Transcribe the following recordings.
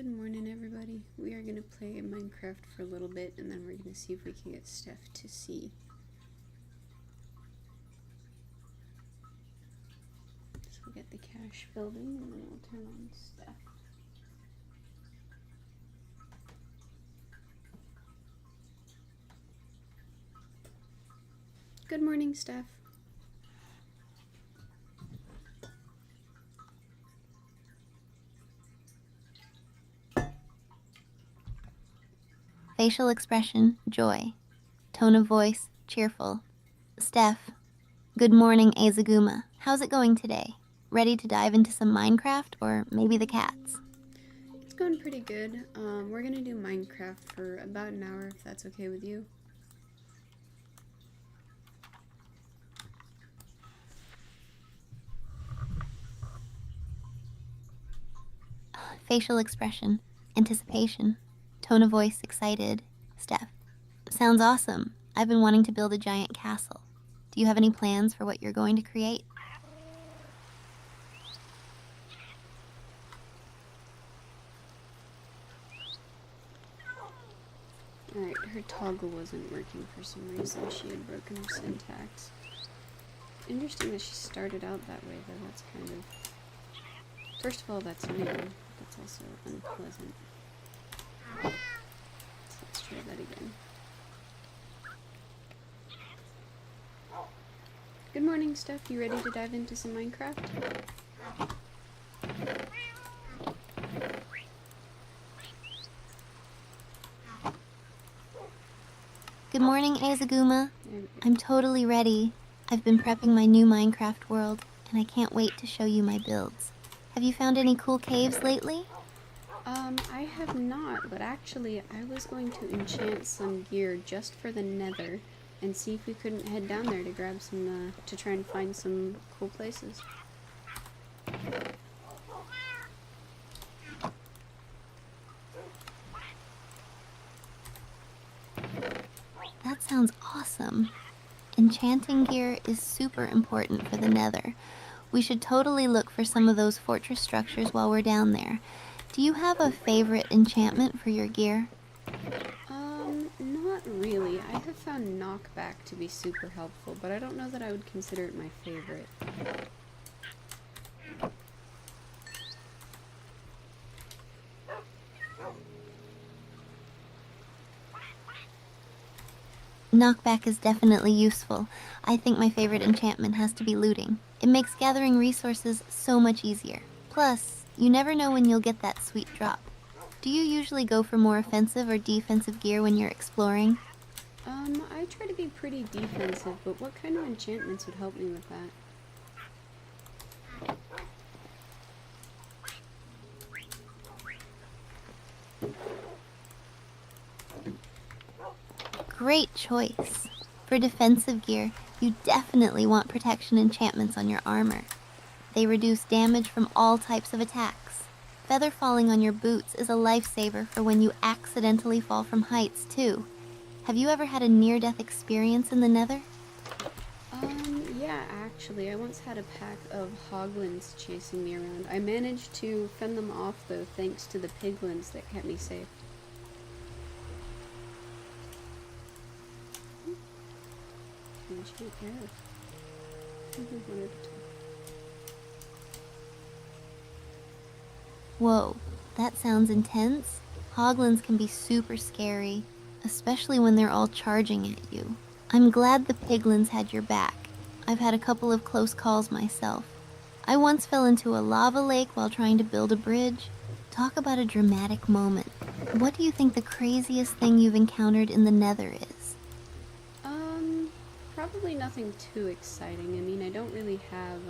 Good morning, everybody. We are going to play Minecraft for a little bit, and then we're going to see if we can get Steph to see. So we'll get the cache building, and then we'll turn on Steph. Good morning, Steph. Facial expression, joy. Tone of voice, cheerful. Steph, good morning, Azaguma. How's it going today? Ready to dive into some Minecraft or maybe the cats? It's going pretty good. We're going to do Minecraft for about an hour, if that's okay with you. Facial expression, anticipation. Tone of voice, excited. Steph, sounds awesome. I've been wanting to build a giant castle. Do you have any plans for what you're going to create? Alright, her toggle wasn't working for some reason. She had broken her syntax. Interesting that she started out that way, though. That's kind of... First of all, that's new. That's also unpleasant. So let's try that again. Good morning, Steph. You ready to dive into some Minecraft? Good morning, Azaguma. I'm totally ready. I've been prepping my new Minecraft world, and I can't wait to show you my builds. Have you found any cool caves lately? I have not, but actually I was going to enchant some gear just for the nether and see if we couldn't head down there to grab some, to try and find some cool places. That sounds awesome. Enchanting gear is super important for the nether. We should totally look for some of those fortress structures while we're down there. Do you have a favorite enchantment for your gear? Not really. I have found knockback to be super helpful, but I don't know that I would consider it my favorite. Knockback is definitely useful. I think my favorite enchantment has to be looting. It makes gathering resources so much easier. Plus, you never know when you'll get that sweet drop. Do you usually go for more offensive or defensive gear when you're exploring? I try to be pretty defensive, but what kind of enchantments would help me with that? Great choice. For defensive gear, you definitely want protection enchantments on your armor. They reduce damage from all types of attacks. Feather falling on your boots is a lifesaver for when you accidentally fall from heights, too. Have you ever had a near-death experience in the nether? Yeah, actually, I once had a pack of hoglins chasing me around. I managed to fend them off, though, thanks to the piglins that kept me safe. Whoa, that sounds intense. Hoglins can be super scary, especially when they're all charging at you. I'm glad the piglins had your back. I've had a couple of close calls myself. I once fell into a lava lake while trying to build a bridge. Talk about a dramatic moment. What do you think the craziest thing you've encountered in the nether is? Probably nothing too exciting. I mean, I don't really have,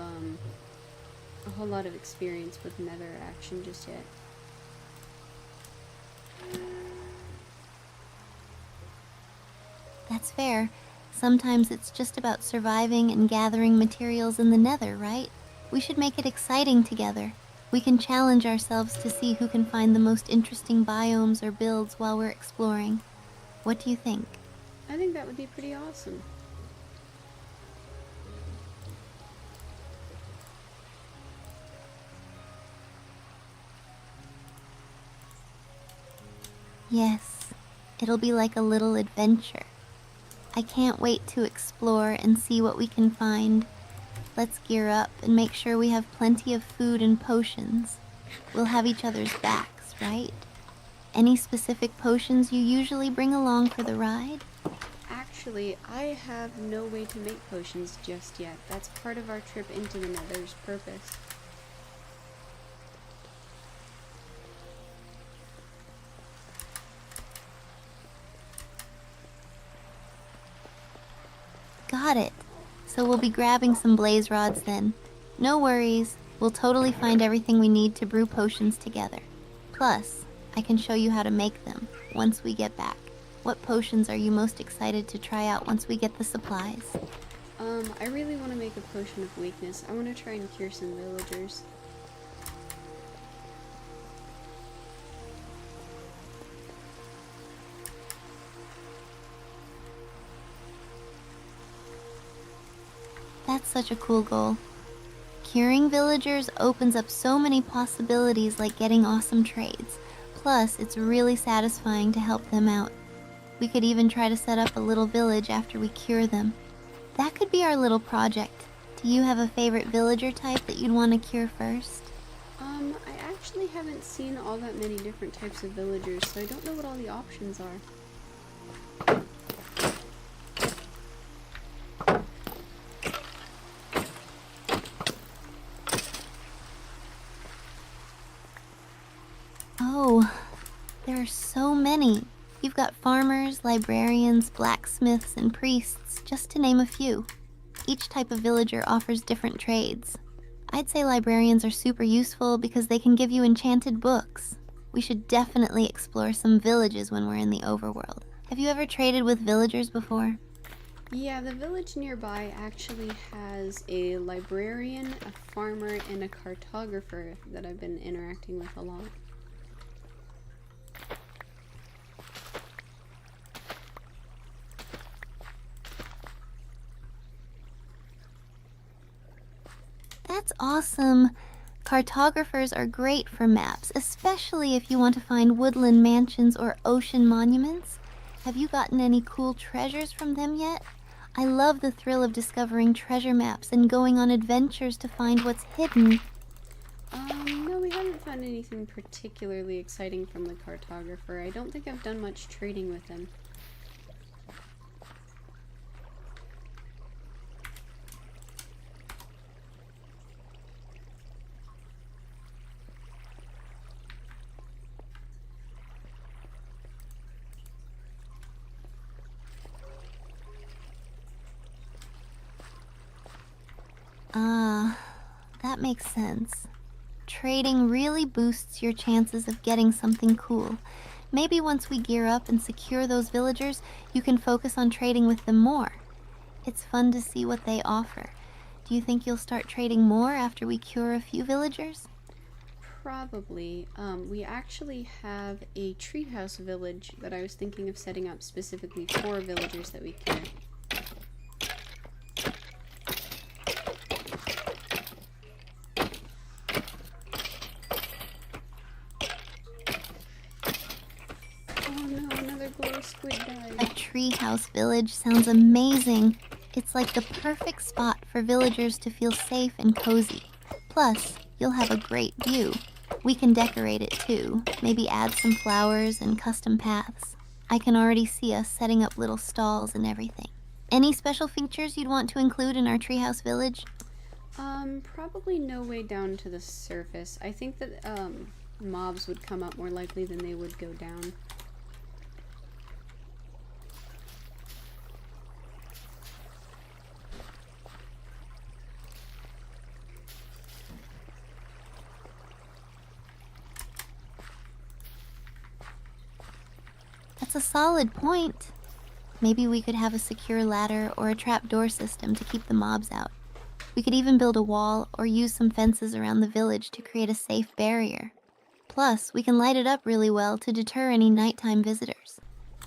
a whole lot of experience with nether action just yet. That's fair. Sometimes it's just about surviving and gathering materials in the nether, right? We should make it exciting together. We can challenge ourselves to see who can find the most interesting biomes or builds while we're exploring. What do you think? I think that would be pretty awesome. Yes, it'll be like a little adventure. I can't wait to explore and see what we can find. Let's gear up and make sure we have plenty of food and potions. We'll have each other's backs, right? Any specific potions you usually bring along for the ride? Actually, I have no way to make potions just yet. That's part of our trip into the Nether's purpose. Got it. So we'll be grabbing some blaze rods then. No worries, we'll totally find everything we need to brew potions together. Plus, I can show you how to make them once we get back. What potions are you most excited to try out once we get the supplies? I really want to make a potion of weakness. I want to try and cure some villagers. That's such a cool goal. Curing villagers opens up so many possibilities like getting awesome trades. Plus, it's really satisfying to help them out. We could even try to set up a little village after we cure them. That could be our little project. Do you have a favorite villager type that you'd want to cure first? I actually haven't seen all that many different types of villagers, so I don't know what all the options are. Oh, there are so many. You've got farmers, librarians, blacksmiths, and priests, just to name a few. Each type of villager offers different trades. I'd say librarians are super useful because they can give you enchanted books. We should definitely explore some villages when we're in the overworld. Have you ever traded with villagers before? Yeah, the village nearby actually has a librarian, a farmer, and a cartographer that I've been interacting with a lot. That's awesome. Cartographers are great for maps, especially if you want to find woodland mansions or ocean monuments. Have you gotten any cool treasures from them yet? I love the thrill of discovering treasure maps and going on adventures to find what's hidden. No, we haven't found anything particularly exciting from the cartographer. I don't think I've done much trading with him. Ah, that makes sense. Trading really boosts your chances of getting something cool. Maybe once we gear up and secure those villagers, you can focus on trading with them more. It's fun to see what they offer. Do you think you'll start trading more after we cure a few villagers? Probably. We actually have a treehouse village that I was thinking of setting up specifically for villagers that we cure. Oh no, another glow squid died. A treehouse village sounds amazing. It's like the perfect spot for villagers to feel safe and cozy. Plus, you'll have a great view. We can decorate it too, maybe add some flowers and custom paths. I can already see us setting up little stalls and everything. Any special features you'd want to include in our treehouse village? Probably no way down to the surface. I think that, mobs would come up more likely than they would go down. That's a solid point. Maybe we could have a secure ladder or a trapdoor system to keep the mobs out. We could even build a wall or use some fences around the village to create a safe barrier. Plus, we can light it up really well to deter any nighttime visitors.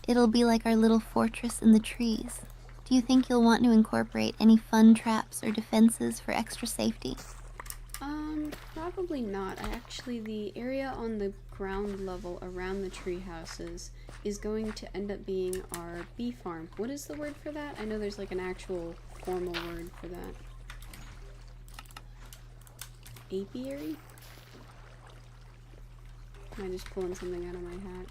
It'll be like our little fortress in the trees. Do you think you'll want to incorporate any fun traps or defenses for extra safety? Probably not. The area on the ground level around the tree houses is going to end up being our bee farm. What is the word for that? I know there's like an actual formal word for that. Apiary? Am I just pulling something out of my hat?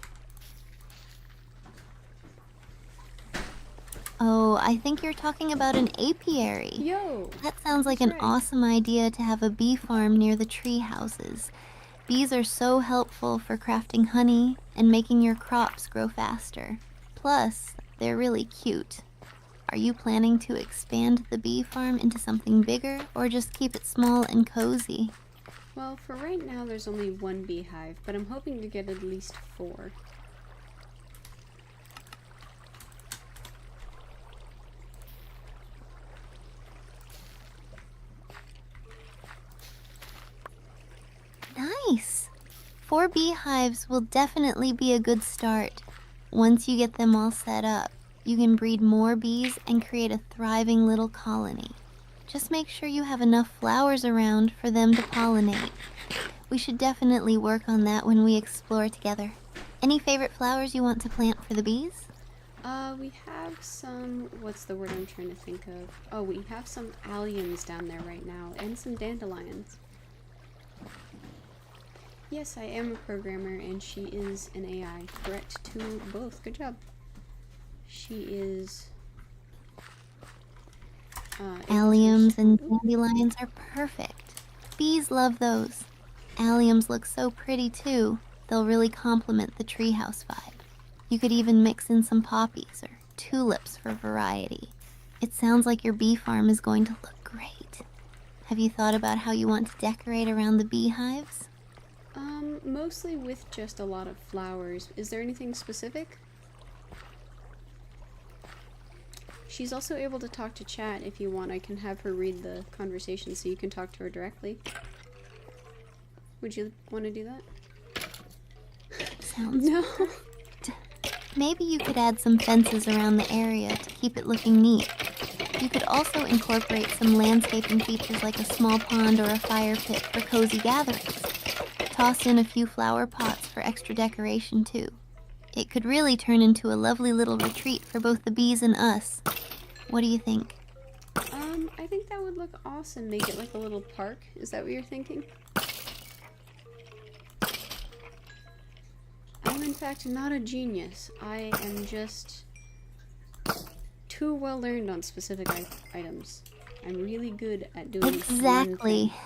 Oh, I think you're talking about an apiary. Yo! That sounds like That's an right. awesome idea to have a bee farm near the tree houses. Bees are so helpful for crafting honey and making your crops grow faster. Plus, they're really cute. Are you planning to expand the bee farm into something bigger or just keep it small and cozy? Well, for right now there's only one beehive, but I'm hoping to get at least 4. Nice! 4 beehives will definitely be a good start. Once you get them all set up, you can breed more bees and create a thriving little colony. Just make sure you have enough flowers around for them to pollinate. We should definitely work on that when we explore together. Any favorite flowers you want to plant for the bees? We have some, what's the word I'm trying to think of? Oh, we have some alliums down there right now, and some dandelions. Yes, I am a programmer, and she is an AI. Correct to both. Good job. She is... Alliums and dandelions are perfect. Bees love those. Alliums look so pretty too. They'll really complement the treehouse vibe. You could even mix in some poppies or tulips for variety. It sounds like your bee farm is going to look great. Have you thought about how you want to decorate around the beehives? Mostly with just a lot of flowers. Is there anything specific? She's also able to talk to chat if you want. I can have her read the conversation so you can talk to her directly. Would you want to do that? Sounds No. perfect. Maybe you could add some fences around the area to keep it looking neat. You could also incorporate some landscaping features like a small pond or a fire pit for cozy gatherings. Toss in a few flower pots for extra decoration too. It could really turn into a lovely little retreat for both the bees and us. What do you think? I think that would look awesome. Make it like a little park. Is that what you're thinking? I'm in fact not a genius. I am just too well learned on specific items. I'm really good at doing Exactly. one thing.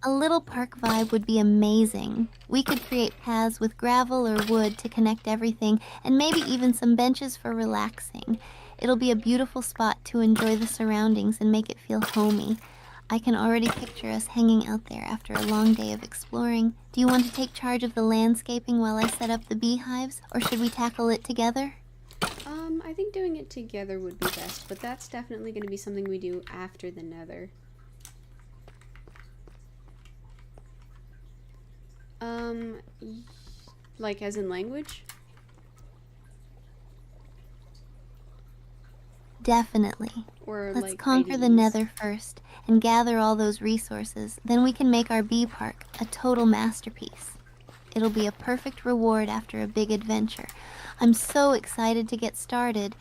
A little park vibe would be amazing. We could create paths with gravel or wood to connect everything, and maybe even some benches for relaxing. It'll be a beautiful spot to enjoy the surroundings and make it feel homey. I can already picture us hanging out there after a long day of exploring. Do you want to take charge of the landscaping while I set up the beehives, or should we tackle it together? I think doing it together would be best, but that's definitely going to be something we do after the nether. Like as in language? Definitely. Or Let's like conquer the IDEs? nether first and gather all those resources. Then we can make our bee park a total masterpiece. It'll be a perfect reward after a big adventure. I'm so excited to get started.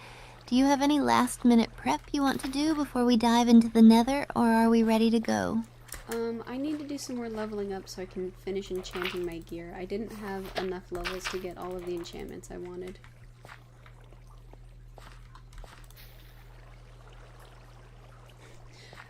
Do you have any last-minute prep you want to do before we dive into the nether, or are we ready to go? I need to do some more leveling up so I can finish enchanting my gear. I didn't have enough levels to get all of the enchantments I wanted.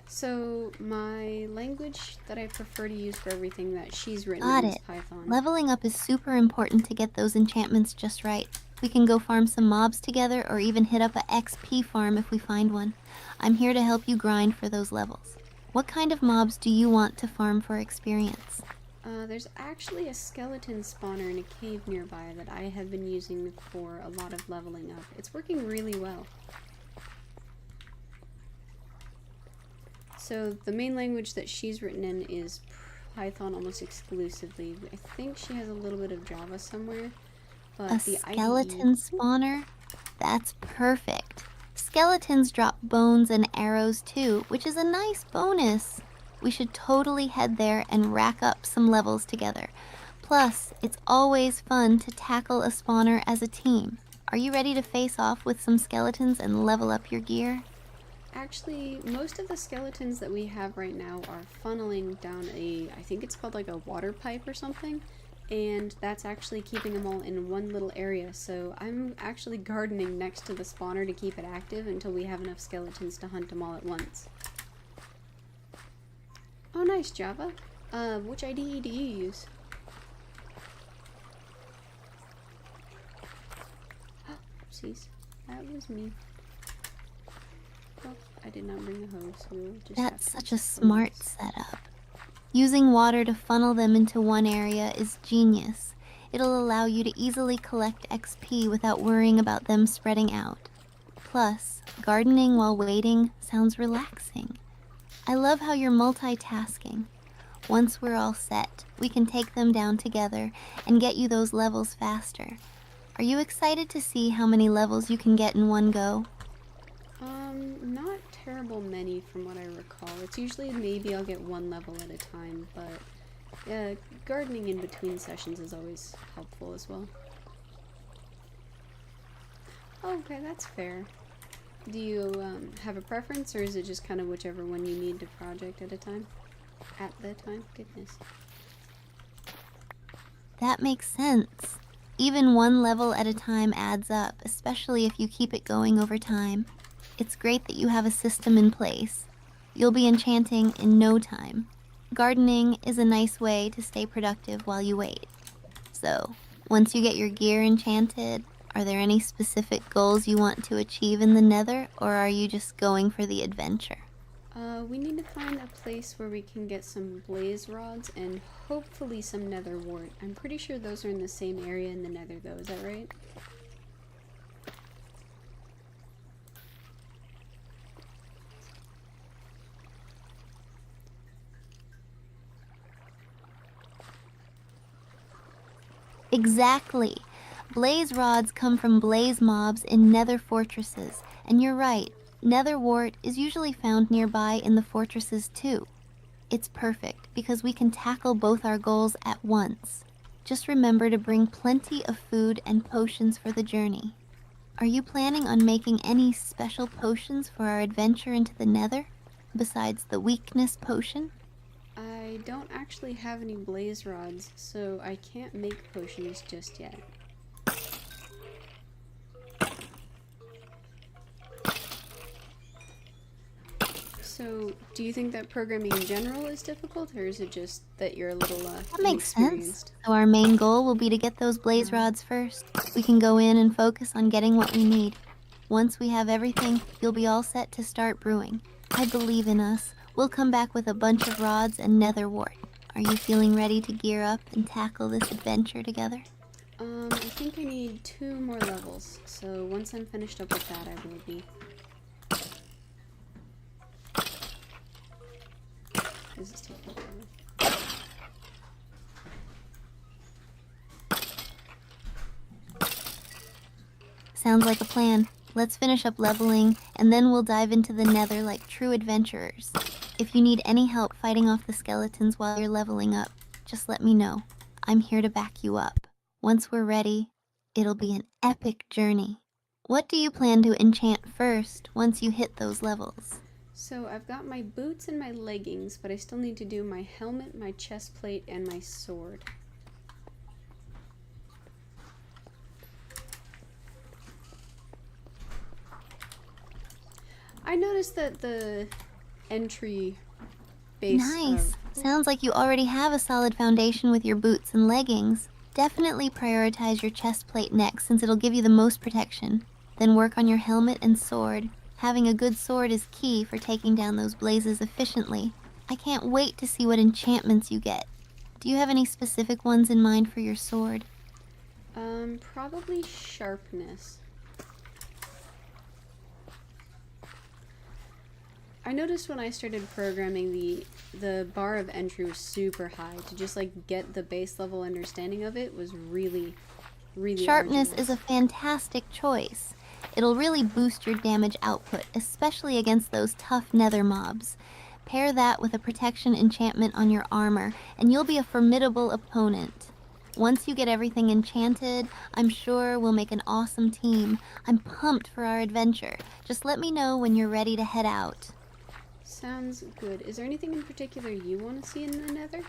So, my language that I prefer to use for everything that she's written Got in is it. Python. Leveling up is super important to get those enchantments just right. We can go farm some mobs together or even hit up a XP farm if we find one. I'm here to help you grind for those levels. What kind of mobs do you want to farm for experience? There's actually a skeleton spawner in a cave nearby that I have been using for a lot of leveling up. It's working really well. So the main language that she's written in is Python almost exclusively. I think she has a little bit of Java somewhere, but A the skeleton IDE... spawner? That's perfect. Skeletons drop bones and arrows too, which is a nice bonus. We should totally head there and rack up some levels together. Plus, it's always fun to tackle a spawner as a team. Are you ready to face off with some skeletons and level up your gear? Actually, most of the skeletons that we have right now are funneling down I think it's called like a water pipe or something, and that's actually keeping them all in one little area, so I'm actually gardening next to the spawner to keep it active until we have enough skeletons to hunt them all at once. Oh nice, Java. Which IDE do you use? Oopsies, that was me. Oh, I did not bring the hose, so we'll just That's have to such a smart setup. Using water to funnel them into one area is genius. It'll allow you to easily collect XP without worrying about them spreading out. Plus, gardening while waiting sounds relaxing. I love how you're multitasking. Once we're all set, we can take them down together and get you those levels faster. Are you excited to see how many levels you can get in one go? Not terrible many from what I recall. It's usually maybe I'll get one level at a time, but gardening in between sessions is always helpful as well. Oh, okay, that's fair. Do you have a preference, or is it just kind of whichever one you need to project at a time? At the time? Goodness. That makes sense. Even one level at a time adds up, especially if you keep it going over time. It's great that you have a system in place. You'll be enchanting in no time. Gardening is a nice way to stay productive while you wait. So, once you get your gear enchanted, are there any specific goals you want to achieve in the Nether, or are you just going for the adventure? We need to find a place where we can get some blaze rods and hopefully some nether wart. I'm pretty sure those are in the same area in the Nether though, is that right? Exactly. Blaze rods come from blaze mobs in nether fortresses, and you're right, nether wart is usually found nearby in the fortresses too. It's perfect because we can tackle both our goals at once. Just remember to bring plenty of food and potions for the journey. Are you planning on making any special potions for our adventure into the Nether, besides the weakness potion? I don't actually have any blaze rods, so I can't make potions just yet. So, do you think that programming in general is difficult, or is it just that you're a little That makes sense. inexperienced? So our main goal will be to get those blaze rods first. We can go in and focus on getting what we need. Once we have everything, you'll be all set to start brewing. I believe in us. We'll come back with a bunch of rods and nether wart. Are you feeling ready to gear up and tackle this adventure together? I think I need 2 more levels, so once I'm finished up with that, I will be. This is taking forever. Sounds like a plan. Let's finish up leveling, and then we'll dive into the Nether like true adventurers. If you need any help fighting off the skeletons while you're leveling up, just let me know. I'm here to back you up. Once we're ready, it'll be an epic journey. What do you plan to enchant first once you hit those levels? So I've got my boots and my leggings, but I still need to do my helmet, my chest plate, and my sword. I noticed that the entry base... Nice. Sounds like you already have a solid foundation with your boots and leggings. Definitely prioritize your chest plate next since it'll give you the most protection. Then work on your helmet and sword. Having a good sword is key for taking down those blazes efficiently. I can't wait to see what enchantments you get. Do you have any specific ones in mind for your sword? Probably sharpness. I noticed when I started programming the bar of entry was super high. To just like get the base level understanding of it was really Sharpness arduous. is a fantastic choice. It'll really boost your damage output, especially against those tough nether mobs. Pair that with a protection enchantment on your armor, and you'll be a formidable opponent. Once you get everything enchanted, I'm sure we'll make an awesome team. I'm pumped for our adventure. Just let me know when you're ready to head out. Sounds good. Is there anything in particular you want to see in the Nether?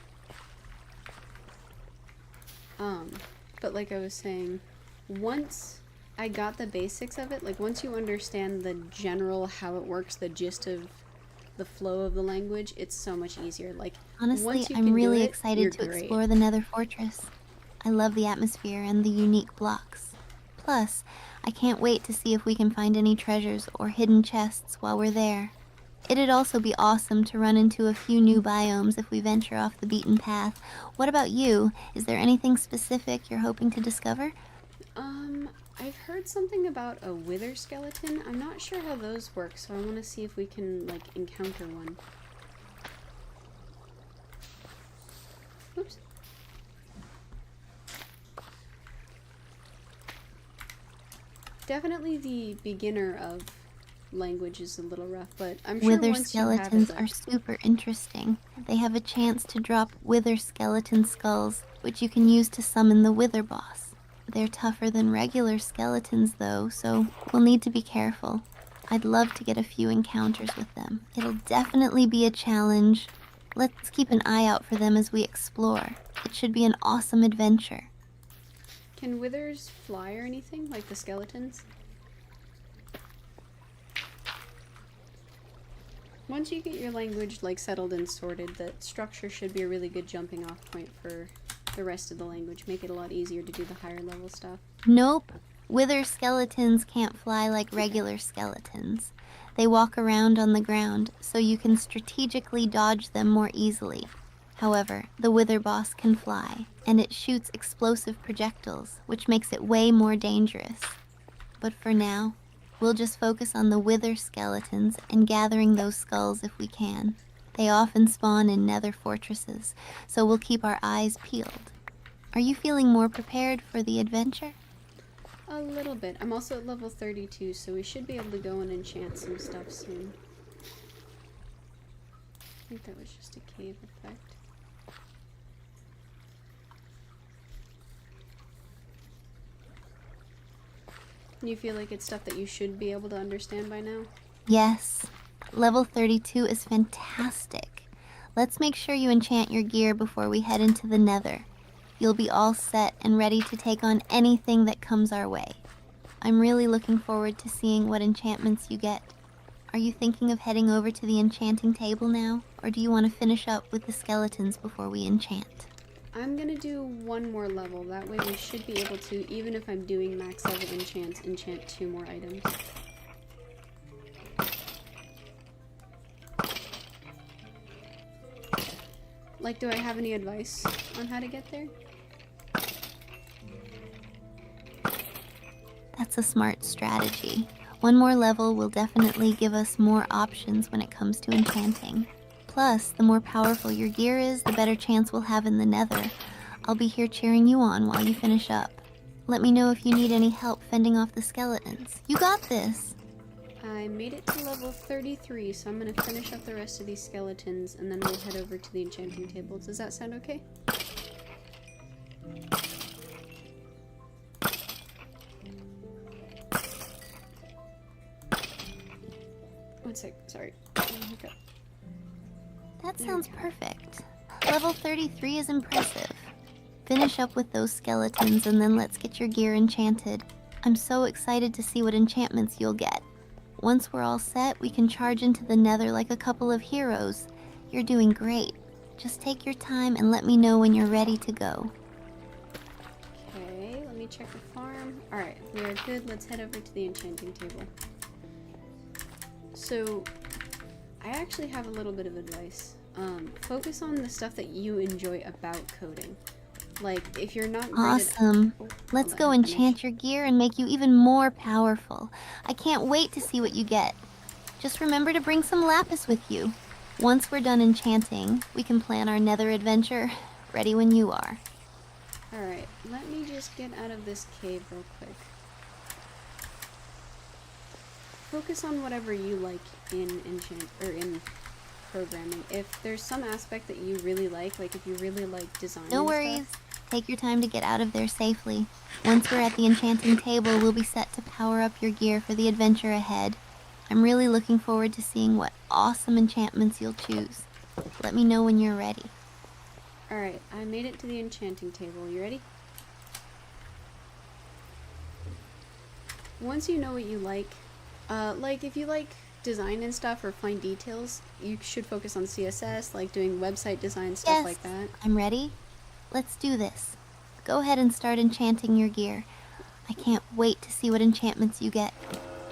But like I was saying, once I got the basics of it, like once you understand the general how it works, the gist of the flow of the language, it's so much easier. Like, Honestly, once you I'm can really do it, excited you're to great. explore the Nether Fortress. I love the atmosphere and the unique blocks. Plus, I can't wait to see if we can find any treasures or hidden chests while we're there. It'd also be awesome to run into a few new biomes if we venture off the beaten path. What about you? Is there anything specific you're hoping to discover? I've heard something about a wither skeleton. I'm not sure how those work, so I want to see if we can, like, encounter one. Oops. Definitely the beginner of language is a little rough, but I'm sure Wither once you have it, skeletons though. are super interesting. They have a chance to drop wither skeleton skulls, which you can use to summon the wither boss. They're tougher than regular skeletons, though, so we'll need to be careful. I'd love to get a few encounters with them. It'll definitely be a challenge. Let's keep an eye out for them as we explore. It should be an awesome adventure. Can withers fly or anything, like the skeletons? Once you get your language, like, settled and sorted, the structure should be a really good jumping off point for the rest of the language. Make it a lot easier to do the higher level stuff. Nope. Wither skeletons can't fly like regular skeletons. They walk around on the ground, so you can strategically dodge them more easily. However, the wither boss can fly, and it shoots explosive projectiles, which makes it way more dangerous. But for now, we'll just focus on the wither skeletons and gathering those skulls if we can. They often spawn in nether fortresses, so we'll keep our eyes peeled. Are you feeling more prepared for the adventure? A little bit. I'm also at level 32, so we should be able to go and enchant some stuff soon. I think that was just a cave effect. You feel like it's stuff that you should be able to understand by now? Yes. Level 32 is fantastic. Let's make sure you enchant your gear before we head into the Nether. You'll be all set and ready to take on anything that comes our way. I'm really looking forward to seeing what enchantments you get. Are you thinking of heading over to the enchanting table now, or do you want to finish up with the skeletons before we enchant? I'm gonna do one more level. That way we should be able to, even if I'm doing max level enchant 2 more items. Like, do I have any advice on how to get there? That's a smart strategy. One more level will definitely give us more options when it comes to enchanting. Plus, the more powerful your gear is, the better chance we'll have in the Nether. I'll be here cheering you on while you finish up. Let me know if you need any help fending off the skeletons. You got this! I made it to level 33, so I'm gonna finish up the rest of these skeletons, and then we'll head over to the enchanting table. Does that sound okay? One sec, sorry. Hiccup. That sounds perfect. Level 33 is impressive. Finish up with those skeletons and then let's get your gear enchanted. I'm so excited to see what enchantments you'll get. Once we're all set, we can charge into the Nether like a couple of heroes. You're doing great. Just take your time and let me know when you're ready to go. Okay, let me check the farm. Alright, we are good. Let's head over to the enchanting table. So, I actually have a little bit of advice. Focus on the stuff that you enjoy about coding. Like, if you're not great Awesome. at... Let's Hold go on, enchant your gear and make you even more powerful. I can't wait to see what you get. Just remember to bring some lapis with you. Once we're done enchanting, we can plan our Nether adventure. Ready when you are. Alright, let me just get out of this cave real quick. Focus on whatever you like in programming. If there's some aspect that you really like if you really like design No and worries. stuff. Take your time to get out of there safely. Once we're at the enchanting table, we'll be set to power up your gear for the adventure ahead. I'm really looking forward to seeing what awesome enchantments you'll choose. Let me know when you're ready. Alright, I made it to the enchanting table. You ready? Once you know what you like if you like design and stuff or fine details, you should focus on CSS, like doing website design, stuff Yes, like that. I'm ready. Let's do this. Go ahead and start enchanting your gear. I can't wait to see what enchantments you get.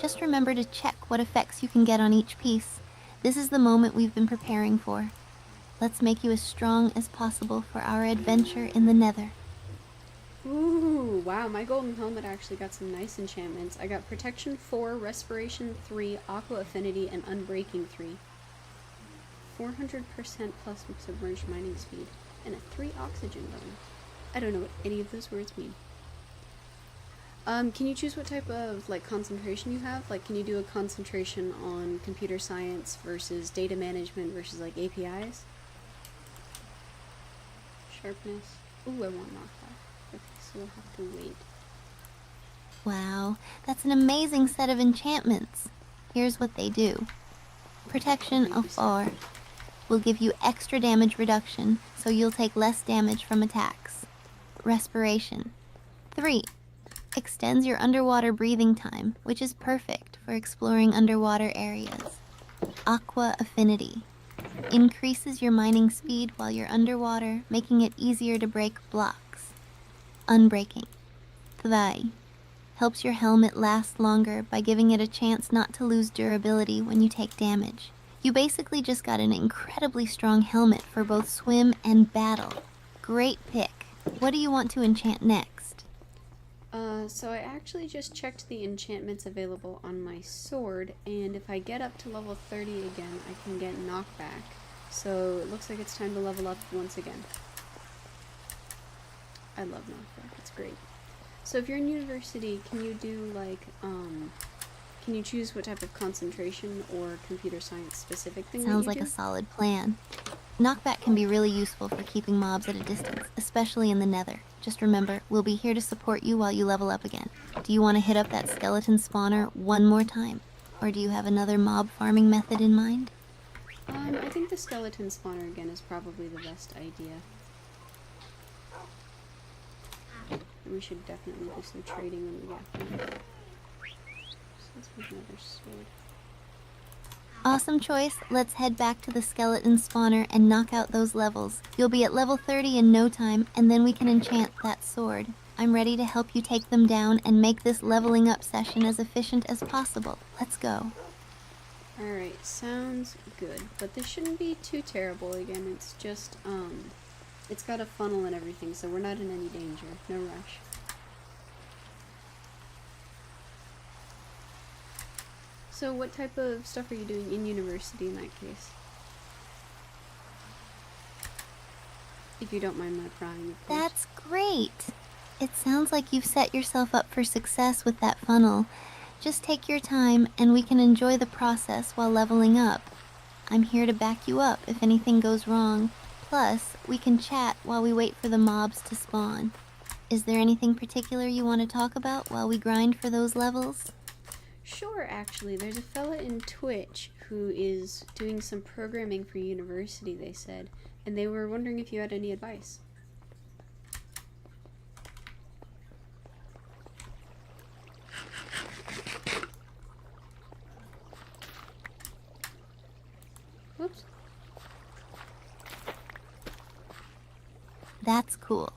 Just remember to check what effects you can get on each piece. This is the moment we've been preparing for. Let's make you as strong as possible for our adventure in the Nether. Ooh, wow, my golden helmet actually got some nice enchantments. I got Protection 4, Respiration 3, Aqua Affinity, and Unbreaking 3. 400% plus submerged mining speed, and a 3 oxygen bone. I don't know what any of those words mean. Can you choose what type of, concentration you have? Can you do a concentration on computer science versus data management versus, APIs? Sharpness. Ooh, I want knockback. Okay, so we'll have to wait. Wow, that's an amazing set of enchantments. Here's what they do. Protection of 4 will give you extra damage reduction, so you'll take less damage from attacks. Respiration 3 extends your underwater breathing time, which is perfect for exploring underwater areas. Aqua Affinity increases your mining speed while you're underwater, making it easier to break blocks. Unbreaking 3 helps your helmet last longer by giving it a chance not to lose durability when you take damage. You basically just got an incredibly strong helmet for both swim and battle. Great pick. What do you want to enchant next? So I actually just checked the enchantments available on my sword, and if I get up to level 30 again, I can get knockback. So it looks like it's time to level up once again. I love knockback, it's great. So if you're in university, can you do can you choose what type of concentration or computer science specific thing Sounds that like you a do? solid plan. Knockback can be really useful for keeping mobs at a distance, especially in the Nether. Just remember, we'll be here to support you while you level up again. Do you want to hit up that skeleton spawner one more time? Or do you have another mob farming method in mind? I think the skeleton spawner again is probably the best idea. And we should definitely do some trading when we get there. So let's make another sword. Awesome choice. Let's head back to the skeleton spawner and knock out those levels. You'll be at level 30 in no time, and then we can enchant that sword. I'm ready to help you take them down and make this leveling up session as efficient as possible. Let's go. Alright, sounds good. But this shouldn't be too terrible again. It's just, it's got a funnel and everything, so we're not in any danger. No rush. So what type of stuff are you doing in university in that case? If you don't mind my prying, of course. That's great. It sounds like you've set yourself up for success with that funnel. Just take your time and we can enjoy the process while leveling up. I'm here to back you up if anything goes wrong. Plus, we can chat while we wait for the mobs to spawn. Is there anything particular you want to talk about while we grind for those levels? Sure, actually. There's a fella in Twitch who is doing some programming for university, they said, and they were wondering if you had any advice. Whoops. That's cool.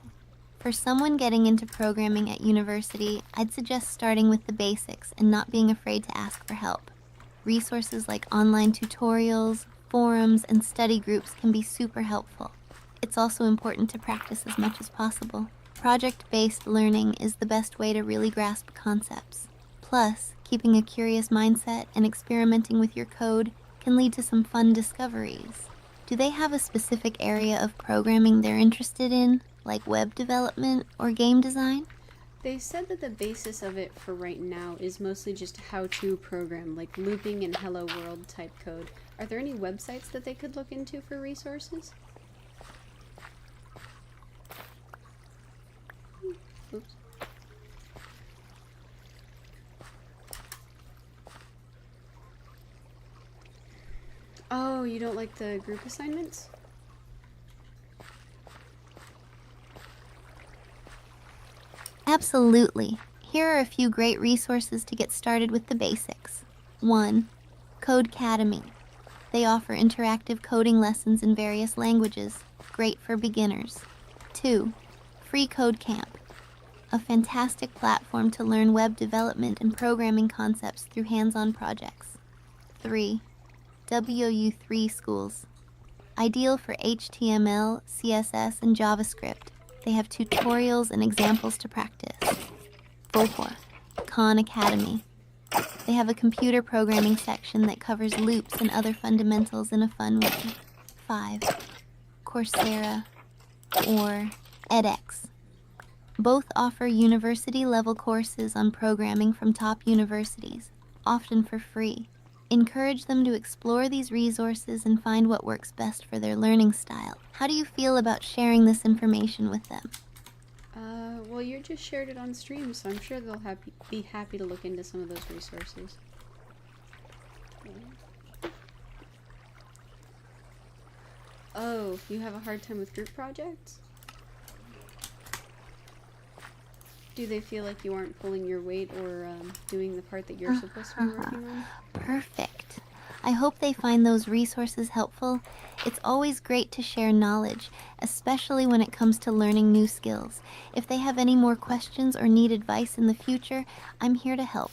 For someone getting into programming at university, I'd suggest starting with the basics and not being afraid to ask for help. Resources like online tutorials, forums, and study groups can be super helpful. It's also important to practice as much as possible. Project-based learning is the best way to really grasp concepts. Plus, keeping a curious mindset and experimenting with your code can lead to some fun discoveries. Do they have a specific area of programming they're interested in, like web development or game design? They said that the basis of it for right now is mostly just how to program, like looping and hello world type code. Are there any websites that they could look into for resources? Oops. Oh, you don't like the group assignments? Absolutely. Here are a few great resources to get started with the basics. 1. Codecademy. They offer interactive coding lessons in various languages, great for beginners. 2. Free Code Camp. A fantastic platform to learn web development and programming concepts through hands-on projects. 3. WU3 Schools. Ideal for HTML, CSS, and JavaScript. They have tutorials and examples to practice. 4. Khan Academy. They have a computer programming section that covers loops and other fundamentals in a fun way. 5. Coursera or edX. Both offer university-level courses on programming from top universities, often for free. Encourage them to explore these resources and find what works best for their learning style. How do you feel about sharing this information with them? Well, you just shared it on stream, so I'm sure they'll be happy to look into some of those resources. Oh, you have a hard time with group projects? Do they feel like you aren't pulling your weight or doing the part that you're supposed to be working on? Perfect. I hope they find those resources helpful. It's always great to share knowledge, especially when it comes to learning new skills. If they have any more questions or need advice in the future, I'm here to help.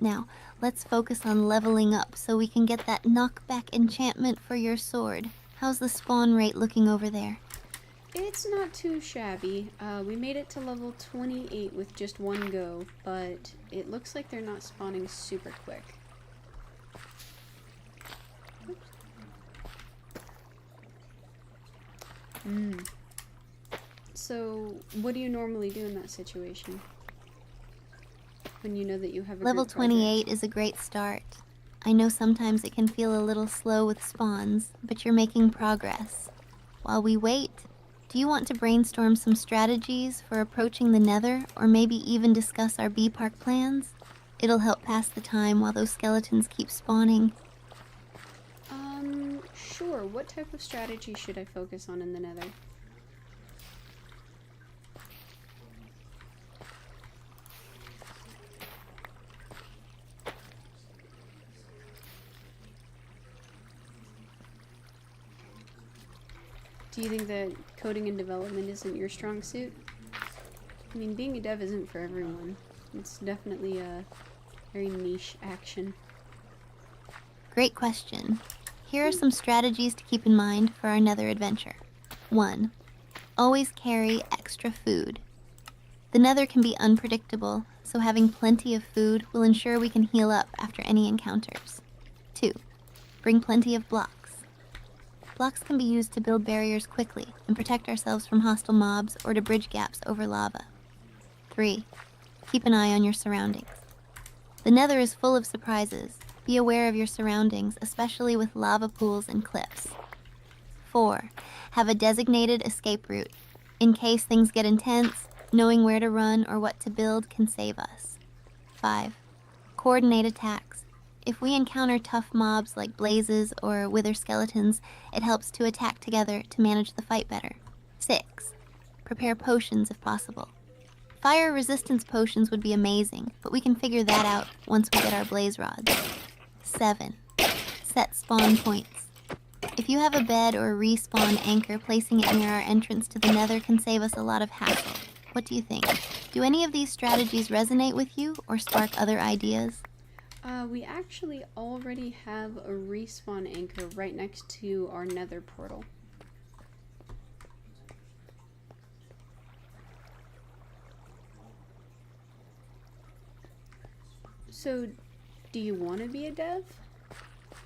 Now, let's focus on leveling up so we can get that knockback enchantment for your sword. How's the spawn rate looking over there? It's not too shabby. We made it to level 28 with just one go, but it looks like they're not spawning super quick. So, what do you normally do in that situation? When you know that you have a Level group project? 28 is a great start. I know sometimes it can feel a little slow with spawns, but you're making progress. While we wait, do you want to brainstorm some strategies for approaching the Nether, or maybe even discuss our bee park plans? It'll help pass the time while those skeletons keep spawning. Sure. What type of strategy should I focus on in the Nether? Do you think that coding and development isn't your strong suit? I mean, being a dev isn't for everyone. It's definitely a very niche action. Great question. Here are some strategies to keep in mind for our Nether adventure. 1. Always carry extra food. The Nether can be unpredictable, so having plenty of food will ensure we can heal up after any encounters. 2. Bring plenty of blocks. Blocks can be used to build barriers quickly and protect ourselves from hostile mobs or to bridge gaps over lava. 3. Keep an eye on your surroundings. The Nether is full of surprises. Be aware of your surroundings, especially with lava pools and cliffs. 4. Have a designated escape route. In case things get intense, knowing where to run or what to build can save us. 5. Coordinate attacks. If we encounter tough mobs like blazes or wither skeletons, it helps to attack together to manage the fight better. 6. Prepare potions if possible. Fire resistance potions would be amazing, but we can figure that out once we get our blaze rods. 7. Set spawn points. If you have a bed or a respawn anchor, placing it near our entrance to the Nether can save us a lot of hassle. What do you think? Do any of these strategies resonate with you or spark other ideas? We actually already have a respawn anchor right next to our Nether portal. So, do you want to be a dev?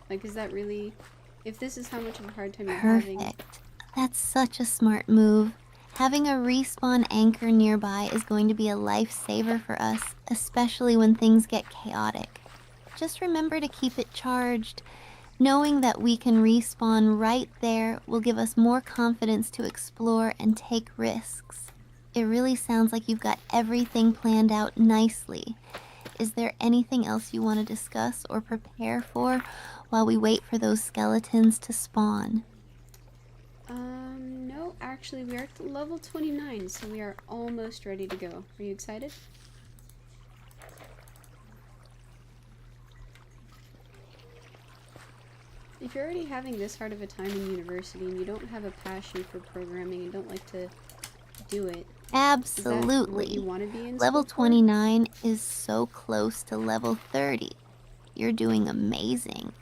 Like, is that really... If this is how much of a hard time you're having... Perfect. That's such a smart move. Having a respawn anchor nearby is going to be a lifesaver for us, especially when things get chaotic. Just remember to keep it charged. Knowing that we can respawn right there will give us more confidence to explore and take risks. It really sounds like you've got everything planned out nicely. Is there anything else you want to discuss or prepare for while we wait for those skeletons to spawn? No, actually, we are at level 29, so we are almost ready to go. Are you excited? If you're already having this hard of a time in university and you don't have a passion for programming and don't like to do it, Absolutely. is that what you want to be in Level school for? 29 is so close to level 30. You're doing amazing.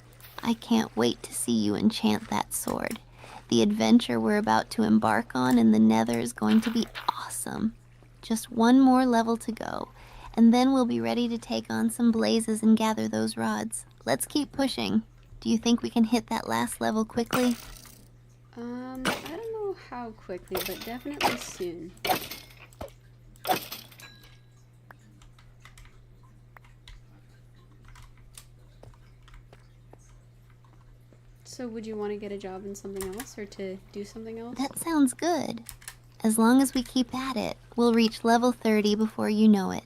I can't wait to see you enchant that sword. The adventure we're about to embark on in the Nether is going to be awesome. Just one more level to go, and then we'll be ready to take on some blazes and gather those rods. Let's keep pushing. Do you think we can hit that last level quickly? I don't know how quickly, but definitely soon. So would you want to get a job in something else or to do something else? That sounds good. As long as we keep at it, we'll reach level 30 before you know it.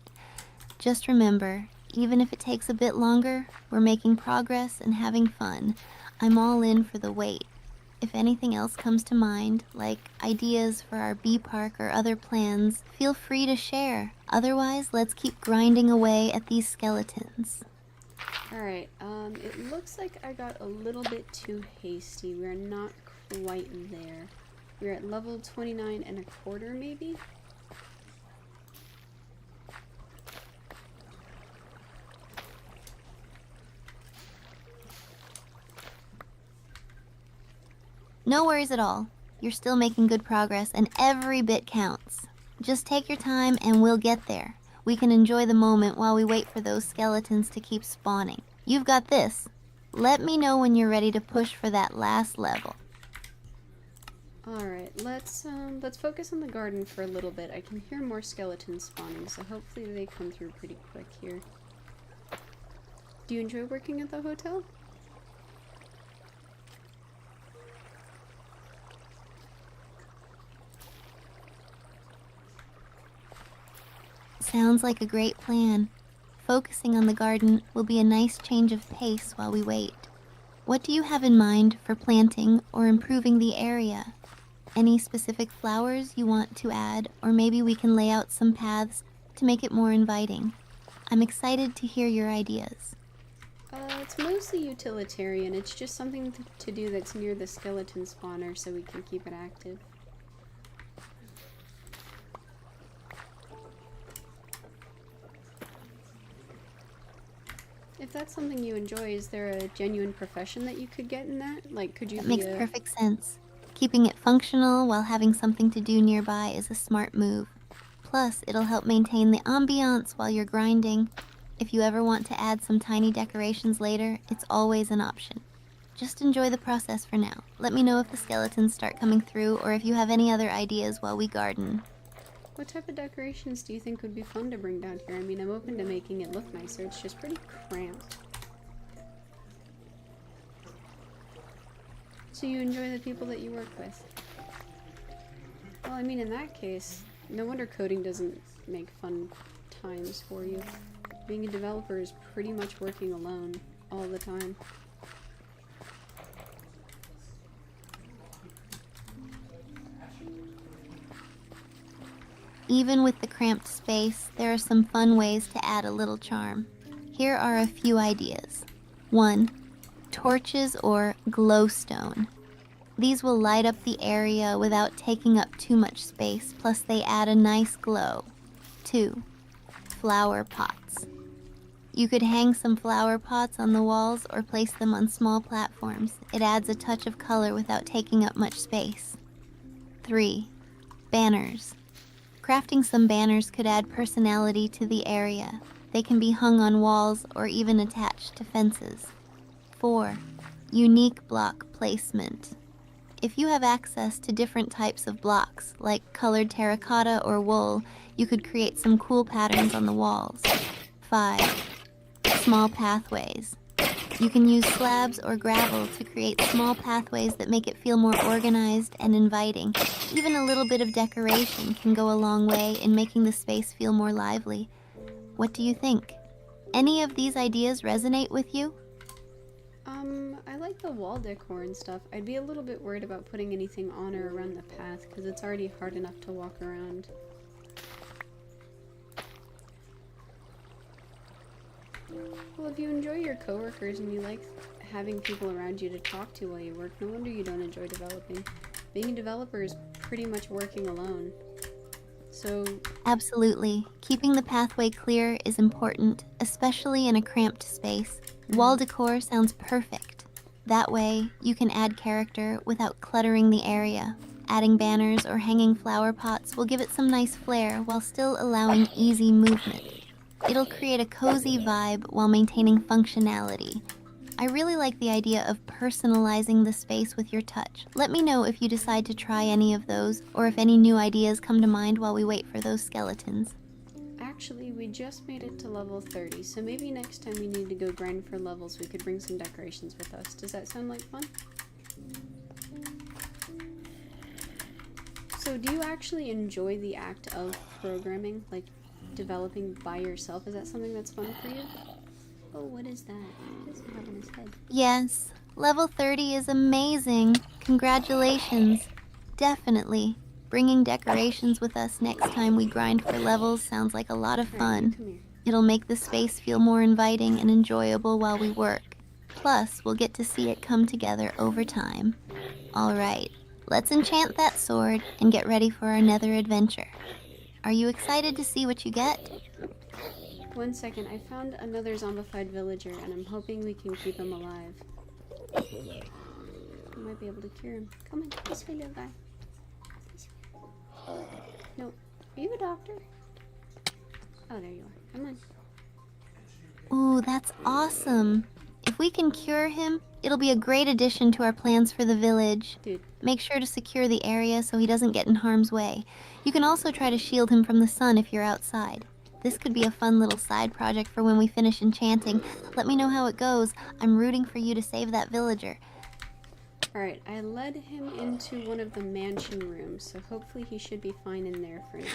Just remember, even if it takes a bit longer, we're making progress and having fun. I'm all in for the wait. If anything else comes to mind, like ideas for our bee park or other plans, feel free to share. Otherwise, let's keep grinding away at these skeletons. Alright, it looks like I got a little bit too hasty. We're not quite there. We're at level 29 and a quarter, maybe? No worries at all. You're still making good progress and every bit counts. Just take your time and we'll get there. We can enjoy the moment while we wait for those skeletons to keep spawning. You've got this. Let me know when you're ready to push for that last level. Alright, let's focus on the garden for a little bit. I can hear more skeletons spawning, so hopefully they come through pretty quick here. Do you enjoy working at the hotel? Sounds like a great plan. Focusing on the garden will be a nice change of pace while we wait. What do you have in mind for planting or improving the area? Any specific flowers you want to add, or maybe we can lay out some paths to make it more inviting. I'm excited to hear your ideas. It's mostly utilitarian. It's just something to do that's near the skeleton spawner so we can keep it active. If that's something you enjoy, is there a genuine profession that you could get in that? Like, could you That be makes a... perfect sense. Keeping it functional while having something to do nearby is a smart move. Plus, it'll help maintain the ambiance while you're grinding. If you ever want to add some tiny decorations later, it's always an option. Just enjoy the process for now. Let me know if the skeletons start coming through or if you have any other ideas while we garden. What type of decorations do you think would be fun to bring down here? I mean, I'm open to making it look nicer. It's just pretty cramped. So you enjoy the people that you work with? Well, I mean, in that case, no wonder coding doesn't make fun times for you. Being a developer is pretty much working alone all the time. Even with the cramped space, there are some fun ways to add a little charm. Here are a few ideas. 1. Torches or glowstone. These will light up the area without taking up too much space, plus they add a nice glow. 2. Flower pots. You could hang some flower pots on the walls or place them on small platforms. It adds a touch of color without taking up much space. 3. Banners. Crafting some banners could add personality to the area. They can be hung on walls or even attached to fences. 4. Unique block placement. If you have access to different types of blocks, like colored terracotta or wool, you could create some cool patterns on the walls. 5. Small pathways. You can use slabs or gravel to create small pathways that make it feel more organized and inviting. Even a little bit of decoration can go a long way in making the space feel more lively. What do you think? Any of these ideas resonate with you? I like the wall decor and stuff. I'd be a little bit worried about putting anything on or around the path because it's already hard enough to walk around. Well, if you enjoy your coworkers and you like having people around you to talk to while you work, no wonder you don't enjoy developing. Being a developer is pretty much working alone. So... Absolutely. Keeping the pathway clear is important, especially in a cramped space. Wall decor sounds perfect. That way, you can add character without cluttering the area. Adding banners or hanging flower pots will give it some nice flair while still allowing easy movement. It'll create a cozy vibe while maintaining functionality. I really like the idea of personalizing the space with your touch. Let me know if you decide to try any of those, or if any new ideas come to mind while we wait for those skeletons. Actually, we just made it to level 30, so maybe next time we need to go grind for levels, we could bring some decorations with us. Does that sound like fun? So do you actually enjoy the act of programming, like developing by yourself? Is that something that's fun for you? Oh, what is that? What does he have on his head? Yes, level 30 is amazing. Congratulations. Definitely. Bringing decorations with us next time we grind for levels sounds like a lot of fun. Come here. It'll make the space feel more inviting and enjoyable while we work. Plus, we'll get to see it come together over time. All right, let's enchant that sword and get ready for our nether adventure. Are you excited to see what you get? 1 second, I found another zombified villager, and I'm hoping we can keep him alive. We might be able to cure him. Come on, this way, little guy. No, are you a doctor? Oh, there you are. Come on. Ooh, that's awesome. If we can cure him, it'll be a great addition to our plans for the village. Dude. Make sure to secure the area so he doesn't get in harm's way. You can also try to shield him from the sun if you're outside. This could be a fun little side project for when we finish enchanting. Let me know how it goes. I'm rooting for you to save that villager. Alright, I led him into one of the mansion rooms, so hopefully he should be fine in there for now.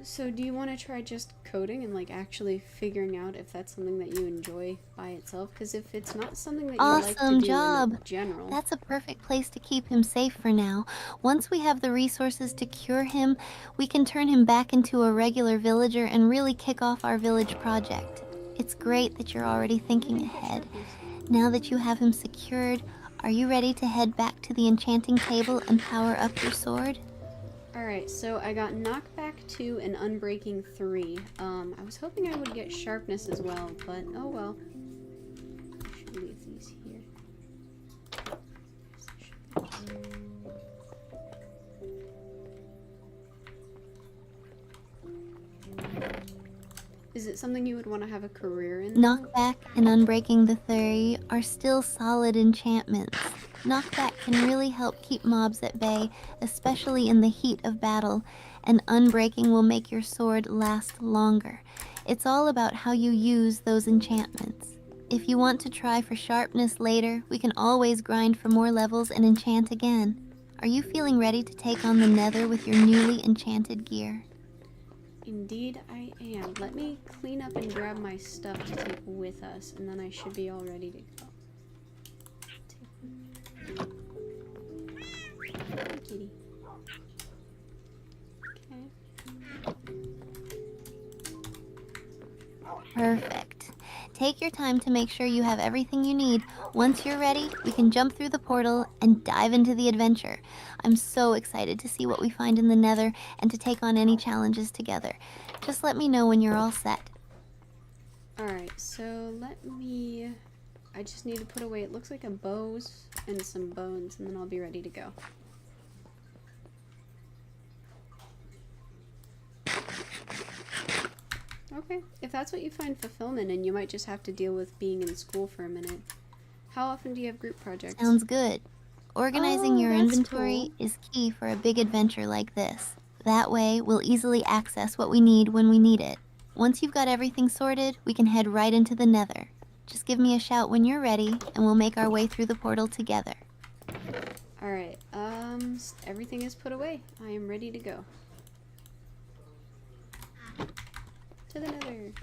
So do you want to try just coding and like actually figuring out if that's something that you enjoy by itself? Because if it's not something that you like to do job. in general... That's a perfect place to keep him safe for now. Once we have the resources to cure him, we can turn him back into a regular villager and really kick off our village project. It's great that you're already thinking ahead. Now that you have him secured, are you ready to head back to the enchanting table and power up your sword? Alright, so I got knockback 2 and unbreaking 3. I was hoping I would get sharpness as well, but oh well. I should leave these here. Is it something you would want to have a career in? Knockback and Unbreaking the 3 are still solid enchantments. Knockback can really help keep mobs at bay, especially in the heat of battle, and Unbreaking will make your sword last longer. It's all about how you use those enchantments. If you want to try for sharpness later, we can always grind for more levels and enchant again. Are you feeling ready to take on the Nether with your newly enchanted gear? Indeed I am. Let me clean up and grab my stuff to take with us, and then I should be all ready to go. Hi, kitty. Okay. Perfect. Take your time to make sure you have everything you need. Once you're ready, we can jump through the portal and dive into the adventure. I'm so excited to see what we find in the Nether and to take on any challenges together. Just let me know when you're all set. Alright, so I just need to put away, it looks like a bows and some bones, and then I'll be ready to go. Okay, if that's what you find fulfillment in, you might just have to deal with being in school for a minute. How often do you have group projects? Sounds good. Organizing Oh, your that's inventory cool. is key for a big adventure like this. That way, we'll easily access what we need when we need it. Once you've got everything sorted, we can head right into the Nether. Just give me a shout when you're ready, and we'll make our way through the portal together. Alright, everything is put away. I am ready to go. To the Nether.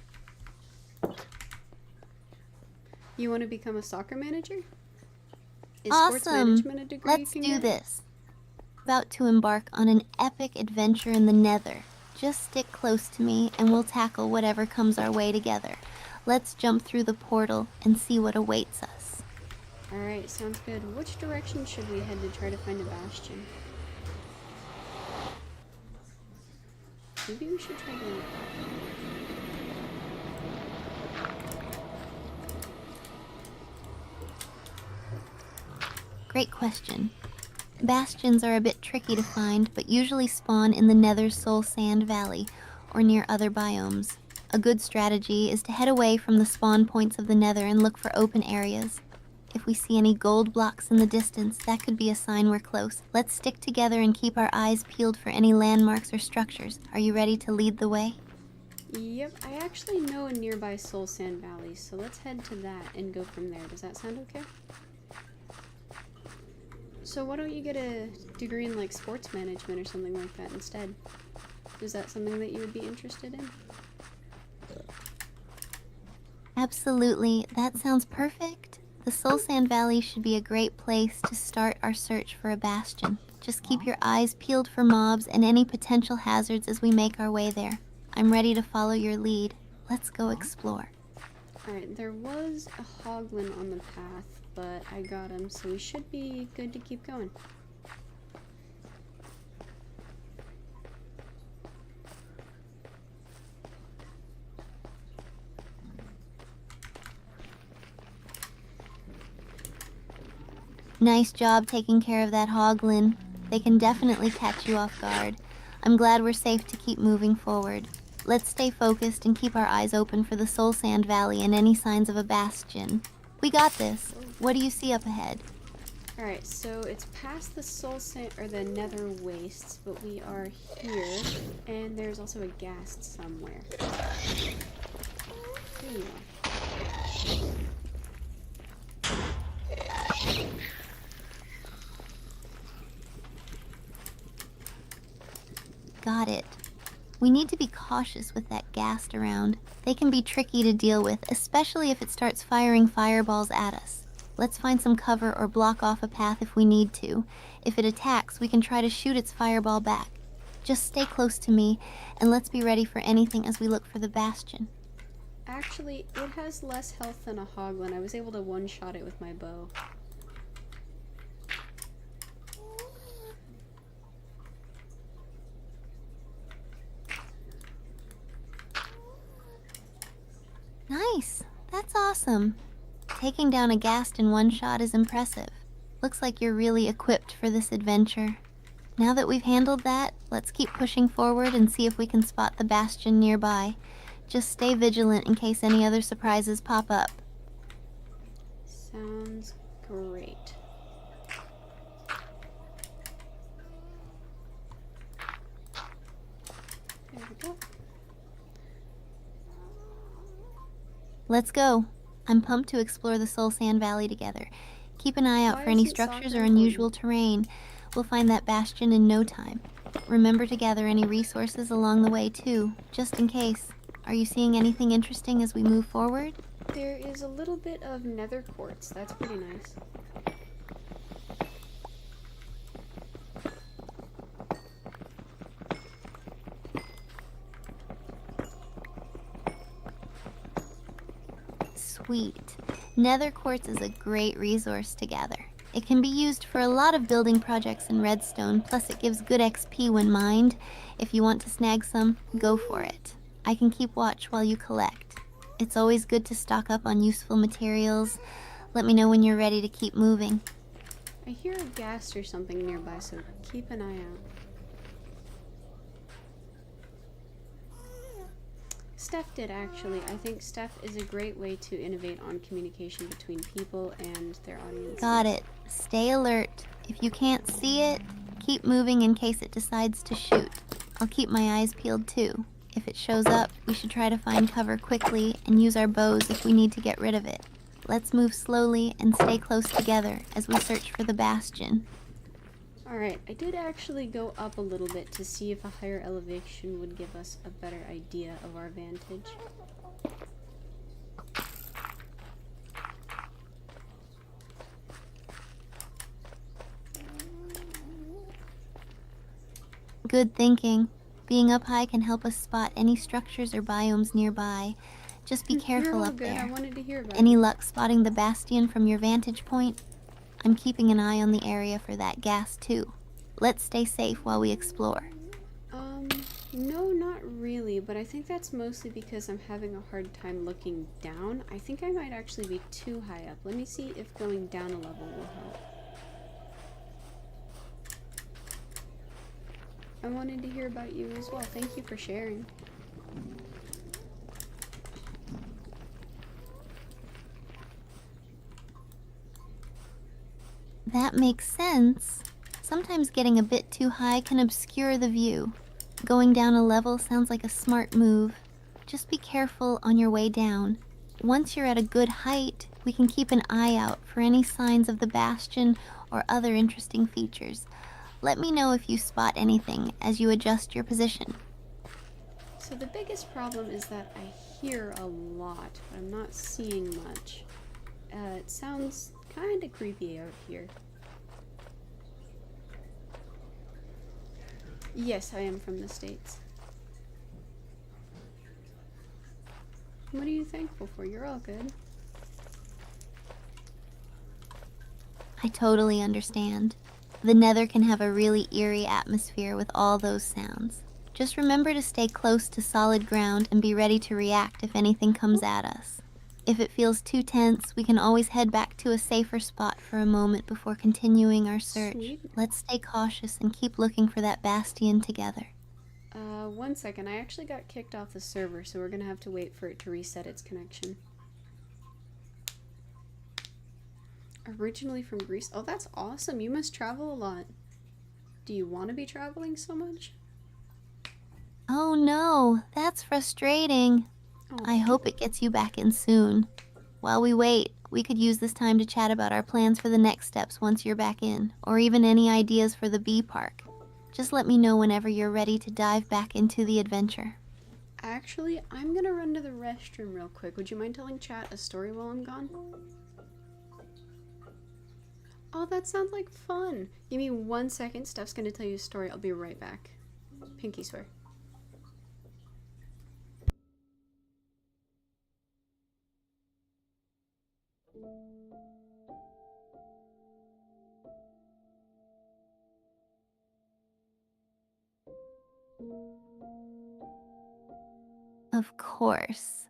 You want to become a soccer manager? Is sports Awesome! management a degree you Let's can do get? this. About to embark on an epic adventure in the Nether. Just stick close to me, and we'll tackle whatever comes our way together. Let's jump through the portal and see what awaits us. Alright, sounds good. Which direction should we head to try to find a bastion? Maybe we should try going. Great question. Bastions are a bit tricky to find, but usually spawn in the Nether's Soul Sand Valley or near other biomes. A good strategy is to head away from the spawn points of the Nether and look for open areas. If we see any gold blocks in the distance, that could be a sign we're close. Let's stick together and keep our eyes peeled for any landmarks or structures. Are you ready to lead the way? Yep, I actually know a nearby Soul Sand Valley, so let's head to that and go from there. Does that sound okay? So why don't you get a degree in like sports management or something like that instead? Is that something that you would be interested in? Absolutely, that sounds perfect. The Soul Sand Valley should be a great place to start our search for a bastion. Just keep your eyes peeled for mobs and any potential hazards as we make our way there. I'm ready to follow your lead. Let's go explore. Alright, there was a hoglin on the path, but I got him, so we should be good to keep going. Nice job taking care of that hoglin. They can definitely catch you off guard. I'm glad we're safe to keep moving forward. Let's stay focused and keep our eyes open for the Soul Sand Valley and any signs of a bastion. We got this. What do you see up ahead? Alright, so it's past the Soul Sand, or the Nether Wastes, but we are here, and there's also a ghast somewhere. Here you are. Got it. We need to be cautious with that ghast around. They can be tricky to deal with, especially if it starts firing fireballs at us. Let's find some cover or block off a path if we need to. If it attacks, we can try to shoot its fireball back. Just stay close to me, and let's be ready for anything as we look for the bastion. Actually, it has less health than a hoglin. I was able to one-shot it with my bow. Nice! That's awesome. Taking down a ghast in one shot is impressive. Looks like you're really equipped for this adventure. Now that we've handled that, let's keep pushing forward and see if we can spot the bastion nearby. Just stay vigilant in case any other surprises pop up. Sounds great. There we go. Let's go. I'm pumped to explore the Soul Sand Valley together. Keep an eye out Why for any isn't structures soccer or unusual important? terrain. We'll find that bastion in no time. Remember to gather any resources along the way too, just in case. Are you seeing anything interesting as we move forward? There is a little bit of nether quartz. That's pretty nice. Sweet. Nether quartz is a great resource to gather. It can be used for a lot of building projects in redstone, plus it gives good XP when mined. If you want to snag some, go for it. I can keep watch while you collect. It's always good to stock up on useful materials. Let me know when you're ready to keep moving. I hear a ghast or something nearby, so keep an eye out. Steph did, actually. I think Steph is a great way to innovate on communication between people and their audiences. Got it. Stay alert. If you can't see it, keep moving in case it decides to shoot. I'll keep my eyes peeled too. If it shows up, we should try to find cover quickly and use our bows if we need to get rid of it. Let's move slowly and stay close together as we search for the bastion. Alright, I did actually go up a little bit to see if a higher elevation would give us a better idea of our vantage. Good thinking. Being up high can help us spot any structures or biomes nearby. Just be careful You're all up good. there. I wanted to hear about Any it. luck spotting the bastion from your vantage point? I'm keeping an eye on the area for that gas too. Let's stay safe while we explore. No, not really, but I think that's mostly because I'm having a hard time looking down. I think I might actually be too high up. Let me see if going down a level will help. I wanted to hear about you as well. Thank you for sharing. That makes sense. Sometimes getting a bit too high can obscure the view. Going down a level sounds like a smart move. Just be careful on your way down. Once you're at a good height, we can keep an eye out for any signs of the bastion or other interesting features. Let me know if you spot anything as you adjust your position. So the biggest problem is that I hear a lot, but I'm not seeing much. It sounds kind of creepy out here. Yes, I am from the States. What are you thankful for? You're all good. I totally understand. The Nether can have a really eerie atmosphere with all those sounds. Just remember to stay close to solid ground and be ready to react if anything comes at us. If it feels too tense, we can always head back to a safer spot for a moment before continuing our search. Sweet. Let's stay cautious and keep looking for that bastion together. 1 second. I actually got kicked off the server, so we're gonna have to wait for it to reset its connection. Originally from Greece. Oh, that's awesome. You must travel a lot. Do you want to be traveling so much? Oh no, that's frustrating. Oh. I hope it gets you back in soon. While we wait, we could use this time to chat about our plans for the next steps once you're back in, or even any ideas for the bee park. Just let me know whenever you're ready to dive back into the adventure. Actually, I'm gonna run to the restroom real quick. Would you mind telling chat a story while I'm gone? Oh, that sounds like fun. Give me 1 second. Steph's gonna tell you a story. I'll be right back. Pinky swear. Of course.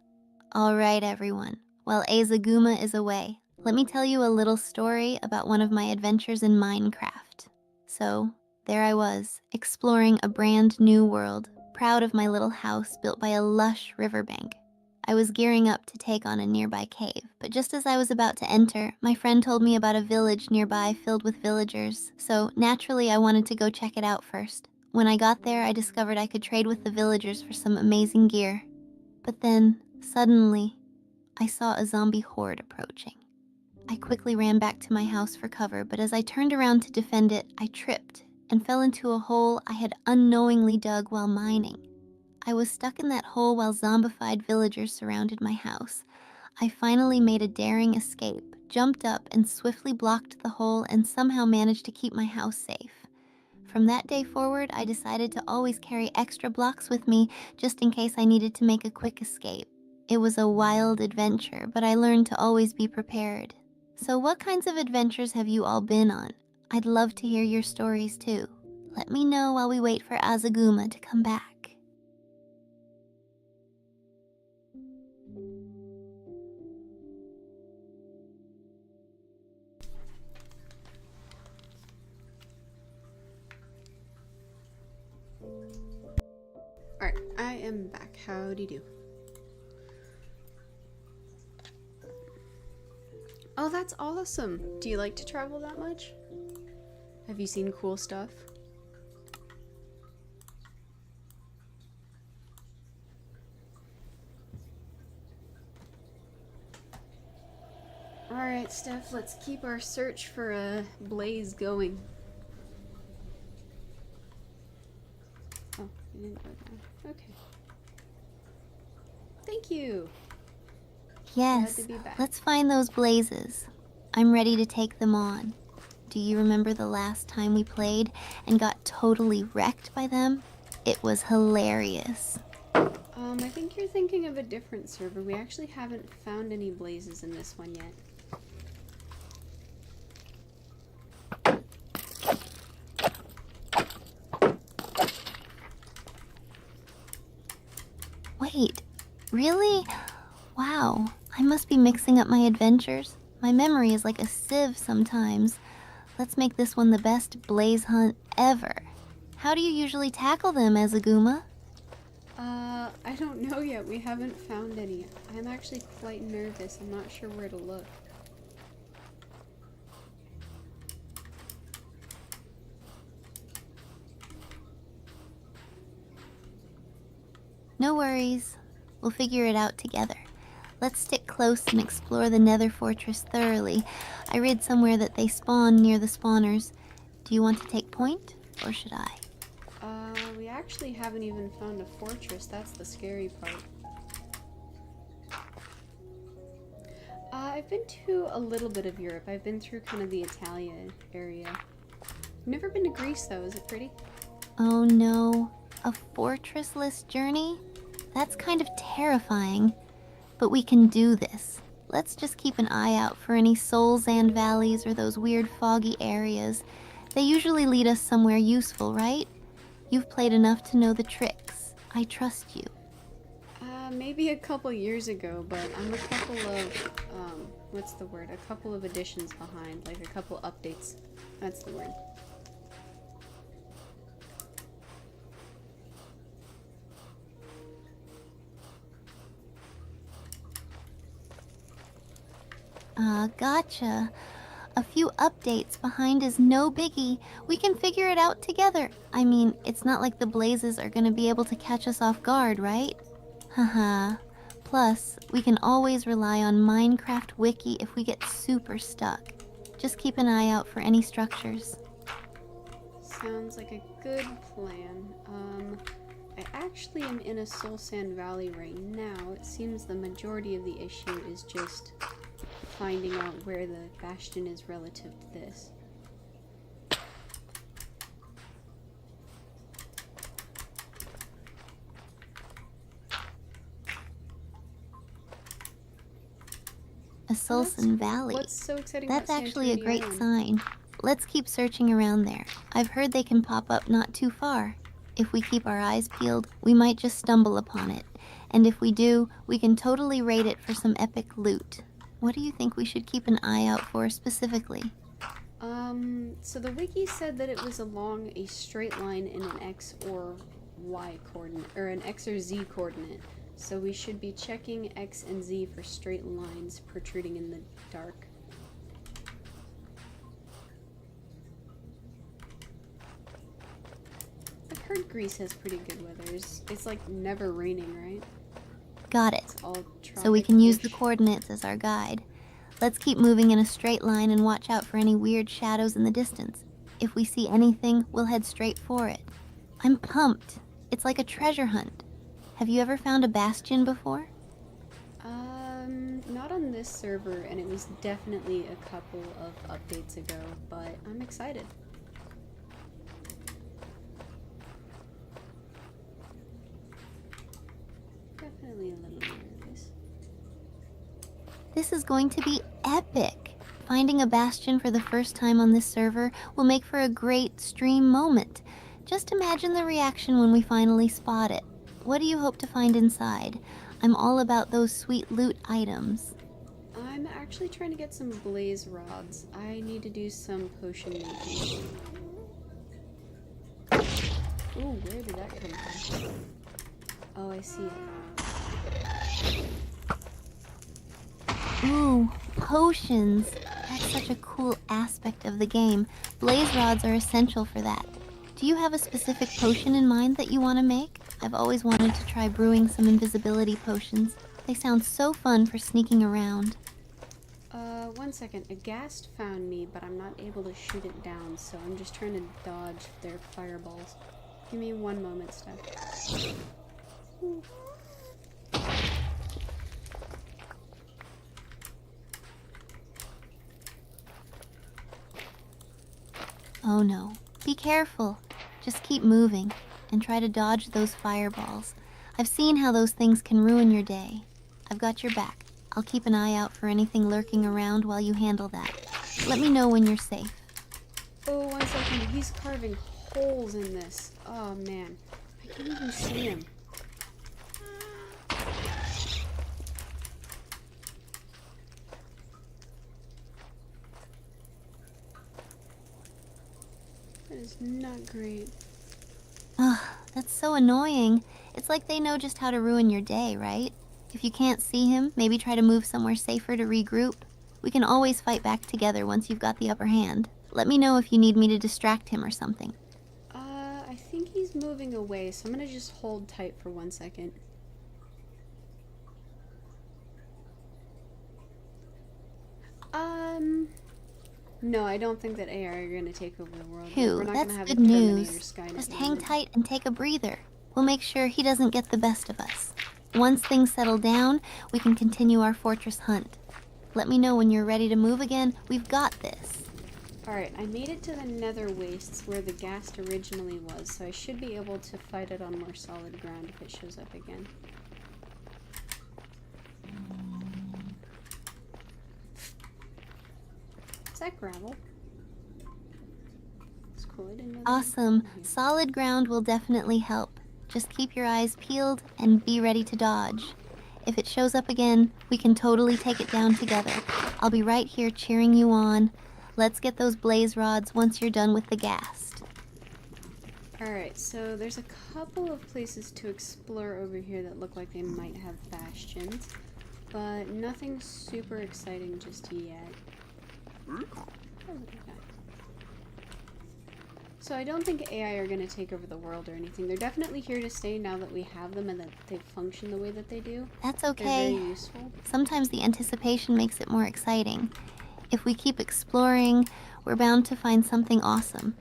All right, everyone. While Azaguma is away, let me tell you a little story about one of my adventures in Minecraft. So, there I was, exploring a brand new world, proud of my little house built by a lush riverbank. I was gearing up to take on a nearby cave, but just as I was about to enter, my friend told me about a village nearby filled with villagers, so naturally I wanted to go check it out first. When I got there, I discovered I could trade with the villagers for some amazing gear. But then, suddenly, I saw a zombie horde approaching. I quickly ran back to my house for cover, but as I turned around to defend it, I tripped and fell into a hole I had unknowingly dug while mining. I was stuck in that hole while zombified villagers surrounded my house. I finally made a daring escape, jumped up and swiftly blocked the hole and somehow managed to keep my house safe. From that day forward, I decided to always carry extra blocks with me just in case I needed to make a quick escape. It was a wild adventure, but I learned to always be prepared. So what kinds of adventures have you all been on? I'd love to hear your stories too. Let me know while we wait for Azaguma to come back. Alright, I am back. Howdy do. Oh, that's awesome. Do you like to travel that much? Have you seen cool stuff? Alright, Steph, let's keep our search for a blaze going. Oh, you didn't go down. Okay. Thank you! Yes, Glad to be back. let's find those blazes. I'm ready to take them on. Do you remember the last time we played and got totally wrecked by them? It was hilarious. I think you're thinking of a different server. We actually haven't found any blazes in this one yet. Wait, really? Wow, I must be mixing up my adventures. My memory is like a sieve sometimes. Let's make this one the best blaze hunt ever. How do you usually tackle them, Azaguma? I don't know yet. We haven't found any. I'm actually quite nervous. I'm not sure where to look. No worries. We'll figure it out together. Let's stick close and explore the Nether Fortress thoroughly. I read somewhere that they spawn near the spawners. Do you want to take point, or should I? We actually haven't even found a fortress. That's the scary part. I've been to a little bit of Europe. I've been through kind of the Italia area. Never been to Greece though. Is it pretty? Oh no, a fortressless journey? That's kind of terrifying. But we can do this. Let's just keep an eye out for any soul sand valleys or those weird foggy areas. They usually lead us somewhere useful, right? You've played enough to know the tricks. I trust you. Maybe a couple years ago, but I'm a couple of, what's the word? A couple of additions behind, like a couple updates. That's the word. Gotcha. A few updates behind is no biggie. We can figure it out together. I mean, it's not like the blazes are gonna be able to catch us off guard, right? Haha. Plus, we can always rely on Minecraft Wiki if we get super stuck. Just keep an eye out for any structures. Sounds like a good plan. I actually am in a Soul Sand Valley right now. It seems the majority of the issue is just finding out where the bastion is relative to this. A Sulsan Valley. What's so exciting That's about actually a Santorini great Island? sign. Let's keep searching around there. I've heard they can pop up not too far. If we keep our eyes peeled, we might just stumble upon it. And if we do, we can totally raid it for some epic loot. What do you think we should keep an eye out for specifically? So the wiki said that it was along a straight line in an X or Y coordinate, or an X or Z coordinate. So we should be checking X and Z for straight lines protruding in the dark. I've heard Greece has pretty good weather. It's like never raining, right? Got it. It's all So we can use the tropic-ish. coordinates as our guide. Let's keep moving in a straight line and watch out for any weird shadows in the distance. If we see anything, we'll head straight for it. I'm pumped. It's like a treasure hunt. Have you ever found a bastion before? Not on this server, and it was definitely a couple of updates ago, but I'm excited. Definitely a little nervous. This is going to be epic. Finding a bastion for the first time on this server will make for a great stream moment. Just imagine the reaction when we finally spot it. What do you hope to find inside? I'm all about those sweet loot items. I'm actually trying to get some blaze rods. I need to do some potion making. Ooh, where did that come from? Oh, I see it. Ooh, potions. That's such a cool aspect of the game. Blaze rods are essential for that. Do you have a specific potion in mind that you want to make? I've always wanted to try brewing some invisibility potions. They sound so fun for sneaking around. 1 second. A ghast found me, but I'm not able to shoot it down, so I'm just trying to dodge their fireballs. Give me 1 moment, Steph. Ooh. Oh no. Be careful. Just keep moving and try to dodge those fireballs. I've seen how those things can ruin your day. I've got your back. I'll keep an eye out for anything lurking around while you handle that. Let me know when you're safe. Oh, 1 second. He's carving holes in this. Oh, man. I can't even see him. That is not great. Ugh, that's so annoying. It's like they know just how to ruin your day, right? If you can't see him, maybe try to move somewhere safer to regroup. We can always fight back together once you've got the upper hand. Let me know if you need me to distract him or something. I think he's moving away, so I'm gonna just hold tight for 1 second. No, I don't think that AI are gonna take over the world. Phew, We're not that's gonna have good a Terminator news. Skynet Just hang moment. tight and take a breather. We'll make sure he doesn't get the best of us. Once things settle down, we can continue our fortress hunt. Let me know when you're ready to move again. We've got this. Alright, I made it to the nether wastes where the ghast originally was, so I should be able to fight it on more solid ground if it shows up again. Is that gravel? It's cool, I didn't know that. Awesome. Solid ground will definitely help. Just keep your eyes peeled and be ready to dodge. If it shows up again, we can totally take it down together. I'll be right here cheering you on. Let's get those blaze rods once you're done with the ghast. Alright, so there's a couple of places to explore over here that look like they might have bastions, but nothing super exciting just yet. Oh, look at that. So I don't think AI are going to take over the world or anything. They're definitely here to stay now that we have them and that they function the way that they do. That's They're okay. very useful. Sometimes the anticipation makes it more exciting. If we keep exploring, we're bound to find something awesome.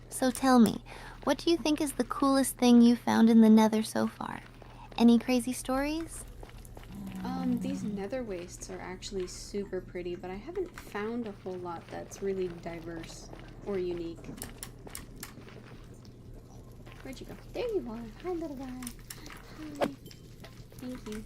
So tell me, what do you think is the coolest thing you've found in the Nether so far? Any crazy stories? These nether wastes are actually super pretty, but I haven't found a whole lot that's really diverse or unique. Where'd you go? There you are. Hi, little guy. Hi. Thank you.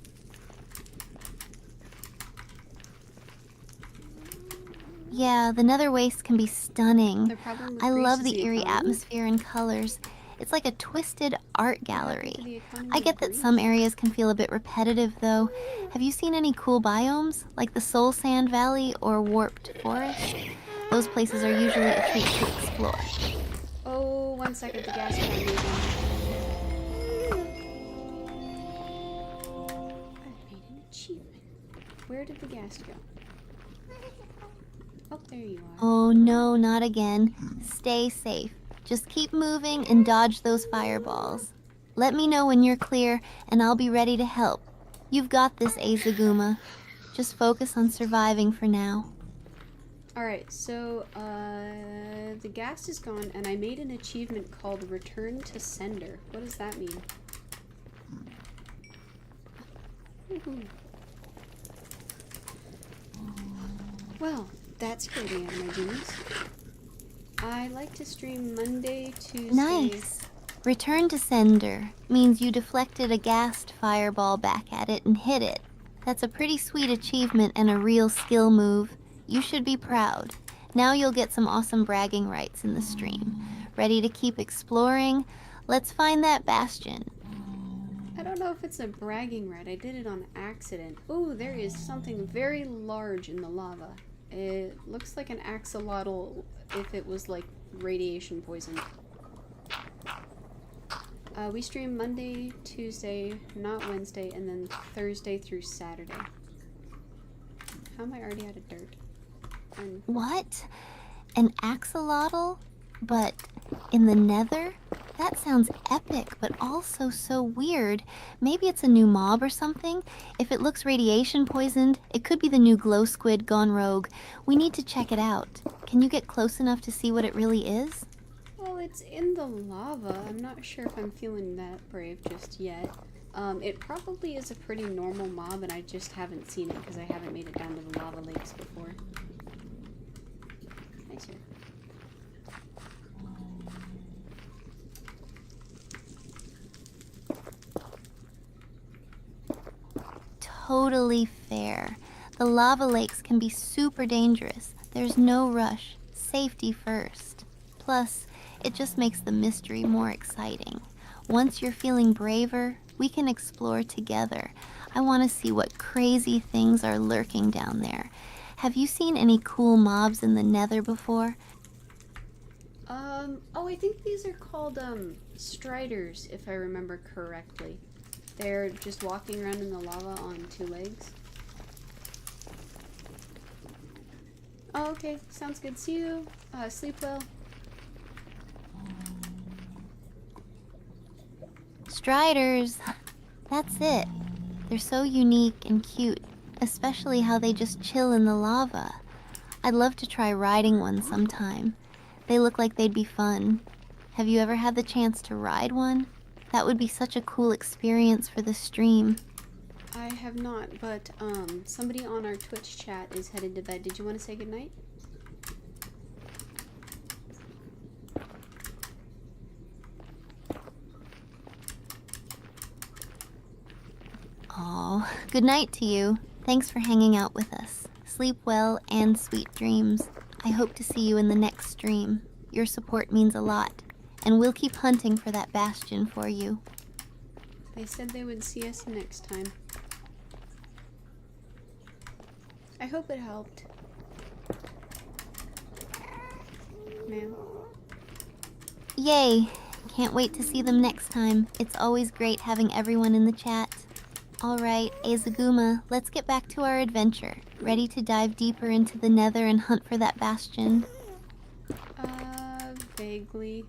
Yeah, the Nether Wastes can be stunning. Their problem with I Greece love is the eerie economy. atmosphere and colors. It's like a twisted art What happened gallery. to the economy I of get that Greece? some areas can feel a bit repetitive, though. Have you seen any cool biomes, like the Soul Sand Valley or Warped Forest? Those places are usually a treat to explore. Oh, 1 second. The gas found me again. I've made an achievement. Where did the gas go? Oh, there you are. Oh no, not again. Stay safe. Just keep moving and dodge those fireballs. Let me know when you're clear, and I'll be ready to help. You've got this, Azaguma. Just focus on surviving for now. Alright, so, the gas is gone, and I made an achievement called Return to Sender. What does that mean? Woohoo. Well, that scared me out of my jeans. I like to stream Monday, Tuesday... Nice. Return to sender means you deflected a gassed fireball back at it and hit it. That's a pretty sweet achievement and a real skill move. You should be proud. Now you'll get some awesome bragging rights in the stream. Ready to keep exploring? Let's find that bastion. I don't know if it's a bragging right. I did it on accident. Oh, there is something very large in the lava. It looks like an axolotl if it was like radiation poison. We stream Monday, Tuesday, not Wednesday, and then Thursday through Saturday. How am I already out of dirt? What? An axolotl? But in the nether? That sounds epic, but also so weird. Maybe it's a new mob or something? If it looks radiation poisoned, it could be the new glow squid gone rogue. We need to check it out. Can you get close enough to see what it really is? Well, it's in the lava. I'm not sure if I'm feeling that brave just yet. It probably is a pretty normal mob, and I just haven't seen it because I haven't made it down to the lava lakes before. Hi, sir. Totally fair. The lava lakes can be super dangerous. There's no rush. Safety first. Plus, it just makes the mystery more exciting. Once you're feeling braver, we can explore together. I want to see what crazy things are lurking down there. Have you seen any cool mobs in the nether before? Oh, I think these are called, striders, if I remember correctly. They're just walking around in the lava on 2 legs. Oh, okay. Sounds good. See you. Sleep well. Striders. That's it. They're so unique and cute, especially how they just chill in the lava. I'd love to try riding one sometime. They look like they'd be fun. Have you ever had the chance to ride one? That would be such a cool experience for the stream. I have not, but, somebody on our Twitch chat is headed to bed. Did you want to say goodnight? Aw, good night to you. Thanks for hanging out with us. Sleep well and sweet dreams. I hope to see you in the next stream. Your support means a lot, and we'll keep hunting for that bastion for you. They said they would see us next time. I hope it helped. Ma'am. Yay! Can't wait to see them next time. It's always great having everyone in the chat. Alright, Azaguma, let's get back to our adventure. Ready to dive deeper into the nether and hunt for that bastion? Vaguely.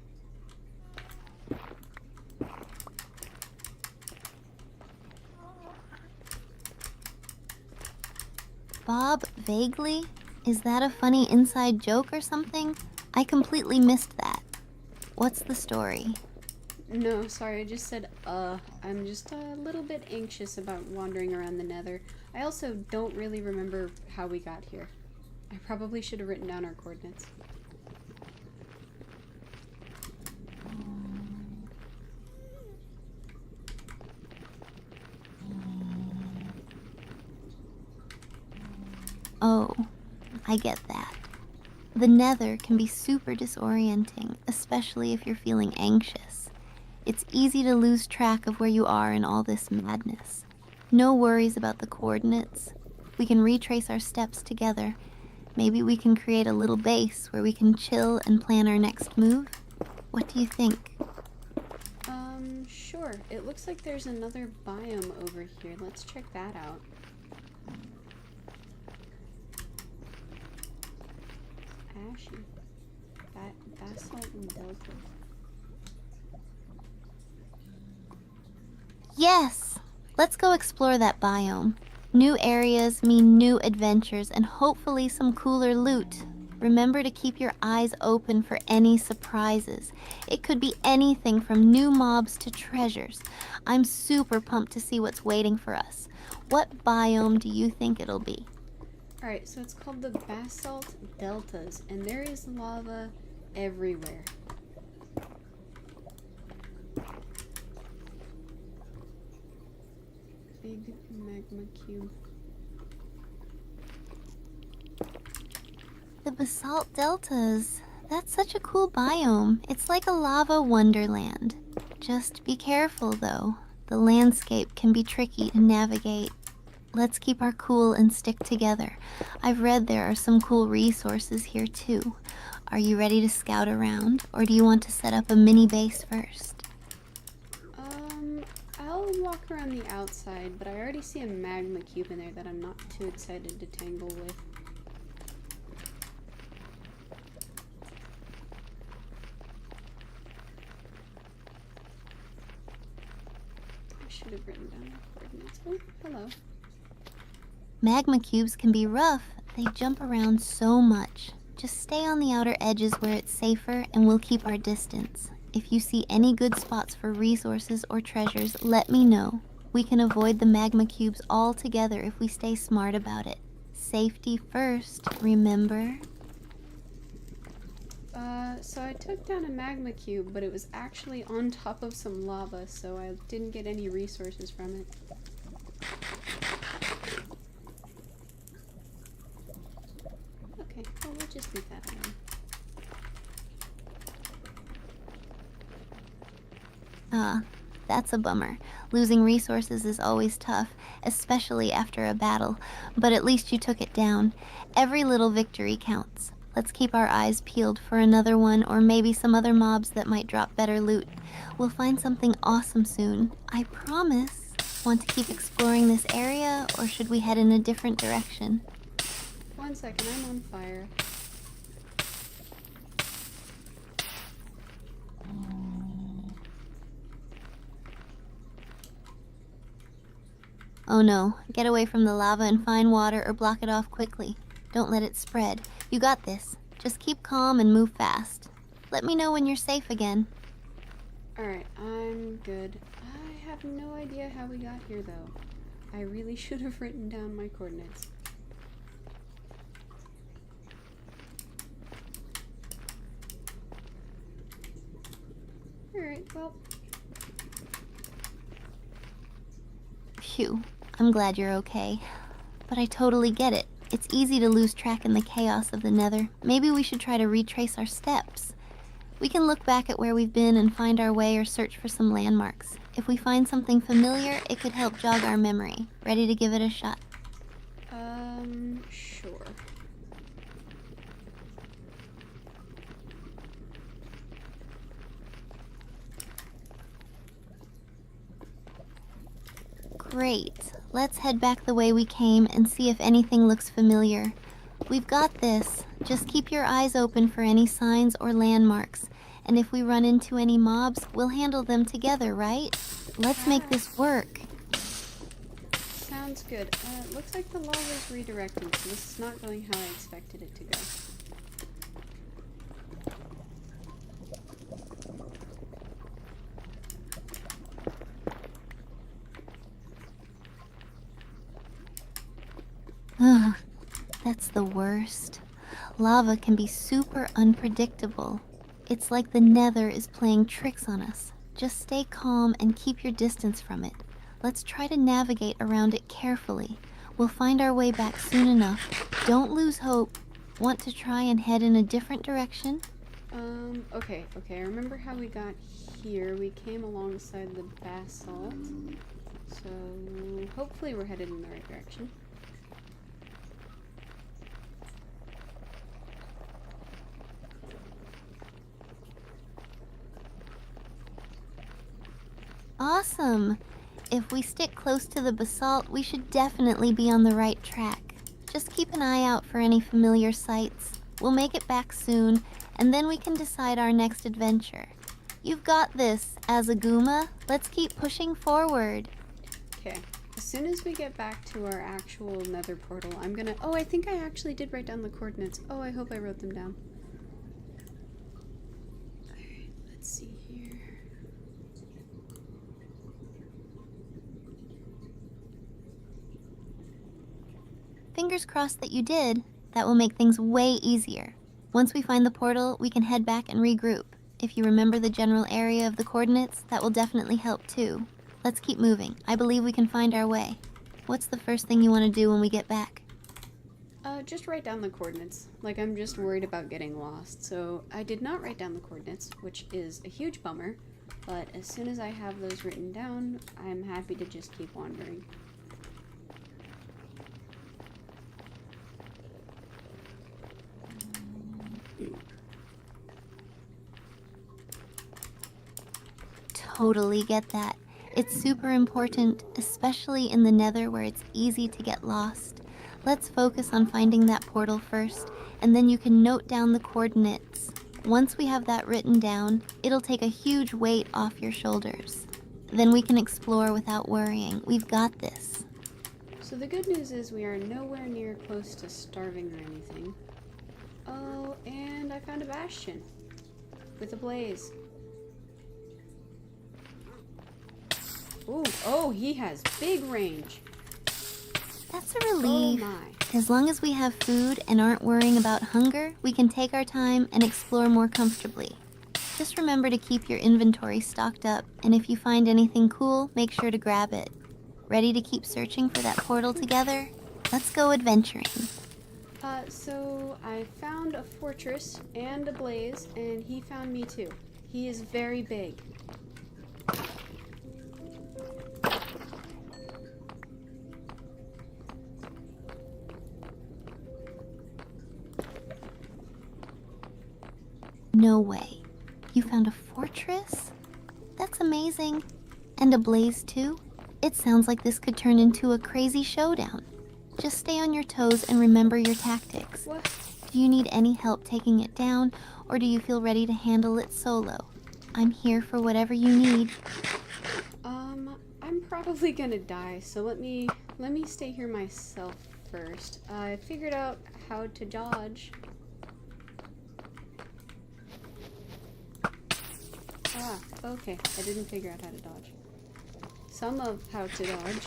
Bob, vaguely? Is that a funny inside joke or something? I completely missed that. What's the story? No, sorry, I just said, I'm just a little bit anxious about wandering around the nether. I also don't really remember how we got here. I probably should have written down our coordinates. Oh, I get that. The nether can be super disorienting, especially if you're feeling anxious. It's easy to lose track of where you are in all this madness. No worries about the coordinates. We can retrace our steps together. Maybe we can create a little base where we can chill and plan our next move. What do you think? Sure. It looks like there's another biome over here. Let's check that out. Ashy. Basalt and delta. Yes! Let's go explore that biome. New areas mean new adventures and hopefully some cooler loot. Remember to keep your eyes open for any surprises. It could be anything from new mobs to treasures. I'm super pumped to see what's waiting for us. What biome do you think it'll be? Alright, so it's called the Basalt Deltas, and there is lava everywhere. Big magma cube. The Basalt Deltas. That's such a cool biome. It's like a lava wonderland. Just be careful, though. The landscape can be tricky to navigate. Let's keep our cool and stick together. I've read there are some cool resources here, too. Are you ready to scout around, or do you want to set up a mini base first? I'll walk around the outside, but I already see a magma cube in there that I'm not too excited to tangle with. I should have written down the coordinates. Oh, hello. Magma cubes can be rough. They jump around so much. Just stay on the outer edges where it's safer and we'll keep our distance. If you see any good spots for resources or treasures, let me know. We can avoid the magma cubes altogether if we stay smart about it. Safety first, remember? So I took down a magma cube, but it was actually on top of some lava, so I didn't get any resources from it. Okay, well, we'll just leave that alone. That's a bummer. Losing resources is always tough, especially after a battle, but at least you took it down. Every little victory counts. Let's keep our eyes peeled for another one or maybe some other mobs that might drop better loot. We'll find something awesome soon, I promise. Want to keep exploring this area or should we head in a different direction? 1 second, I'm on fire. Oh no, get away from the lava and find water or block it off quickly. Don't let it spread. You got this. Just keep calm and move fast. Let me know when you're safe again. Alright, I'm good. I have no idea how we got here, though. I really should have written down my coordinates. Alright, well. Phew, I'm glad you're okay. But I totally get it. It's easy to lose track in the chaos of the Nether. Maybe we should try to retrace our steps. We can look back at where we've been and find our way or search for some landmarks. If we find something familiar, it could help jog our memory. Ready to give it a shot? Sure. Great. Let's head back the way we came and see if anything looks familiar. We've got this. Just keep your eyes open for any signs or landmarks. And if we run into any mobs, we'll handle them together, right? Let's make this work. Sounds good. Looks like the lava's redirecting, so this is not going how I expected it to go. Ugh, that's the worst. Lava can be super unpredictable. It's like the Nether is playing tricks on us. Just stay calm and keep your distance from it. Let's try to navigate around it carefully. We'll find our way back soon enough. Don't lose hope. Want to try and head in a different direction? Okay. I remember how we got here. We came alongside the basalt. So, hopefully we're headed in the right direction. Awesome! If we stick close to the basalt, we should definitely be on the right track. Just keep an eye out for any familiar sights. We'll make it back soon, and then we can decide our next adventure. You've got this, Azaguma. Let's keep pushing forward. Okay. As soon as we get back to our actual nether portal, I'm gonna... Oh, I think I actually did write down the coordinates. Oh, I hope I wrote them down. Alright, let's see here. Fingers crossed that you did. That will make things way easier. Once we find the portal, we can head back and regroup. If you remember the general area of the coordinates, that will definitely help too. Let's keep moving. I believe we can find our way. What's the first thing you want to do when we get back? Just write down the coordinates. Like, I'm just worried about getting lost. So, I did not write down the coordinates, which is a huge bummer. But as soon as I have those written down, I'm happy to just keep wandering. Totally get that. It's super important, especially in the Nether where it's easy to get lost. Let's focus on finding that portal first, and then you can note down the coordinates. Once we have that written down, it'll take a huge weight off your shoulders. Then we can explore without worrying. We've got this. So the good news is we are nowhere near close to starving or anything. Oh, and I found a bastion with a blaze. Ooh, oh, he has big range. That's a relief. Oh my. As long as we have food and aren't worrying about hunger, we can take our time and explore more comfortably. Just remember to keep your inventory stocked up, and if you find anything cool, make sure to grab it. Ready to keep searching for that portal together? Let's go adventuring. So I found a fortress and a blaze, and he found me too. He is very big. No way. You found a fortress? That's amazing. And a blaze too? It sounds like this could turn into a crazy showdown. Just stay on your toes and remember your tactics. What? Do you need any help taking it down, or do you feel ready to handle it solo? I'm here for whatever you need. I'm probably gonna die, so let me stay here myself first. I figured out how to dodge. Ah, okay. I didn't figure out how to dodge. Some of how to dodge.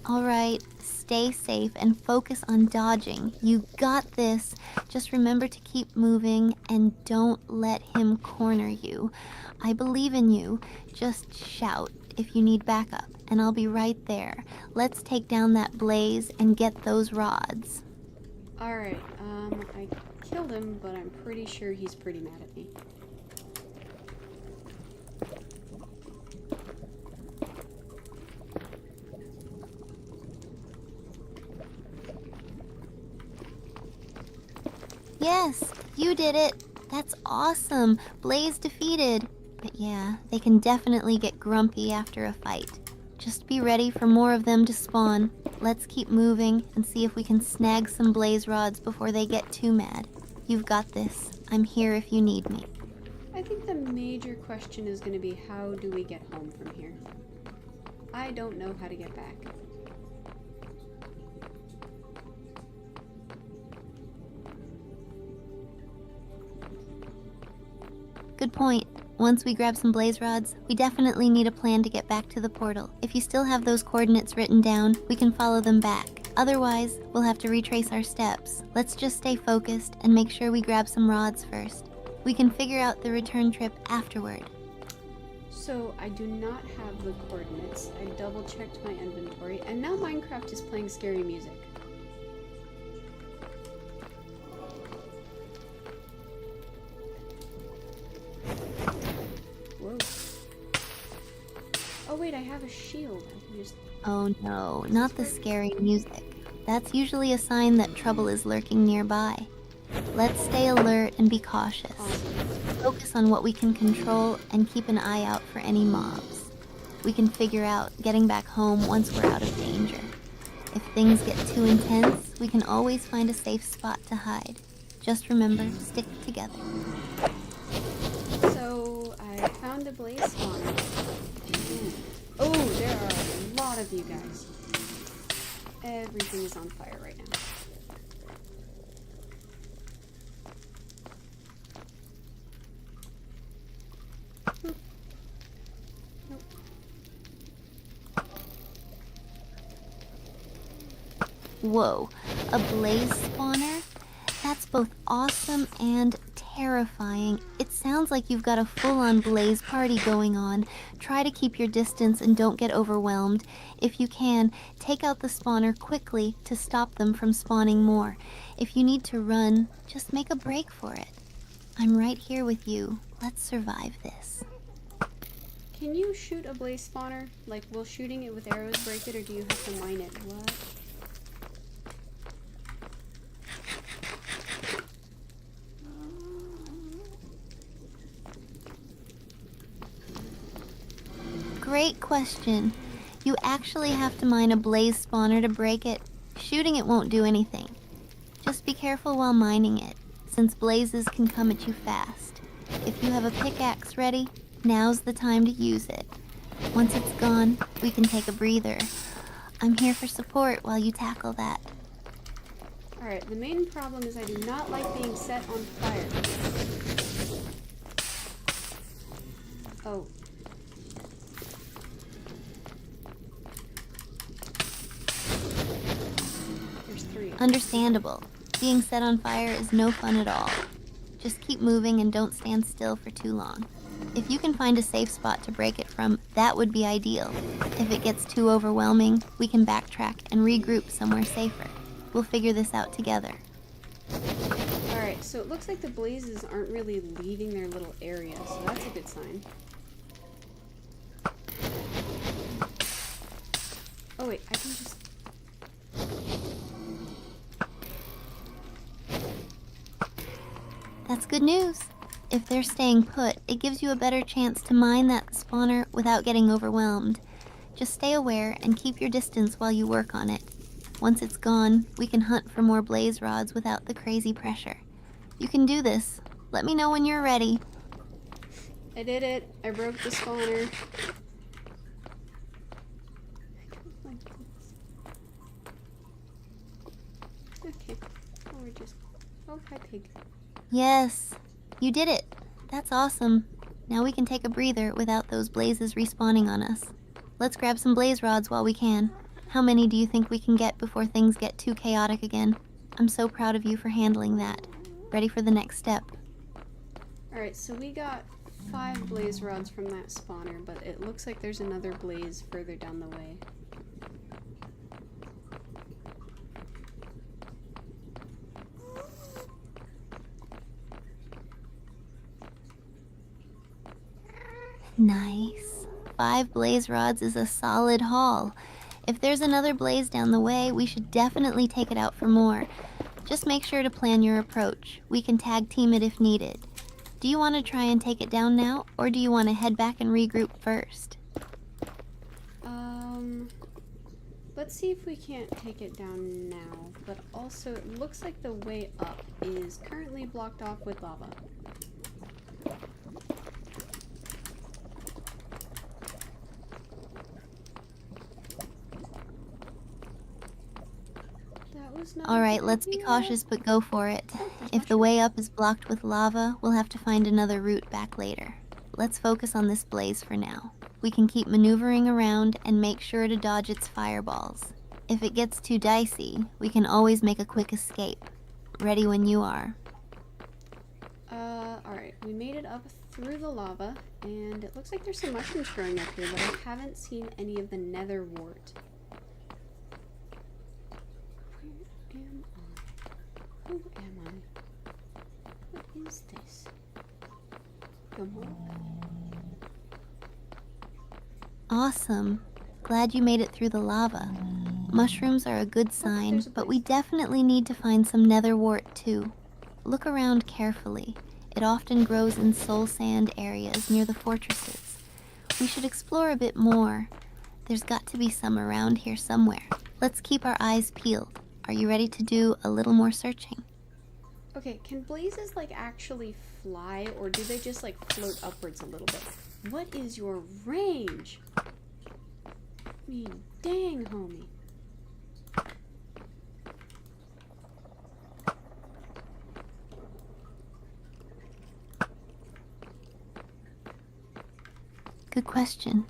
All right, stay safe and focus on dodging. You got this. Just remember to keep moving and don't let him corner you. I believe in you. Just shout if you need backup, and I'll be right there. Let's take down that blaze and get those rods. Alright, I killed him, but I'm pretty sure he's pretty mad at me. Yes, you did it. That's awesome. Blaze defeated. But yeah, they can definitely get grumpy after a fight. Just be ready for more of them to spawn. Let's keep moving and see if we can snag some blaze rods before they get too mad. You've got this. I'm here if you need me. I think the major question is going to be, how do we get home from here? I don't know how to get back. Good point. Once we grab some blaze rods, we definitely need a plan to get back to the portal. If you still have those coordinates written down, we can follow them back. Otherwise, we'll have to retrace our steps. Let's just stay focused and make sure we grab some rods first. We can figure out the return trip afterward. So I do not have the coordinates. I double checked my inventory, and now Minecraft is playing scary music. Whoa. Oh wait, I have a shield. I can just... Oh no, not the scary music. That's usually a sign that trouble is lurking nearby. Let's stay alert and be cautious. Awesome. Focus on what we can control and keep an eye out for any mobs. We can figure out getting back home once we're out of danger. If things get too intense, we can always find a safe spot to hide. Just remember, stick together. So I found a blaze spawner. Ooh. Oh, there are a lot of you guys. Everything is on fire right now. Nope. Whoa, a blaze spawner? That's both awesome and terrifying. It sounds like you've got a full-on blaze party going on. Try to keep your distance and don't get overwhelmed. If you can, take out the spawner quickly to stop them from spawning more. If you need to run, just make a break for it. I'm right here with you. Let's survive this. Can you shoot a blaze spawner? Like, will shooting it with arrows break it, or do you have to mine it? What? Great question. You actually have to mine a blaze spawner to break it. Shooting it won't do anything. Just be careful while mining it, since blazes can come at you fast. If you have a pickaxe ready, now's the time to use it. Once it's gone, we can take a breather. I'm here for support while you tackle that. Alright, the main problem is I do not like being set on fire. Oh. There's 3. Understandable. Being set on fire is no fun at all. Just keep moving and don't stand still for too long. If you can find a safe spot to break it from, that would be ideal. If it gets too overwhelming, we can backtrack and regroup somewhere safer. We'll figure this out together. Alright, so it looks like the blazes aren't really leaving their little area, so that's a good sign. Oh wait, I can just... That's good news. If they're staying put, it gives you a better chance to mine that spawner without getting overwhelmed. Just stay aware and keep your distance while you work on it. Once it's gone, we can hunt for more blaze rods without the crazy pressure. You can do this. Let me know when you're ready. I did it. I broke the spawner. Okay. Oh, we're just... Oh, hi, pig. Yes, you did it. That's awesome. Now we can take a breather without those blazes respawning on us. Let's grab some blaze rods while we can. How many do you think we can get before things get too chaotic again? I'm so proud of you for handling that. Ready for the next step. Alright, so we got 5 blaze rods from that spawner, but it looks like there's another blaze further down the way. Nice. 5 blaze rods is a solid haul. If there's another blaze down the way, we should definitely take it out for more. Just make sure to plan your approach. We can tag team it if needed. Do you want to try and take it down now, or do you want to head back and regroup first? Let's see if we can't take it down now, but also it looks like the way up is currently blocked off with lava. Alright, let's be cautious but go for it. If the way up is blocked with lava, we'll have to find another route back later. Let's focus on this blaze for now. We can keep maneuvering around and make sure to dodge its fireballs. If it gets too dicey, we can always make a quick escape. Ready when you are. Alright, we made it up through the lava, and it looks like there's some mushrooms growing up here, but I haven't seen any of the nether wart. Who am I? What is this? Come on. Awesome. Glad you made it through the lava. Mushrooms are a good sign, but we definitely need to find some nether wart too. Look around carefully. It often grows in soul sand areas near the fortresses. We should explore a bit more. There's got to be some around here somewhere. Let's keep our eyes peeled. Are you ready to do a little more searching? Okay, can blazes like actually fly, or do they just like float upwards a little bit? What is your range? I mean, dang, homie. Good question.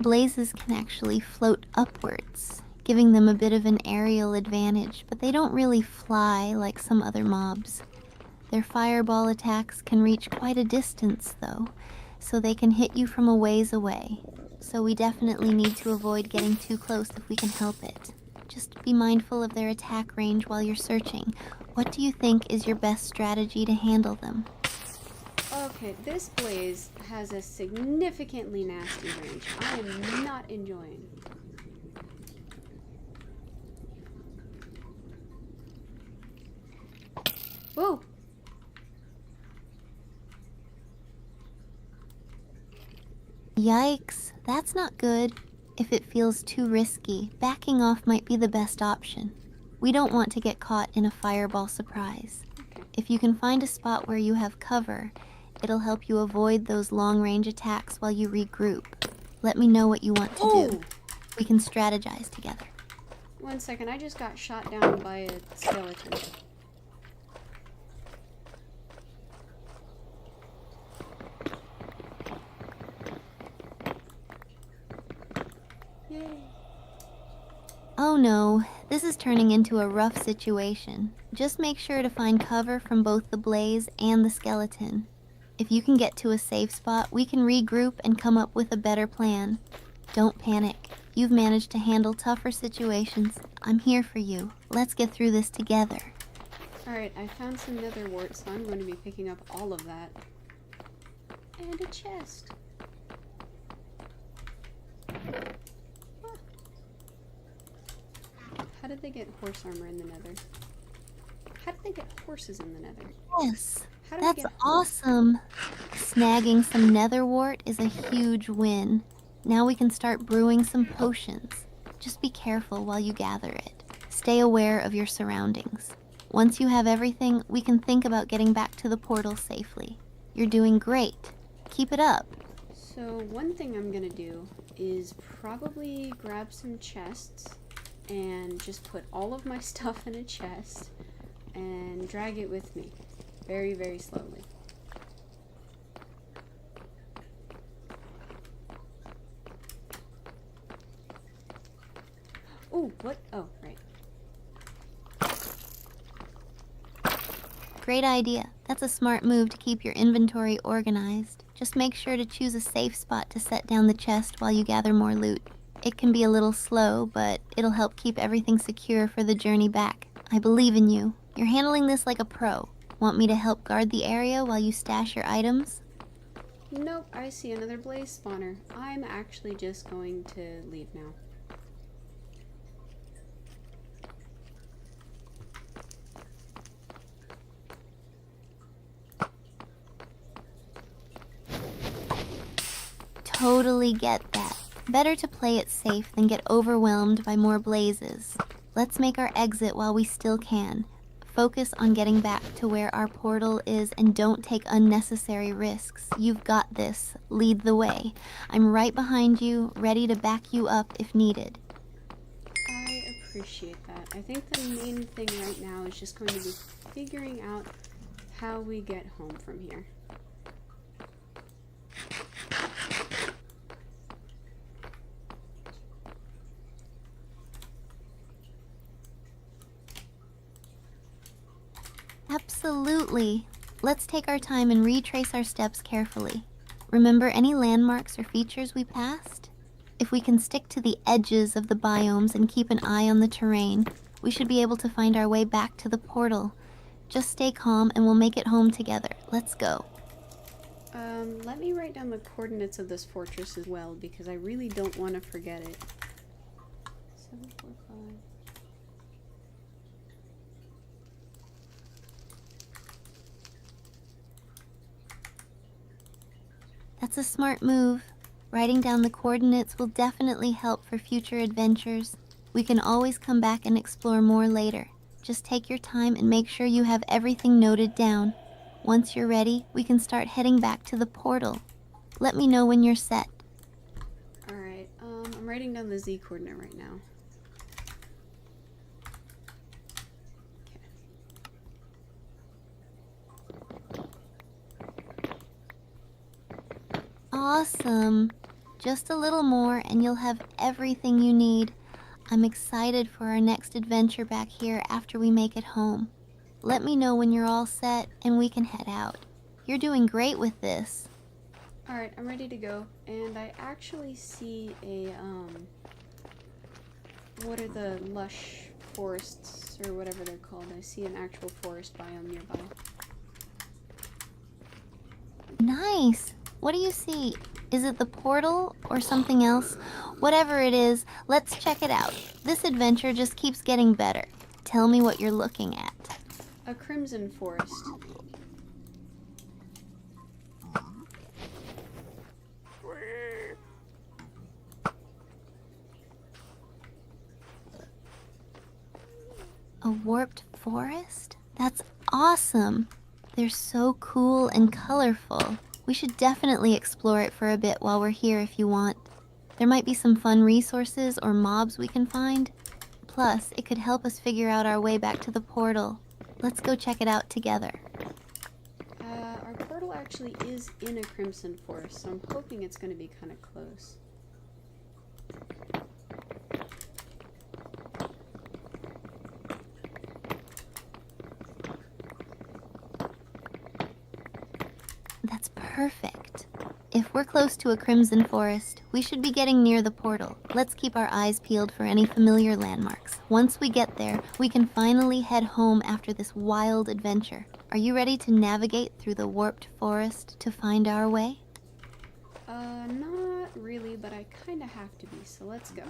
Blazes can actually float upwards, giving them a bit of an aerial advantage, but they don't really fly like some other mobs. Their fireball attacks can reach quite a distance, though, so they can hit you from a ways away. So we definitely need to avoid getting too close if we can help it. Just be mindful of their attack range while you're searching. What do you think is your best strategy to handle them? Okay, this blaze has a significantly nasty range. I am not enjoying. Whoa! Yikes, That's not good. If it feels too risky, backing off might be the best option. We don't want to get caught in a fireball surprise. Okay. If you can find a spot where you have cover, it'll help you avoid those long-range attacks while you regroup. Let me know what you want to do. We can strategize together. 1 second, I just got shot down by a skeleton. Yay. Oh no, this is turning into a rough situation. Just make sure to find cover from both the blaze and the skeleton. If you can get to a safe spot, we can regroup and come up with a better plan. Don't panic. You've managed to handle tougher situations. I'm here for you. Let's get through this together. Alright, I found some nether wart, so I'm going to be picking up all of that. And a chest. Ah. How did they get horse armor in the nether? How did they get horses in the nether? Yes, How did that's they get awesome. Snagging some nether wart is a huge win. Now we can start brewing some potions. Just be careful while you gather it. Stay aware of your surroundings. Once you have everything, we can think about getting back to the portal safely. You're doing great. Keep it up. So one thing I'm gonna do is probably grab some chests and just put all of my stuff in a chest and drag it with me very, very slowly. Oh, what? Oh, right. Great idea. That's a smart move to keep your inventory organized. Just make sure to choose a safe spot to set down the chest while you gather more loot. It can be a little slow, but it'll help keep everything secure for the journey back. I believe in you. You're handling this like a pro. Want me to help guard the area while you stash your items? Nope, I see another blaze spawner. I'm actually just going to leave now. Totally get that. Better to play it safe than get overwhelmed by more blazes. Let's make our exit while we still can. Focus on getting back to where our portal is and don't take unnecessary risks. You've got this. Lead the way. I'm right behind you, ready to back you up if needed. I appreciate that. I think the main thing right now is just going to be figuring out how we get home from here. Absolutely. Let's take our time and retrace our steps carefully. Remember any landmarks or features we passed? If we can stick to the edges of the biomes and keep an eye on the terrain, we should be able to find our way back to the portal. Just stay calm and we'll make it home together. Let's go. Let me write down the coordinates of this fortress as well, because I really don't want to forget it. 745. That's a smart move. Writing down the coordinates will definitely help for future adventures. We can always come back and explore more later. Just take your time and make sure you have everything noted down. Once you're ready, we can start heading back to the portal. Let me know when you're set. Alright, I'm writing down the Z coordinate right now. Awesome. Just a little more and you'll have everything you need. I'm excited for our next adventure back here after we make it home. Let me know when you're all set and we can head out. You're doing great with this. Alright, I'm ready to go. And I actually see a, what are the lush forests, or whatever they're called? I see an actual forest biome nearby. Nice. What do you see? Is it the portal or something else? Whatever it is, let's check it out. This adventure just keeps getting better. Tell me what you're looking at. A crimson forest. A warped forest? That's awesome! They're so cool and colorful. We should definitely explore it for a bit while we're here if you want. There might be some fun resources or mobs we can find. Plus, it could help us figure out our way back to the portal. Let's go check it out together. Our portal actually is in a crimson forest, so I'm hoping it's going to be kind of close. That's perfect. If we're close to a crimson forest, we should be getting near the portal. Let's keep our eyes peeled for any familiar landmarks. Once we get there, we can finally head home after this wild adventure. Are you ready to navigate through the warped forest to find our way? Not really, but I kind of have to be, so let's go.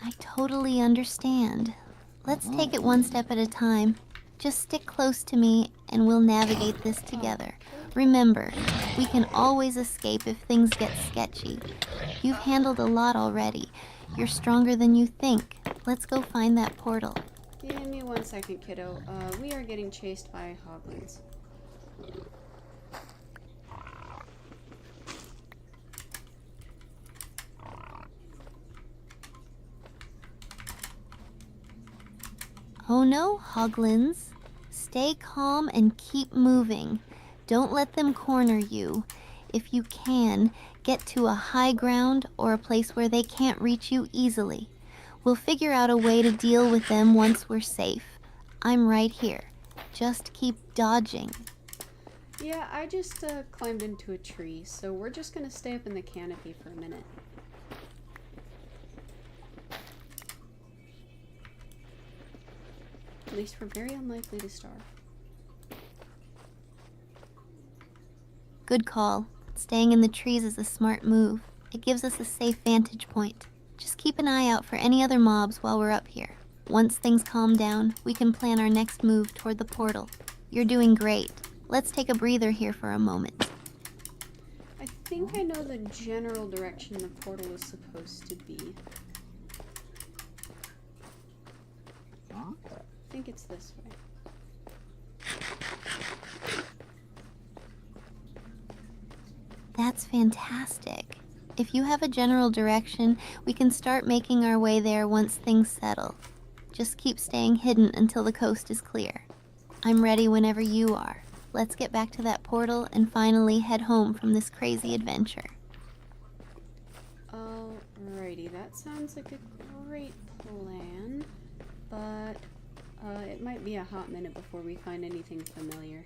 I totally understand. Let's take it one step at a time. Just stick close to me and we'll navigate this together. Remember, we can always escape if things get sketchy. You've handled a lot already. You're stronger than you think. Let's go find that portal. Give me 1 second, kiddo. We are getting chased by hoglins. Oh no, hoglins. Stay calm and keep moving. Don't let them corner you. If you can, get to a high ground or a place where they can't reach you easily. We'll figure out a way to deal with them once we're safe. I'm right here. Just keep dodging. Yeah, I just climbed into a tree, so we're just gonna stay up in the canopy for a minute. At least we're very unlikely to starve. Good call. Staying in the trees is a smart move. It gives us a safe vantage point. Just keep an eye out for any other mobs while we're up here. Once things calm down, we can plan our next move toward the portal. You're doing great. Let's take a breather here for a moment. I think I know the general direction the portal is supposed to be. I think it's this way. That's fantastic. If you have a general direction, we can start making our way there once things settle. Just keep staying hidden until the coast is clear. I'm ready whenever you are. Let's get back to that portal and finally head home from this crazy adventure. Alrighty, that sounds like a great plan, but it might be a hot minute before we find anything familiar.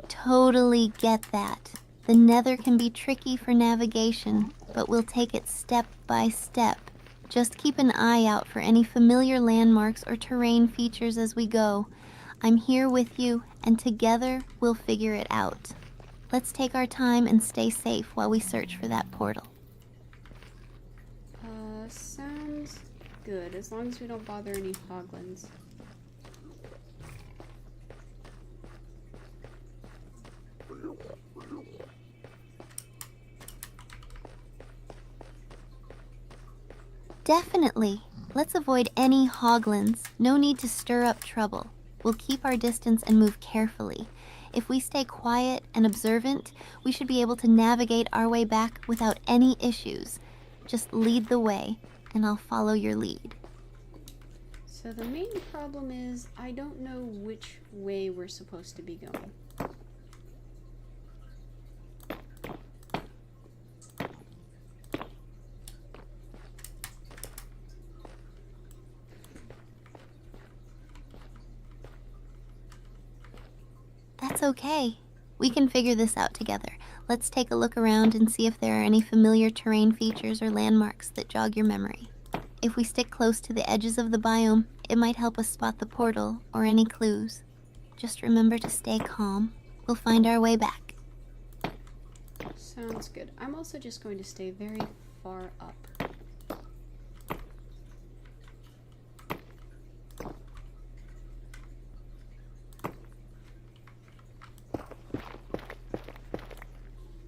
Totally get that. The Nether can be tricky for navigation, but we'll take it step by step. Just keep an eye out for any familiar landmarks or terrain features as we go. I'm here with you, and together we'll figure it out. Let's take our time and stay safe while we search for that portal. Sounds good, as long as we don't bother any hoglins. Definitely. Let's avoid any hoglins. No need to stir up trouble. We'll keep our distance and move carefully. If we stay quiet and observant, we should be able to navigate our way back without any issues. Just lead the way, and I'll follow your lead. So the main problem is I don't know which way we're supposed to be going. That's okay. We can figure this out together. Let's take a look around and see if there are any familiar terrain features or landmarks that jog your memory. If we stick close to the edges of the biome, it might help us spot the portal or any clues. Just remember to stay calm. We'll find our way back. Sounds good. I'm also just going to stay very far up.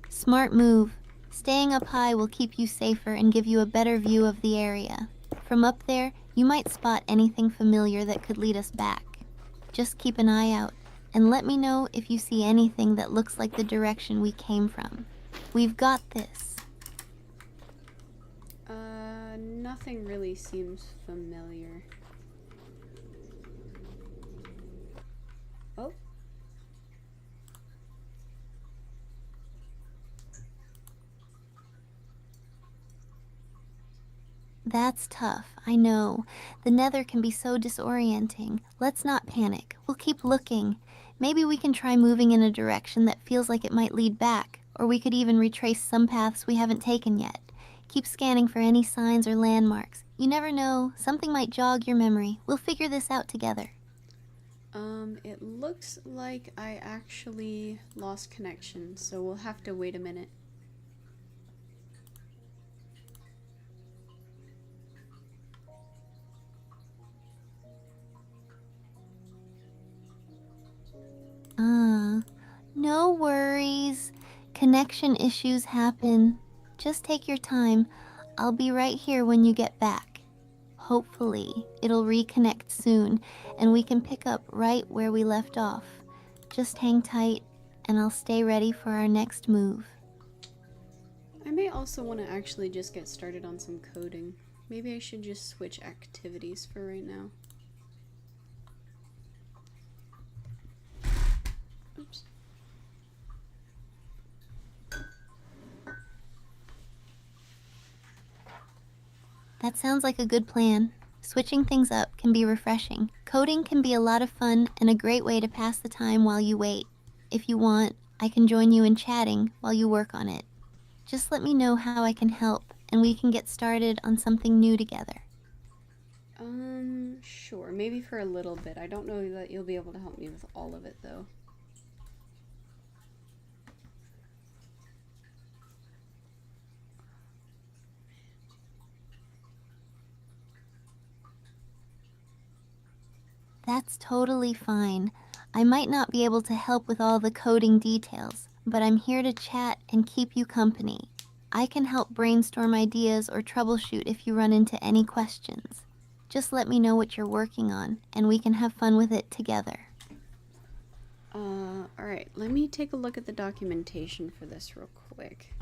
Smart move. Staying up high will keep you safer and give you a better view of the area. From up there, you might spot anything familiar that could lead us back. Just keep an eye out, and let me know if you see anything that looks like the direction we came from. We've got this. Nothing really seems familiar. Oh. That's tough, I know. The nether can be so disorienting. Let's not panic. We'll keep looking. Maybe we can try moving in a direction that feels like it might lead back, or we could even retrace some paths we haven't taken yet. Keep scanning for any signs or landmarks. You never know, something might jog your memory. We'll figure this out together. It looks like I actually lost connection, so we'll have to wait a minute. No worries. Connection issues happen. Just take your time. I'll be right here when you get back. Hopefully, it'll reconnect soon, and we can pick up right where we left off. Just hang tight, and I'll stay ready for our next move. I may also want to actually just get started on some coding. Maybe I should just switch activities for right now. Oops. That sounds like a good plan. Switching things up can be refreshing. Coding can be a lot of fun and a great way to pass the time while you wait. If you want, I can join you in chatting while you work on it. Just let me know how I can help, and we can get started on something new together. Sure. Maybe for a little bit. I don't know that you'll be able to help me with all of it, though. That's totally fine. I might not be able to help with all the coding details, but I'm here to chat and keep you company. I can help brainstorm ideas or troubleshoot if you run into any questions. Just let me know what you're working on, and we can have fun with it together. Alright, let me take a look at the documentation for this real quick.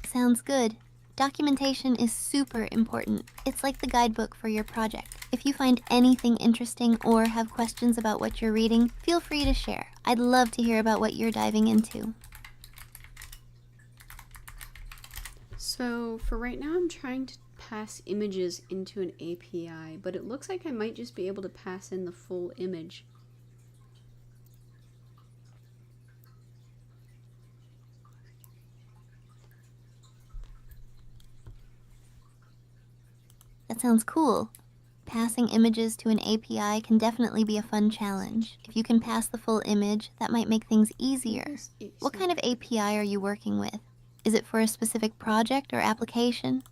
Sounds good. Documentation is super important. It's like the guidebook for your project. If you find anything interesting or have questions about what you're reading, feel free to share. I'd love to hear about what you're diving into. So, for right now, I'm trying to pass images into an API, but it looks like I might just be able to pass in the full image. That sounds cool. Passing images to an API can definitely be a fun challenge. If you can pass the full image, that might make things easier. What kind of API are you working with? Is it for a specific project or application?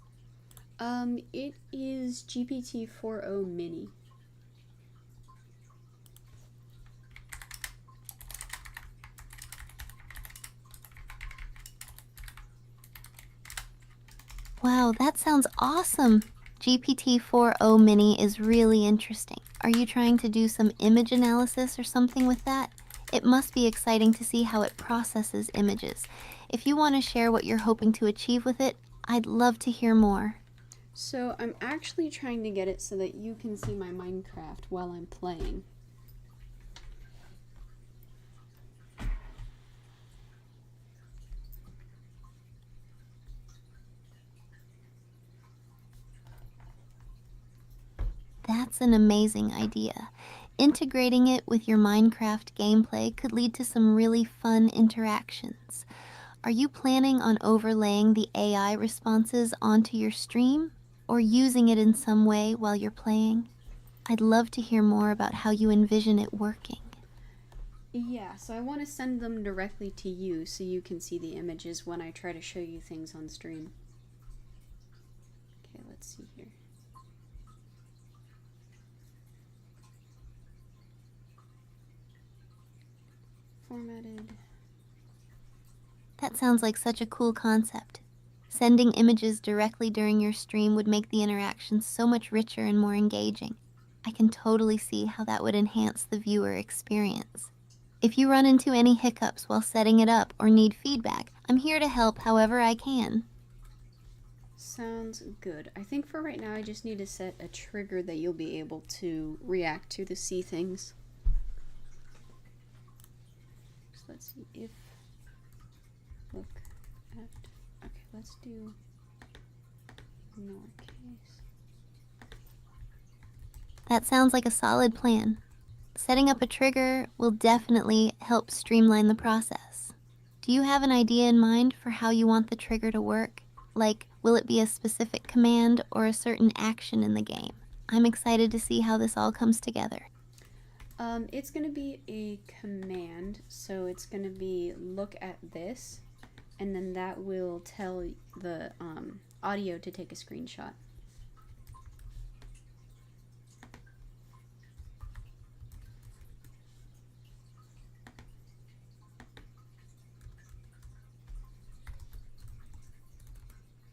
It is GPT-4o Mini. Wow, that sounds awesome! GPT-4o Mini is really interesting. Are you trying to do some image analysis or something with that? It must be exciting to see how it processes images. If you want to share what you're hoping to achieve with it, I'd love to hear more. So I'm actually trying to get it so that you can see my Minecraft while I'm playing. That's an amazing idea. Integrating it with your Minecraft gameplay could lead to some really fun interactions. Are you planning on overlaying the AI responses onto your stream, or using it in some way while you're playing? I'd love to hear more about how you envision it working. Yeah, so I want to send them directly to you so you can see the images when I try to show you things on stream. Okay, let's see here. Formatted. That sounds like such a cool concept. Sending images directly during your stream would make the interaction so much richer and more engaging. I can totally see how that would enhance the viewer experience. If you run into any hiccups while setting it up or need feedback, I'm here to help however I can. Sounds good. I think for right now I just need to set a trigger that you'll be able to react to see things. So let's see if look at, okay, let's do lowercase. That sounds like a solid plan. Setting up a trigger will definitely help streamline the process. Do you have an idea in mind for how you want the trigger to work? Like, will it be a specific command or a certain action in the game? I'm excited to see how this all comes together. It's going to be a command, so it's going to be look at this, and then that will tell the audio to take a screenshot.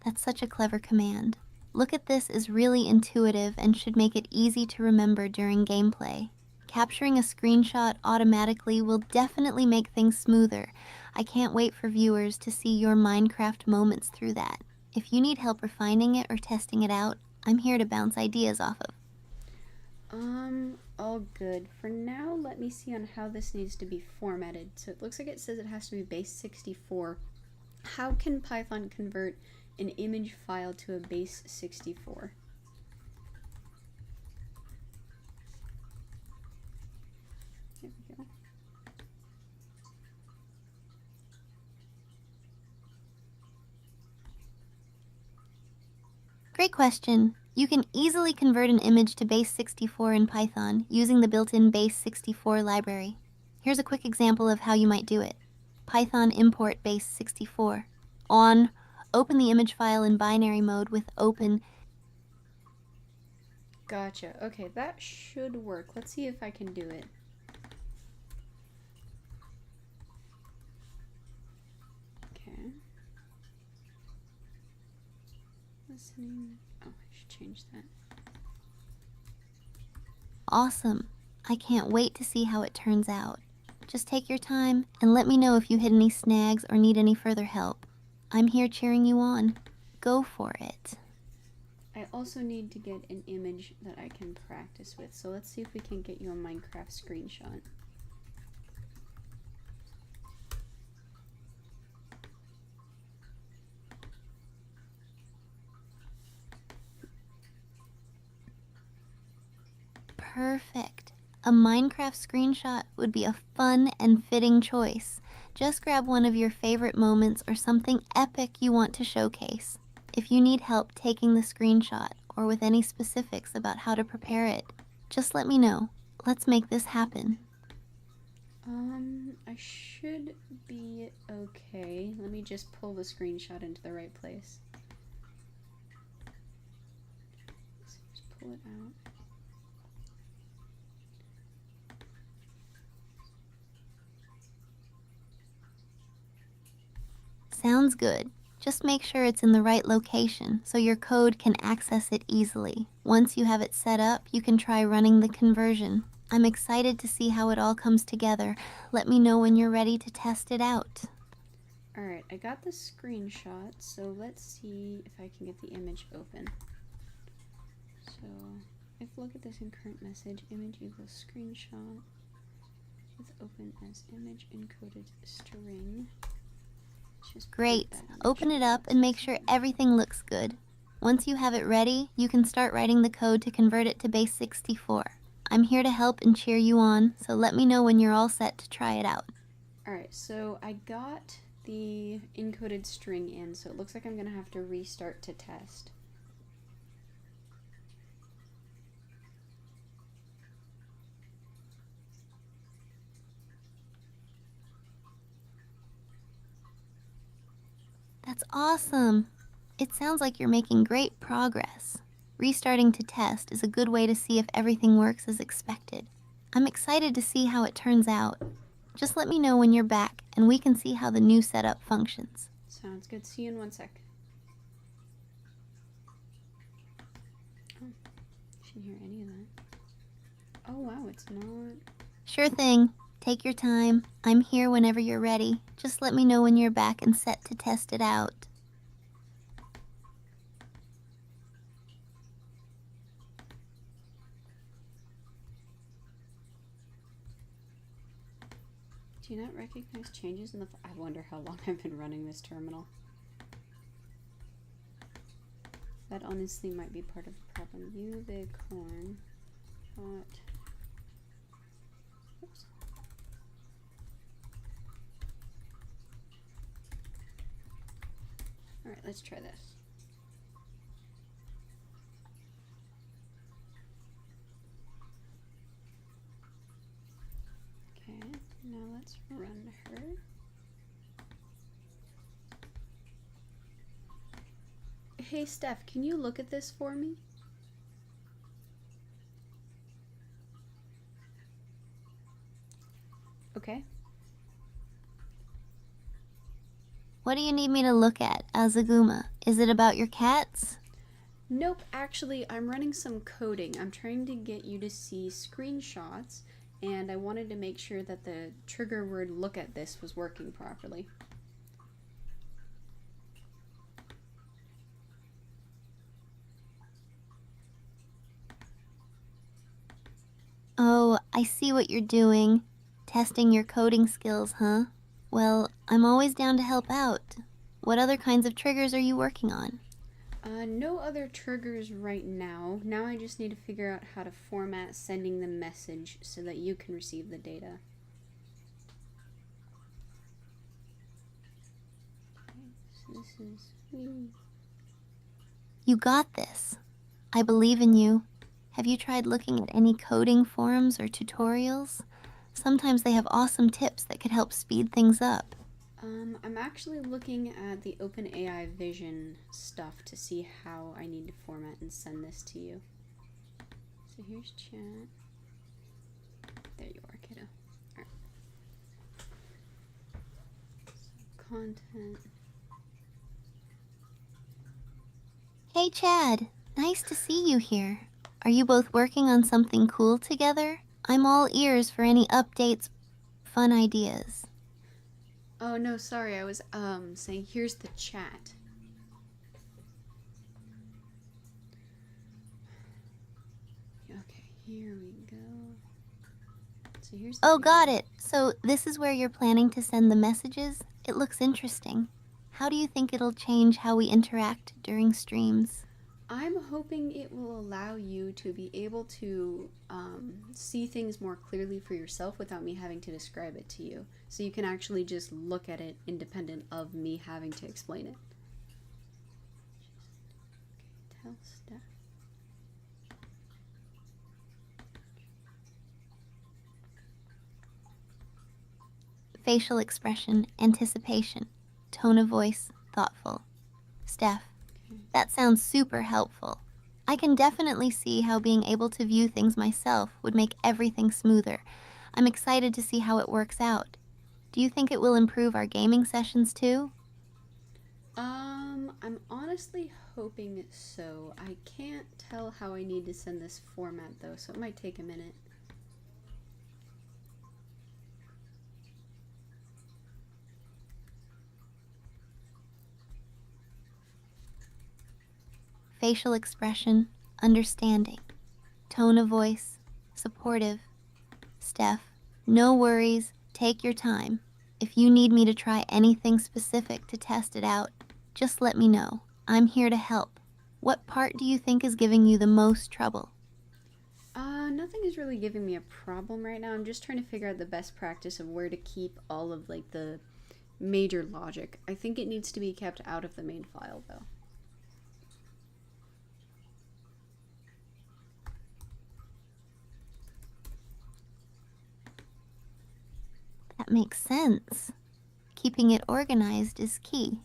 That's such a clever command. Look at this is really intuitive and should make it easy to remember during gameplay. Capturing a screenshot automatically will definitely make things smoother. I can't wait for viewers to see your Minecraft moments through that. If you need help refining it or testing it out, I'm here to bounce ideas off of. All good. For now, let me see on how this needs to be formatted. So it looks like it says it has to be base 64. How can Python convert an image file to a base 64? There we go. Great question. You can easily convert an image to base 64 in Python using the built-in base 64 library. Here's a quick example of how you might do it. Python import base 64. Open the image file in binary mode with open. Gotcha. Okay, that should work. Let's see if I can do it. Okay. Listening. Oh, I should change that. Awesome. I can't wait to see how it turns out. Just take your time and let me know if you hit any snags or need any further help. I'm here cheering you on. Go for it. I also need to get an image that I can practice with, so let's see if we can get you a Minecraft screenshot. Perfect. A Minecraft screenshot would be a fun and fitting choice. Just grab one of your favorite moments or something epic you want to showcase. If you need help taking the screenshot or with any specifics about how to prepare it, just let me know. Let's make this happen. I should be okay. Let me just pull the screenshot into the right place. So just pull it out. Sounds good. Just make sure it's in the right location so your code can access it easily. Once you have it set up, you can try running the conversion. I'm excited to see how it all comes together. Let me know when you're ready to test it out. Alright, I got the screenshot, so let's see if I can get the image open. So, if we look at this in current message, image equals screenshot with open as image encoded string. Great. Open it up and make sure everything looks good. Once you have it ready, you can start writing the code to convert it to base 64. I'm here to help and cheer you on, so let me know when you're all set to try it out. Alright, so I got the encoded string in, so it looks like I'm going to have to restart to test. That's awesome. It sounds like you're making great progress. Restarting to test is a good way to see if everything works as expected. I'm excited to see how it turns out. Just let me know when you're back and we can see how the new setup functions. Sounds good. See you in 1 sec. Oh, shouldn't hear any of that. Oh wow, it's not. Sure thing. Take your time. I'm here whenever you're ready. Just let me know when you're back and set to test it out. Do you not recognize changes in the... I wonder how long I've been running this terminal. That honestly might be part of the problem. You big horn. What? Oops. Alright, let's try this. Okay, now let's run her. Hey Steph, can you look at this for me? Okay. What do you need me to look at, Azaguma? Is it about your cats? Nope, actually, I'm running some coding. I'm trying to get you to see screenshots, and I wanted to make sure that the trigger word look at this was working properly. Oh, I see what you're doing. Testing your coding skills, huh? Well, I'm always down to help out. What other kinds of triggers are you working on? No other triggers right now. Now I just need to figure out how to format sending the message so that you can receive the data. Okay, so this is... You got this. I believe in you. Have you tried looking at any coding forums or tutorials? Sometimes they have awesome tips that could help speed things up. I'm actually looking at the OpenAI Vision stuff to see how I need to format and send this to you. So here's chat. There you are, kiddo. Alright. So content. Hey Chad, nice to see you here. Are you both working on something cool together? I'm all ears for any updates, fun ideas. Oh no, sorry, I was saying here's the chat. Okay, here we go. So here's the Oh, got it. So this is where you're planning to send the messages? It looks interesting. How do you think it'll change how we interact during streams? I'm hoping it will allow you to be able to see things more clearly for yourself without me having to describe it to you. So you can actually just look at it independent of me having to explain it. Okay, tell Steph. Facial expression, anticipation, tone of voice, thoughtful. Steph, that sounds super helpful. I can definitely see how being able to view things myself would make everything smoother. I'm excited to see how it works out. Do you think it will improve our gaming sessions too? I'm honestly hoping so. I can't tell how I need to send this format though, so it might take a minute. Facial expression, understanding, tone of voice, supportive. Steph, no worries, take your time. If you need me to try anything specific to test it out, just let me know. I'm here to help. What part do you think is giving you the most trouble? Nothing is really giving me a problem right now. I'm just trying to figure out the best practice of where to keep all of like the major logic. I think it needs to be kept out of the main file though. That makes sense. Keeping it organized is key,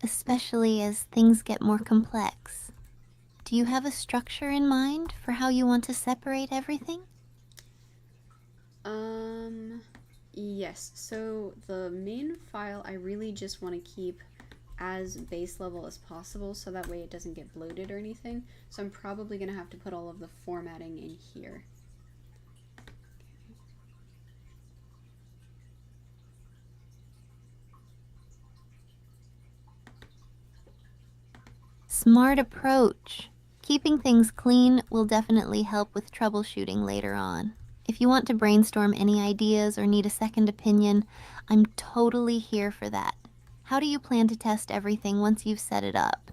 especially as things get more complex. Do you have a structure in mind for how you want to separate everything? Yes. So the main file I really just want to keep as base level as possible so that way it doesn't get bloated or anything. So I'm probably going to have to put all of the formatting in here. Smart approach. Keeping things clean will definitely help with troubleshooting later on. If you want to brainstorm any ideas or need a second opinion, I'm totally here for that. How do you plan to test everything once you've set it up?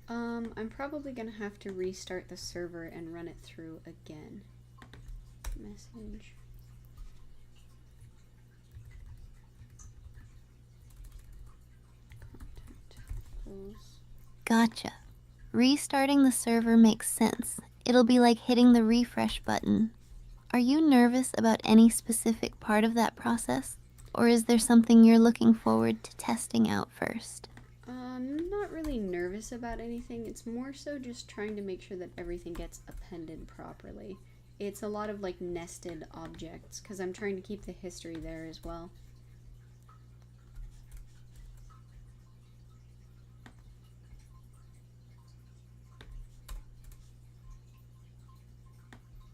I'm probably going to have to restart the server and run it through again. Message. Contact. Close. Gotcha. Restarting the server makes sense. It'll be like hitting the refresh button. Are you nervous about any specific part of that process? Or is there something you're looking forward to testing out first? I'm not really nervous about anything. It's more so just trying to make sure that everything gets appended properly. It's a lot of like nested objects because I'm trying to keep the history there as well.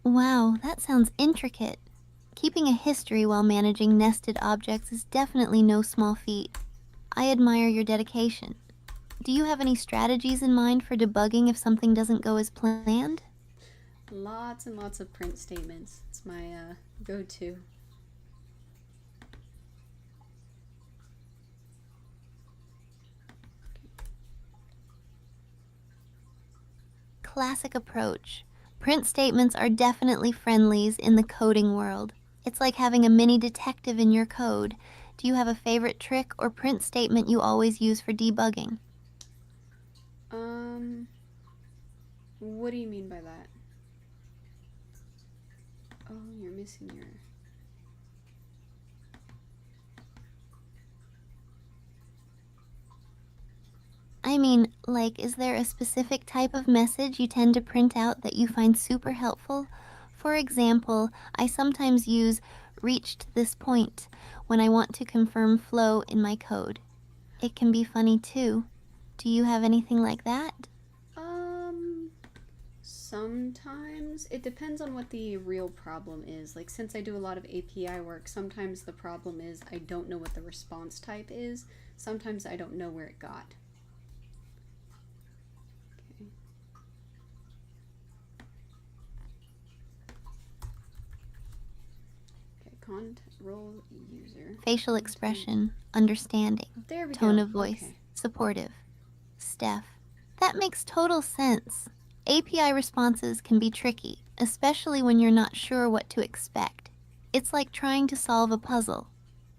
Wow, that sounds intricate. Keeping a history while managing nested objects is definitely no small feat. I admire your dedication. Do you have any strategies in mind for debugging if something doesn't go as planned? Lots and lots of print statements. It's my go-to. Classic approach. Print statements are definitely friendlies in the coding world. It's like having a mini detective in your code. Do you have a favorite trick or print statement you always use for debugging? What do you mean by that? Oh, you're missing your... I mean, like, is there a specific type of message you tend to print out that you find super helpful? For example, I sometimes use reached this point when I want to confirm flow in my code. It can be funny too. Do you have anything like that? Sometimes it depends on what the real problem is. Like, since I do a lot of API work, sometimes the problem is I don't know what the response type is. Sometimes I don't know where it got. Okay. Okay, role user. Facial expression, understanding, There we tone go. of voice, Okay. supportive. Steph, that makes total sense. API responses can be tricky, especially when you're not sure what to expect. It's like trying to solve a puzzle.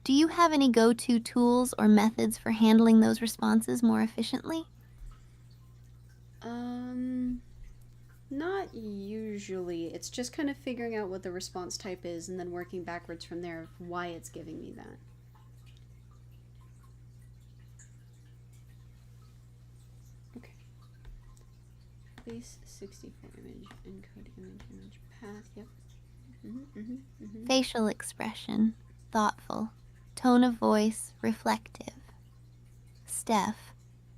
Do you have any go-to tools or methods for handling those responses more efficiently? Not usually. It's just kind of figuring out what the response type is and then working backwards from there of why it's giving me that. Okay. Place 64 image, encode image path. Yep. Facial expression, thoughtful. Tone of voice, reflective. Steph,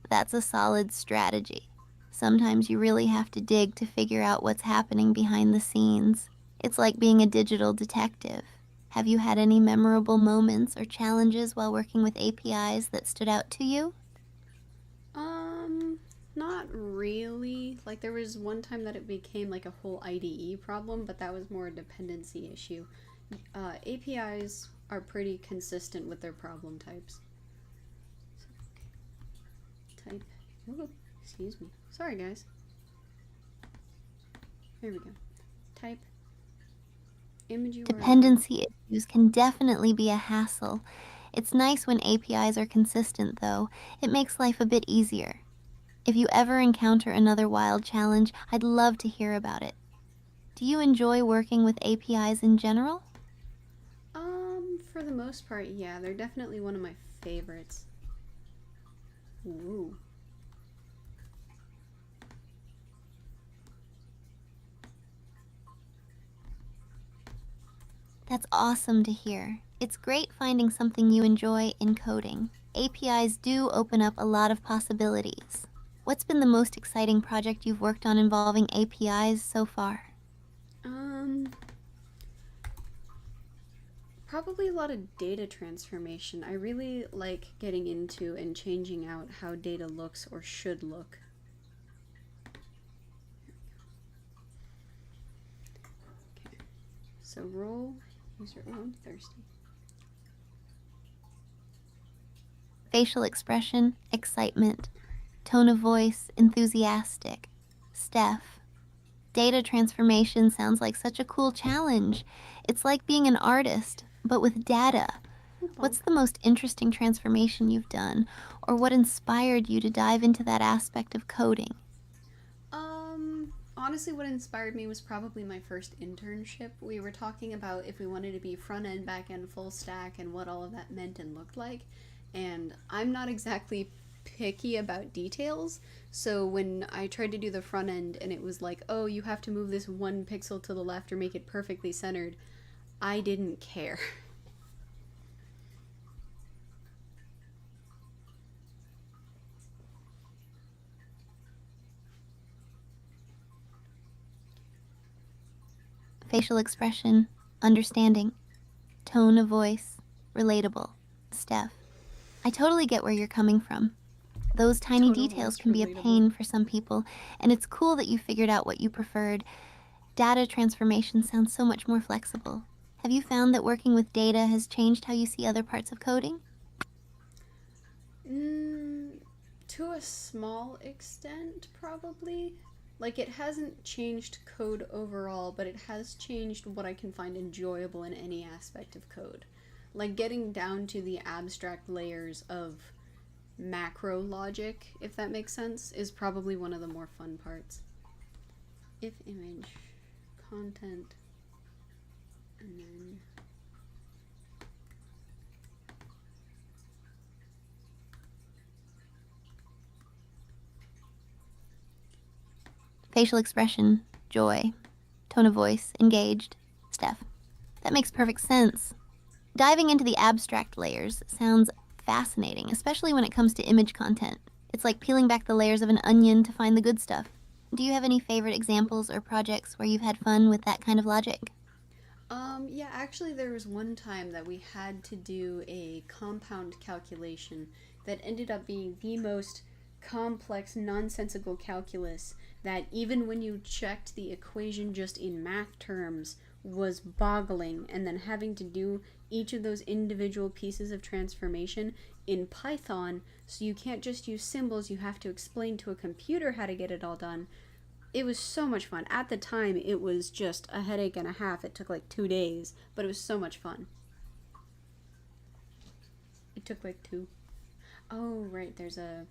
that's a solid strategy. Sometimes you really have to dig to figure out what's happening behind the scenes. It's like being a digital detective. Have you had any memorable moments or challenges while working with APIs that stood out to you? Not really. Like, there was one time that it became like a whole IDE problem, but that was more a dependency issue. APIs are pretty consistent with their problem types. So, type. Ooh, excuse me. Sorry, guys. Here we go. Type image URL. Dependency issues can definitely be a hassle. It's nice when APIs are consistent, though. It makes life a bit easier. If you ever encounter another wild challenge, I'd love to hear about it. Do you enjoy working with APIs in general? For the most part, yeah, they're definitely one of my favorites. Ooh. That's awesome to hear. It's great finding something you enjoy in coding. APIs do open up a lot of possibilities. What's been the most exciting project you've worked on involving APIs so far? Probably a lot of data transformation. I really like getting into and changing out how data looks or should look. Okay. So role user. Oh, I'm thirsty. Facial expression, excitement. Tone of voice, enthusiastic. Steph. Data transformation sounds like such a cool challenge. It's like being an artist, but with data. What's the most interesting transformation you've done, or what inspired you to dive into that aspect of coding? Honestly, what inspired me was probably my first internship. We were talking about if we wanted to be front end, back end, full stack, and what all of that meant and looked like. And I'm not exactly picky about details. So when I tried to do the front end and it was like, oh, you have to move this one pixel to the left or make it perfectly centered, I didn't care. Facial expression, understanding. Tone of voice, relatable. Steph. I totally get where you're coming from. Those tiny Tone of details voice can be a relatable. pain for some people, and it's cool that you figured out what you preferred. Data transformation sounds so much more flexible. Have you found that working with data has changed how you see other parts of coding? To a small extent, probably. Like, it hasn't changed code overall, but it has changed what I can find enjoyable in any aspect of code. Like, getting down to the abstract layers of macro logic, if that makes sense, is probably one of the more fun parts. If image, content, and then Facial expression, joy. Tone of voice, engaged. Steph. That makes perfect sense. Diving into the abstract layers sounds fascinating, especially when it comes to image content. It's like peeling back the layers of an onion to find the good stuff. Do you have any favorite examples or projects where you've had fun with that kind of logic? Yeah, actually, there was one time that we had to do a compound calculation that ended up being the most complex, nonsensical calculus that even when you checked the equation just in math terms was boggling, and then having to do each of those individual pieces of transformation in Python, so you can't just use symbols, you have to explain to a computer how to get it all done. It was so much fun. At the time, it was just a headache and a half. It took like 2 days, but it was so much fun. It took like two. Oh, right. There's a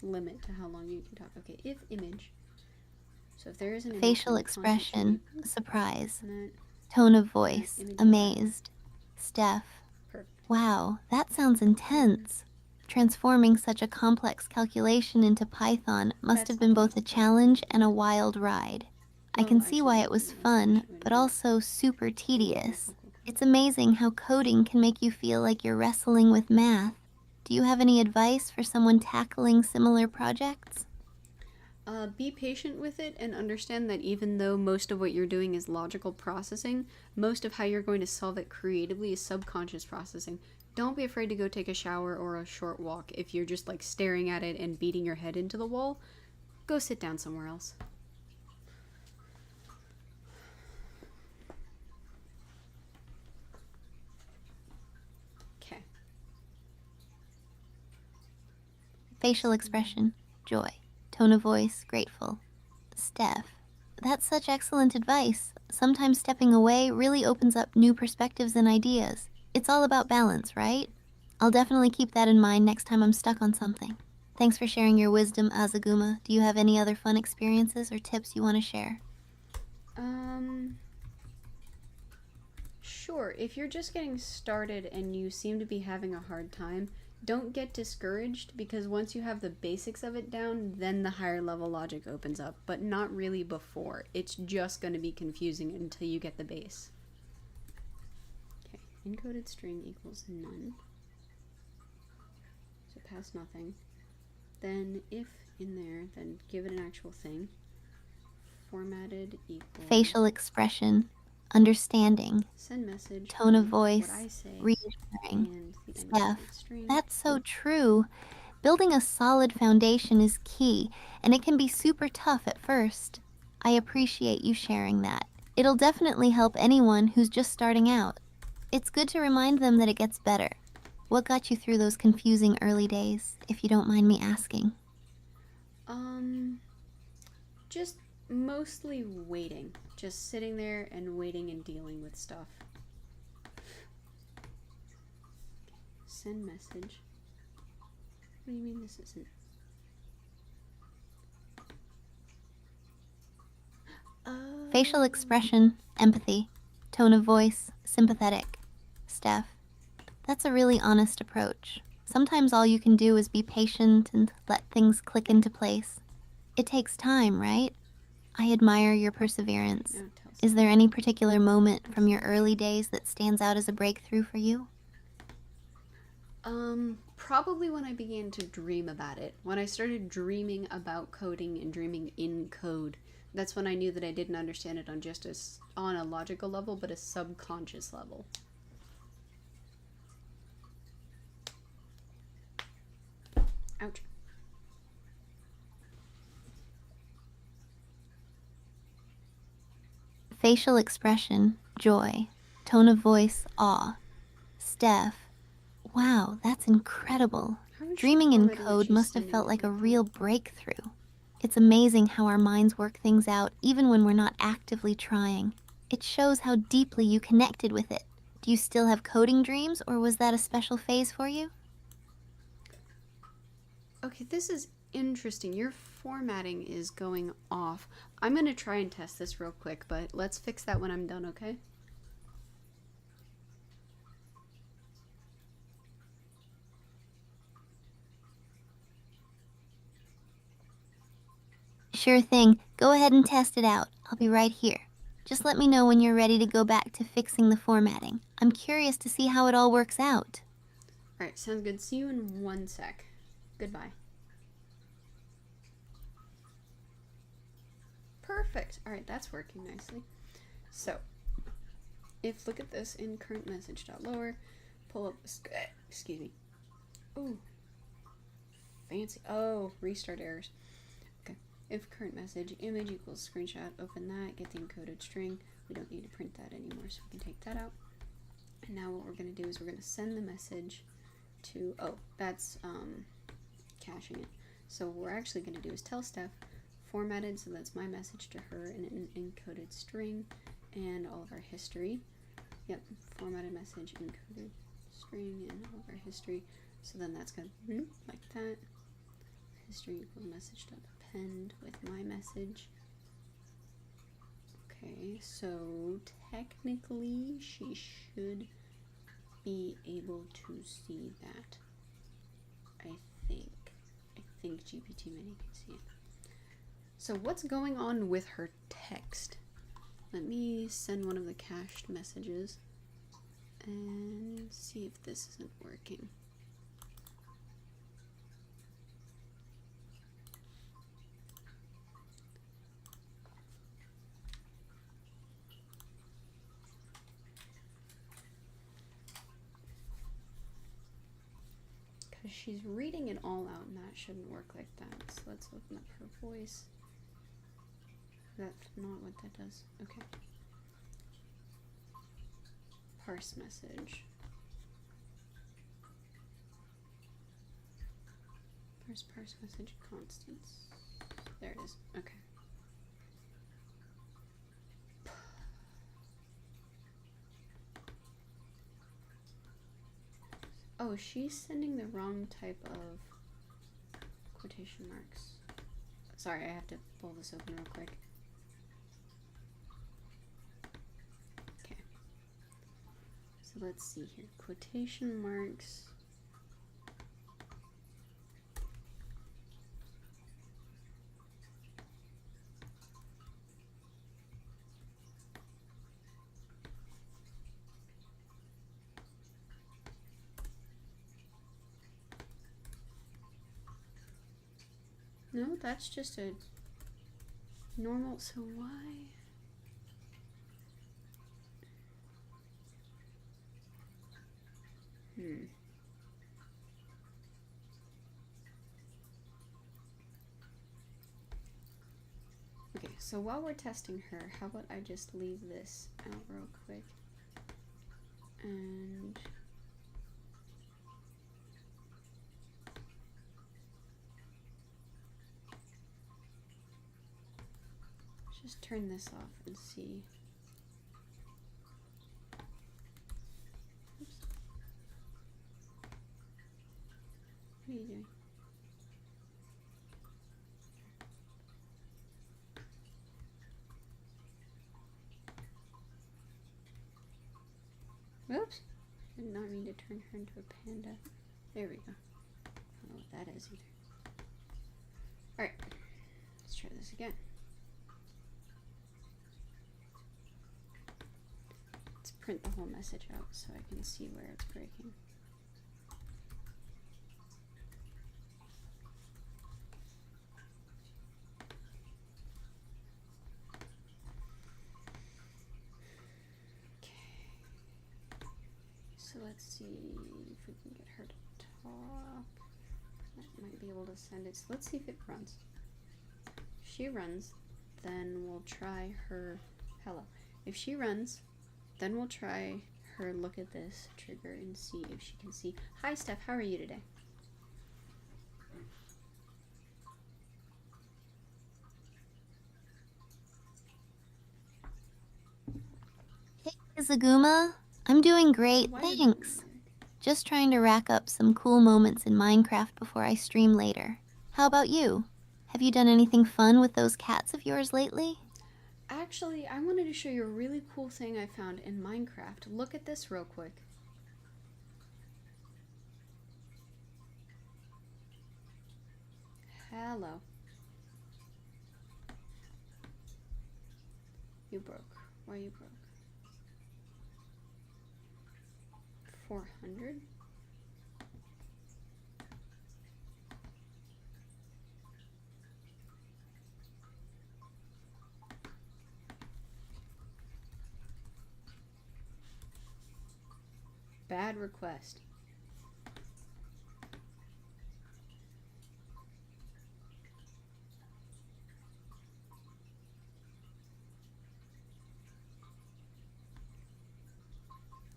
limit to how long you can talk. Okay, if image. So if there is an image, Facial then the content should be expression, surprise. that, Tone of that voice, image URL. amazed. Steph. Perfect. Wow, that sounds intense. Transforming such a complex calculation into Python must That's have not been the both most a important challenge part. and a wild ride. I Well, can see actually, why no, it was no, that's fun, actually what but it is. also super Cool, cool, tedious. cool, cool, cool. It's amazing how coding can make you feel like you're wrestling with math. Do you have any advice for someone tackling similar projects? Be patient with it and understand that even though most of what you're doing is logical processing, most of how you're going to solve it creatively is subconscious processing. Don't be afraid to go take a shower or a short walk if you're just like staring at it and beating your head into the wall. Go sit down somewhere else. Okay. Facial expression, joy. Tone of voice, grateful. Steph, that's such excellent advice. Sometimes stepping away really opens up new perspectives and ideas. It's all about balance, right? I'll definitely keep that in mind next time I'm stuck on something. Thanks for sharing your wisdom, Azaguma. Do you have any other fun experiences or tips you want to share? Um, sure. If you're just getting started and you seem to be having a hard time, don't get discouraged, because once you have the basics of it down, then the higher level logic opens up, but not really before. It's just going to be confusing until you get the base. Okay, encoded string equals none. So pass nothing. Then if in there, then give it an actual thing. Formatted equals Facial expression, understanding, send message, tone of what voice, I say, reassuring. and the Steph, encoded string. that's so true. Building a solid foundation is key, and it can be super tough at first. I appreciate you sharing that. It'll definitely help anyone who's just starting out. It's good to remind them that it gets better. What got you through those confusing early days, if you don't mind me asking? Just mostly waiting. Just sitting there and waiting and dealing with stuff. Send message. What do you mean this isn't? Facial expression, empathy, tone of voice, sympathetic. Steph, that's a really honest approach. Sometimes all you can do is be patient and let things click into place. It takes time, right? I admire your perseverance. Is there any particular moment from your early days that stands out as a breakthrough for you? Probably when I began to dream about it. When I started dreaming about coding and dreaming in code, that's when I knew that I didn't understand it on a logical level, but a subconscious level. Ouch. Facial expression, joy. Tone of voice, awe. Steph, wow, that's incredible. Dreaming in code must have felt like a real breakthrough. It's amazing how our minds work things out even when we're not actively trying. It shows how deeply you connected with it. Do you still have coding dreams, or was that a special phase for you? Okay, this is interesting. Your formatting is going off. I'm going to try and test this real quick, but let's fix that when I'm done, okay? Sure thing. Go ahead and test it out. I'll be right here. Just let me know when you're ready to go back to fixing the formatting. I'm curious to see how it all works out. Alright, sounds good. See you in 1 sec. Goodbye. Perfect. Alright, that's working nicely. So, look at this in current message.lower, pull up this, excuse me. Ooh, fancy. Oh, restart errors. Okay, if current message image equals screenshot, open that, get the encoded string. We don't need to print that anymore, so we can take that out. And now what we're going to do is we're going to send the message to, oh, that's caching it. So what we're actually going to do is tell Steph, formatted, so that's my message to her in an encoded string, and all of our history. Yep, formatted message, encoded string, and all of our history. So then that's going to be like that. History equals message.append with my message. Okay, so technically she should be able to see that. I think GPT Mini can see it. So what's going on with her text? Let me send one of the cached messages and see if this isn't working. Because she's reading it all out and that shouldn't work like that. So let's open up her voice. That's not what that does. Okay. Parse message. Parse message constants. There it is. Okay. Oh, she's sending the wrong type of quotation marks. Sorry, I have to pull this open real quick. Okay. So let's see here. Quotation marks. No, that's just a normal, so why? Okay, so while we're testing her, how about I just leave this out real quick? And just turn this off and see. Oops. What are you doing? Whoops. Did not mean to turn her into a panda. There we go. I don't know what that is either. Alright. Let's try this again. Let's print the whole message out so I can see where it's breaking. So let's see if we can get her to talk. That might be able to send it. So let's see if it runs. If she runs, then we'll try her hello. If she runs, then we'll try her look at this trigger and see if she can see. Hi Steph, how are you today? Hey, Izaguma. I'm doing great, Why did thanks. that work? Just trying to rack up some cool moments in Minecraft before I stream later. How about you? Have you done anything fun with those cats of yours lately? Actually, I wanted to show you a really cool thing I found in Minecraft. Look at this real quick. Hello. You broke. Why you broke? 400? Bad request.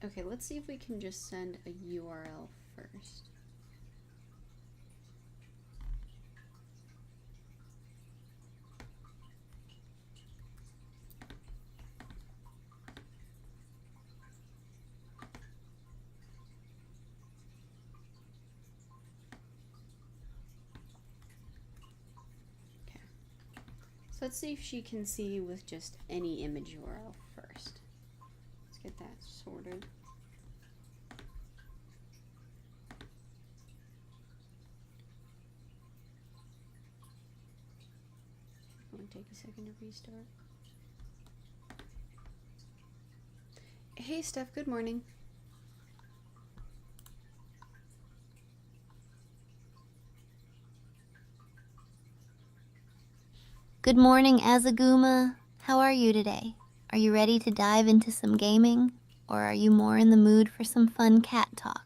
Okay, let's see if we can just send a URL first. Okay. So let's see if she can see with just any image URL first. Let's get that sorted. It won't take a second to restart. Hey Steph, good morning. Good morning, Azaguma. How are you today? Are you ready to dive into some gaming? Or are you more in the mood for some fun cat talk?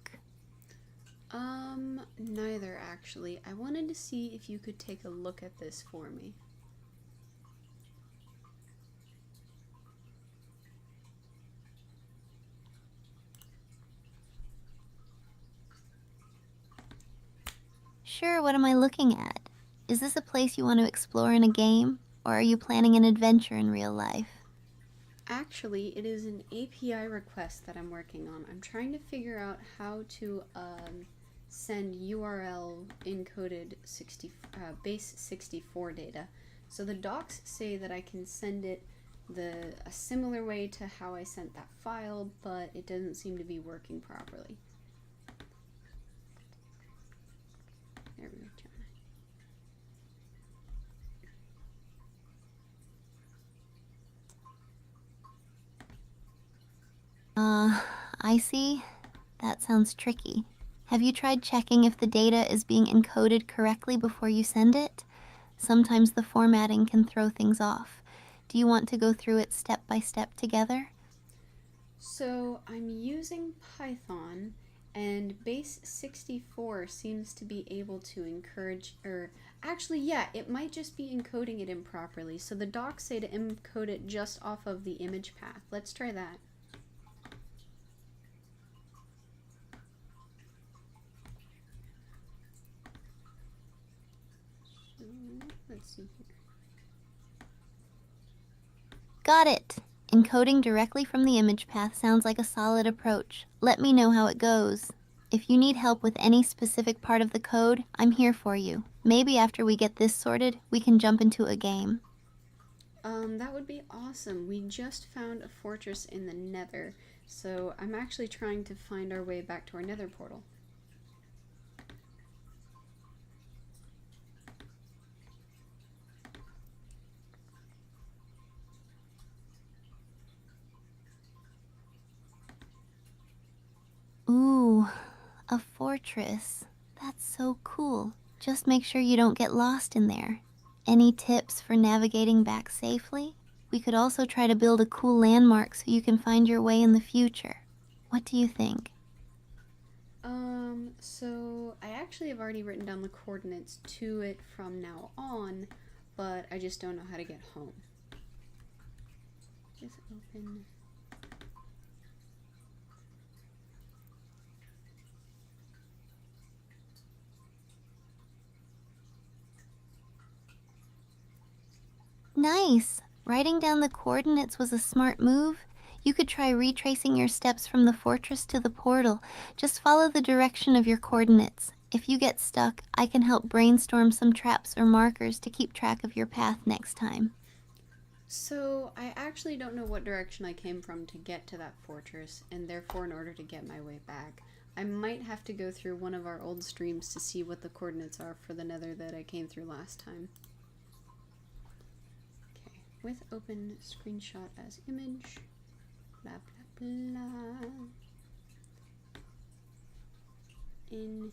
Neither actually. I wanted to see if you could take a look at this for me. Sure, what am I looking at? Is this a place you want to explore in a game? Or are you planning an adventure in real life? Actually, it is an API request that I'm working on. I'm trying to figure out how to send URL encoded base 64 data. So the docs say that I can send it a similar way to how I sent that file, but it doesn't seem to be working properly. There we go, Gemini. I see. That sounds tricky. Have you tried checking if the data is being encoded correctly before you send it? Sometimes the formatting can throw things off. Do you want to go through it step by step together? So I'm using Python, and base 64 seems to be able to encourage, or actually, yeah, it might just be encoding it improperly. So the docs say to encode it just off of the image path. Let's try that. So let's see here. Got it! Encoding directly from the image path sounds like a solid approach. Let me know how it goes. If you need help with any specific part of the code, I'm here for you. Maybe after we get this sorted, we can jump into a game. That would be awesome. We just found a fortress in the Nether, so I'm actually trying to find our way back to our Nether portal. Ooh, a fortress. That's so cool. Just make sure you don't get lost in there. Any tips for navigating back safely? We could also try to build a cool landmark so you can find your way in the future. What do you think? So I actually have already written down the coordinates to it from now on, but I just don't know how to get home. Just open. Nice! Writing down the coordinates was a smart move. You could try retracing your steps from the fortress to the portal. Just follow the direction of your coordinates. If you get stuck, I can help brainstorm some traps or markers to keep track of your path next time. So I actually don't know what direction I came from to get to that fortress, and therefore in order to get my way back, I might have to go through one of our old streams to see what the coordinates are for the Nether that I came through last time. Okay, with open screenshot as image, blah blah blah, encoded.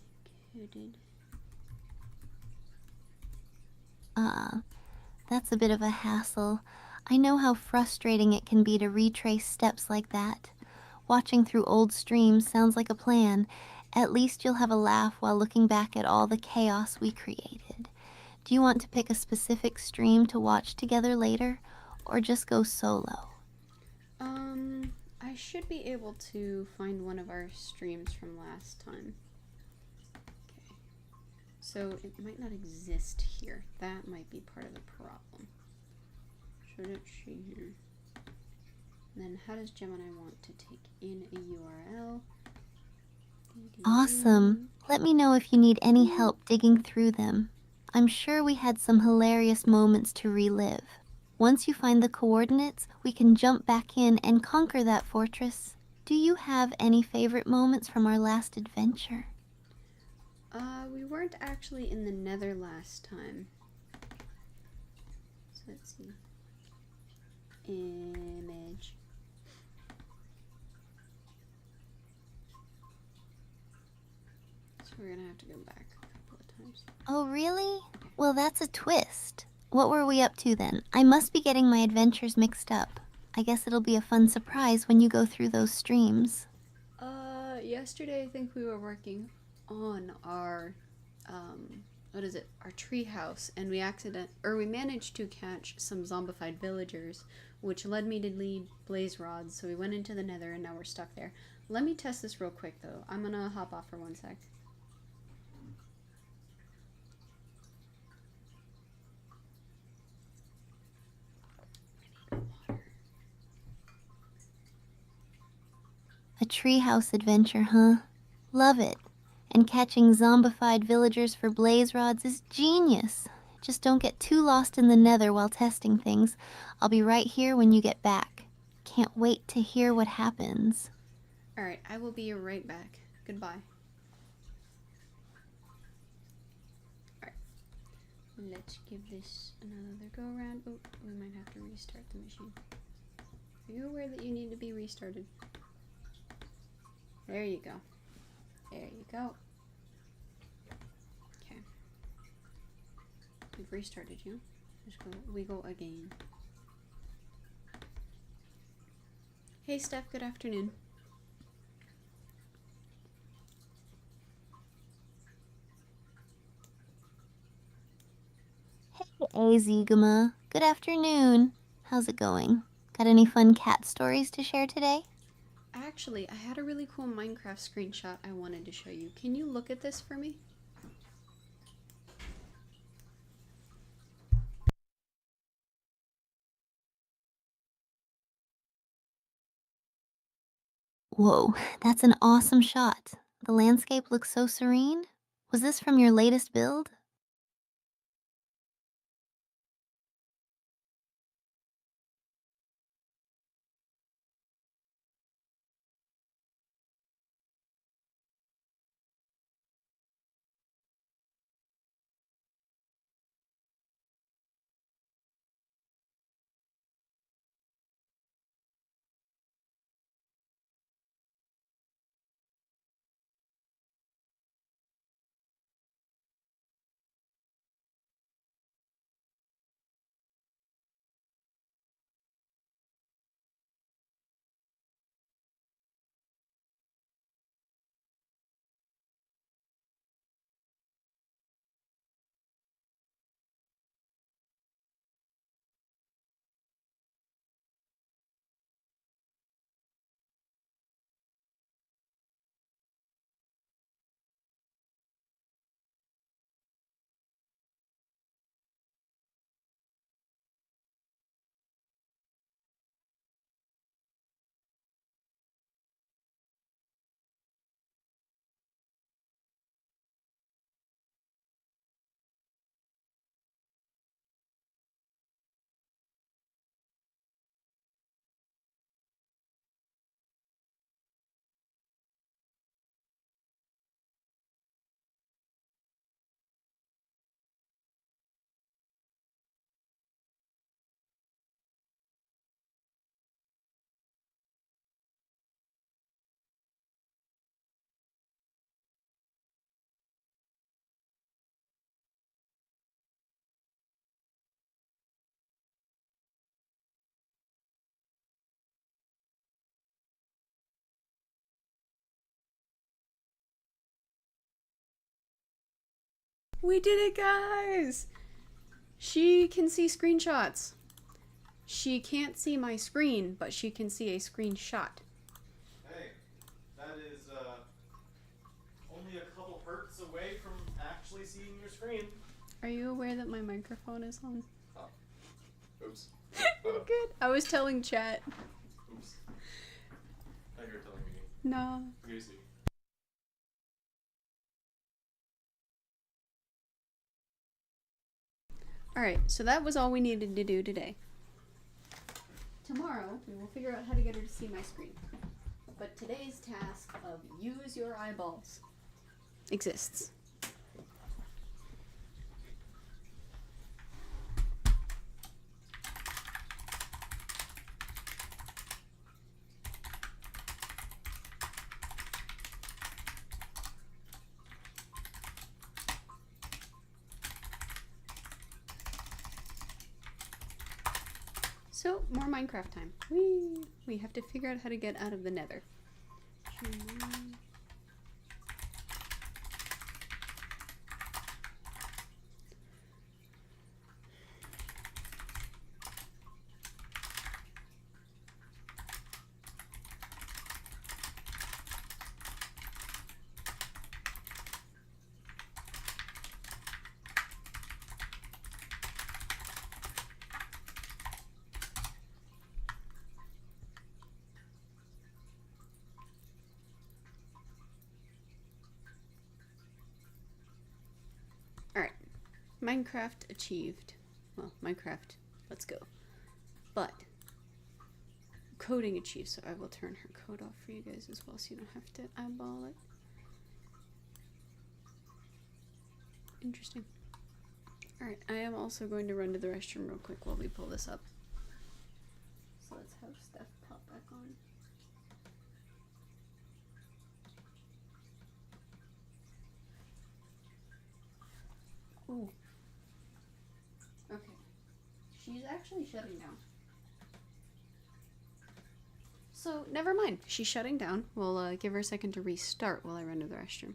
That's a bit of a hassle. I know how frustrating it can be to retrace steps like that. Watching through old streams sounds like a plan. At least you'll have a laugh while looking back at all the chaos we created. Do you want to pick a specific stream to watch together later, or just go solo? I should be able to find one of our streams from last time. Okay. So it might not exist here. That might be part of the problem. Should it see here? And then how does Gemini want to take in a URL? Awesome. Let me know if you need any help digging through them. I'm sure we had some hilarious moments to relive. Once you find the coordinates, we can jump back in and conquer that fortress. Do you have any favorite moments from our last adventure? We weren't actually in the Nether last time. So let's see. Image. So we're gonna have to go back a couple of times. Oh, really? Well, that's a twist. What were we up to then? I must be getting my adventures mixed up. I guess it'll be a fun surprise when you go through those streams. Yesterday I think we were working on our, our treehouse, and we managed to catch some zombified villagers, which led me to lead blaze rods, so we went into the Nether and now we're stuck there. Let me test this real quick though. I'm gonna hop off for 1 sec. A treehouse adventure, huh? Love it. And catching zombified villagers for blaze rods is genius. Just don't get too lost in the Nether while testing things. I'll be right here when you get back. Can't wait to hear what happens. Alright, I will be right back. Goodbye. Alright. Let's give this another go around. Oh, we might have to restart the machine. Are you aware that you need to be restarted? There you go. There you go. Okay. We've restarted you. We go again. Hey Steph, good afternoon. Hey, Zigama. Good afternoon. How's it going? Got any fun cat stories to share today? Actually, I had a really cool Minecraft screenshot I wanted to show you. Can you look at this for me? Whoa, that's an awesome shot. The landscape looks so serene. Was this from your latest build? We did it, guys! She can see screenshots. She can't see my screen, but she can see a screenshot. Hey, that is only a couple hertz away from actually seeing your screen. Are you aware that my microphone is on? Oh. Oops. You're good. I was telling chat. Oops. Now you're telling me. No. You see. Alright, so that was all we needed to do today. Tomorrow, we will figure out how to get her to see my screen. But today's task of use your eyeballs exists. So, more Minecraft time. We have to figure out how to get out of the nether. Alright, Minecraft achieved. Well, Minecraft, let's go. But, coding achieved, so I will turn her code off for you guys as well so you don't have to eyeball it. Interesting. Alright, I am also going to run to the restroom real quick while we pull this up. So let's have Steph pop back on. Ooh. actually shutting down. So, never mind. She's shutting down. We'll give her a second to restart while I run to the restroom.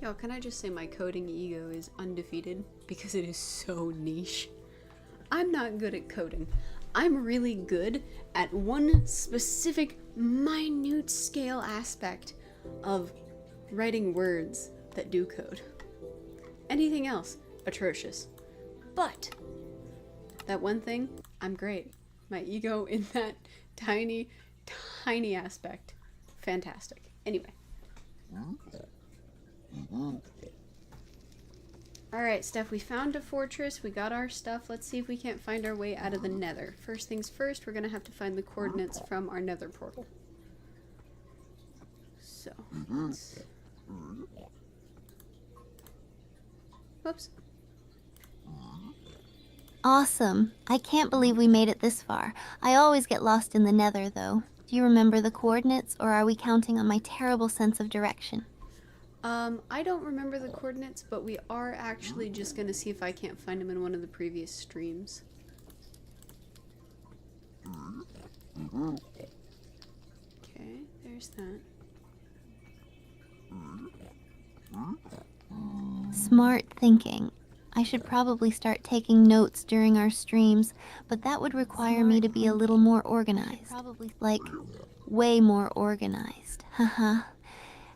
Yo, can I just say my coding ego is undefeated because it is so niche. I'm not good at coding. I'm really good at one specific minute scale aspect of writing words that do code. Anything else, atrocious. But that one thing, I'm great. My ego in that tiny, tiny aspect, fantastic. Anyway. Alright, Steph, we found a fortress, we got our stuff, let's see if we can't find our way out of the nether. First things first, we're gonna have to find the coordinates from our nether portal. So, let's... Whoops. Awesome. I can't believe we made it this far. I always get lost in the nether, though. Do you remember the coordinates, or are we counting on my terrible sense of direction? I don't remember the coordinates, but we are actually just gonna see if I can't find them in one of the previous streams. Okay, there's that. Smart thinking. I should probably start taking notes during our streams, but that would require me to be a little more organized. Like, way more organized. Haha.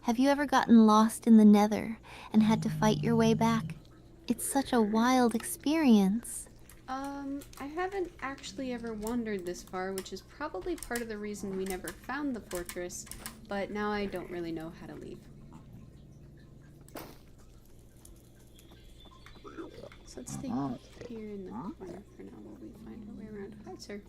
Have you ever gotten lost in the nether and had to fight your way back? It's such a wild experience. I haven't actually ever wandered this far, which is probably part of the reason we never found the fortress, but now I don't really know how to leave. So let's stay here in the corner for now while we find our way around. Hi, sir.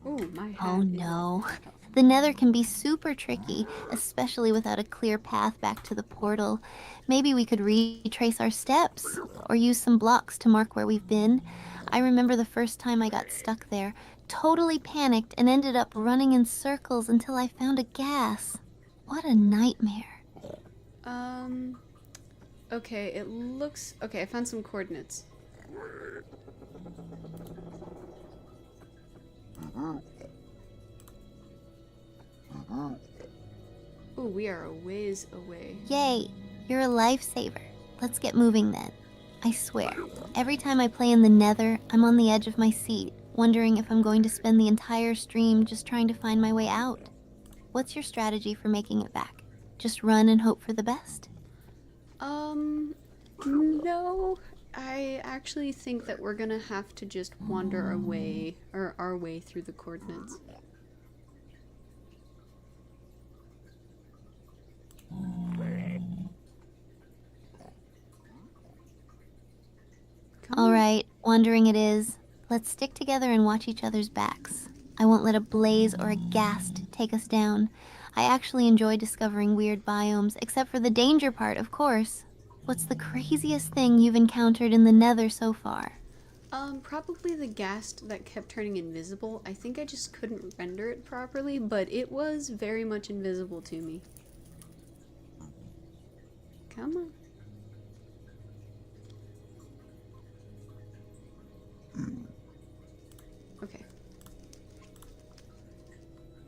Ooh, my hat. Oh no. The nether can be super tricky, especially without a clear path back to the portal. Maybe we could retrace our steps, or use some blocks to mark where we've been. I remember the first time I got stuck there, totally panicked and ended up running in circles until I found a gas. What a nightmare. Okay, it looks... Okay, I found some coordinates. Ooh, we are a ways away. Yay, you're a lifesaver. Let's get moving then. I swear, every time I play in the nether, I'm on the edge of my seat, wondering if I'm going to spend the entire stream just trying to find my way out. What's your strategy for making it back? Just run and hope for the best? No. I actually think that we're gonna have to just wander our way through the coordinates. All right, wandering it is. Let's stick together and watch each other's backs. I won't let a blaze or a ghast take us down. I actually enjoy discovering weird biomes, except for the danger part, of course. What's the craziest thing you've encountered in the Nether so far? Probably the ghast that kept turning invisible. I think I just couldn't render it properly, but it was very much invisible to me. Come on. Okay.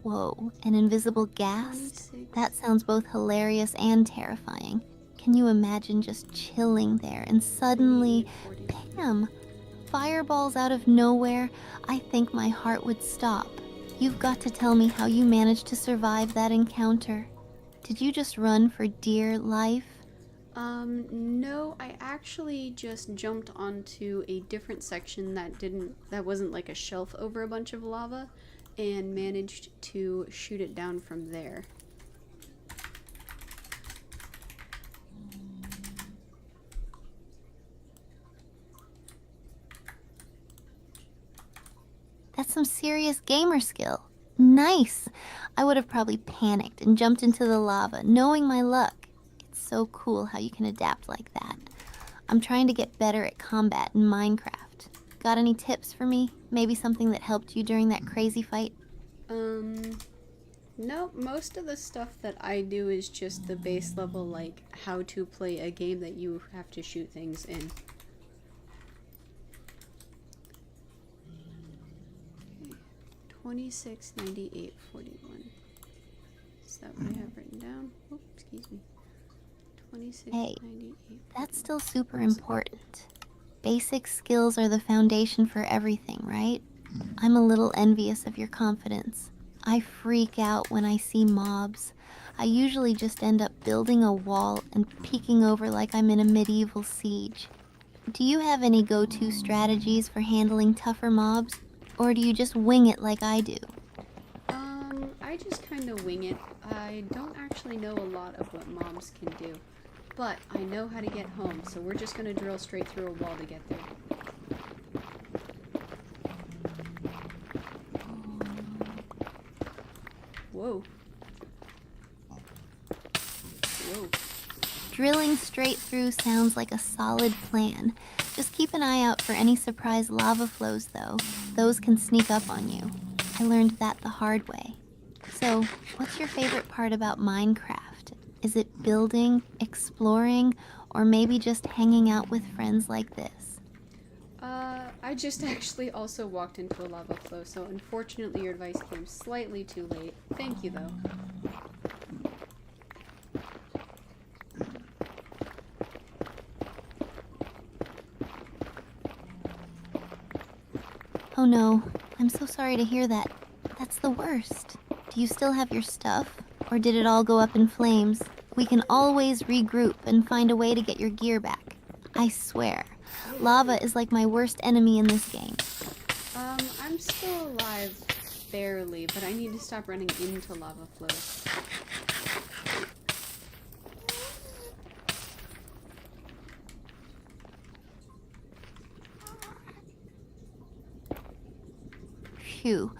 Whoa, an invisible ghast? 26. That sounds both hilarious and terrifying. Can you imagine just chilling there and suddenly, 48, bam, fireballs out of nowhere? I think my heart would stop. You've got to tell me how you managed to survive that encounter. Did you just run for dear life? No, I actually just jumped onto a different section that wasn't like a shelf over a bunch of lava and managed to shoot it down from there. That's some serious gamer skill. Nice! I would have probably panicked and jumped into the lava, knowing my luck. It's so cool how you can adapt like that. I'm trying to get better at combat in Minecraft. Got any tips for me? Maybe something that helped you during that crazy fight? Nope, most of the stuff that I do is just the base level, like how to play a game that you have to shoot things in. 26, 98, 41. Is that what I have written down? Oh, excuse me. 26, Hey, 98. that's still super important. Basic skills are the foundation for everything, right? I'm a little envious of your confidence. I freak out when I see mobs. I usually just end up building a wall and peeking over like I'm in a medieval siege. Do you have any go-to strategies for handling tougher mobs? Or do you just wing it like I do? I just kind of wing it. I don't actually know a lot of what mobs can do, but I know how to get home, so we're just gonna drill straight through a wall to get there. Whoa. Whoa. Drilling straight through sounds like a solid plan. Just keep an eye out for any surprise lava flows, though. Those can sneak up on you. I learned that the hard way. So, what's your favorite part about Minecraft? Is it building, exploring, or maybe just hanging out with friends like this? I just actually also walked into a lava flow, so unfortunately your advice came slightly too late. Thank you, though. Oh no, I'm so sorry to hear that. That's the worst. Do you still have your stuff? Or did it all go up in flames? We can always regroup and find a way to get your gear back. I swear, lava is like my worst enemy in this game. I'm still alive, barely, but I need to stop running into lava flows. Phew,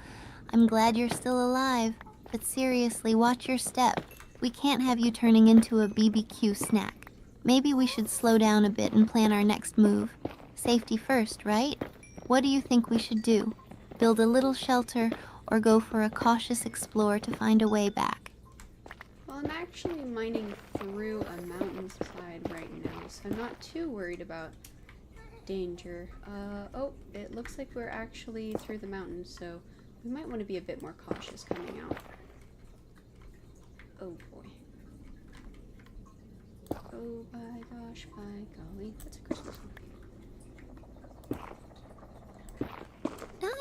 I'm glad you're still alive. But seriously, watch your step. We can't have you turning into a BBQ snack. Maybe we should slow down a bit and plan our next move. Safety first, right? What do you think we should do? Build a little shelter or go for a cautious explore to find a way back? Well, I'm actually mining through a mountainside right now, so I'm not too worried about danger. Oh, it looks like we're actually through the mountains, so we might want to be a bit more cautious coming out. Oh boy. Oh by gosh, by golly. That's a Christmas one.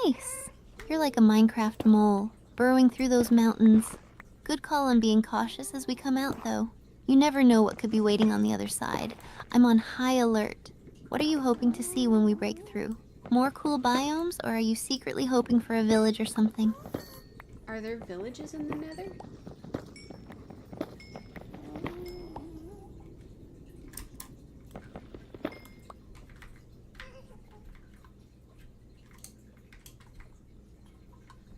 Nice! You're like a Minecraft mole, burrowing through those mountains. Good call on being cautious as we come out, though. You never know what could be waiting on the other side. I'm on high alert. What are you hoping to see when we break through? More cool biomes, or are you secretly hoping for a village or something? Are there villages in the Nether?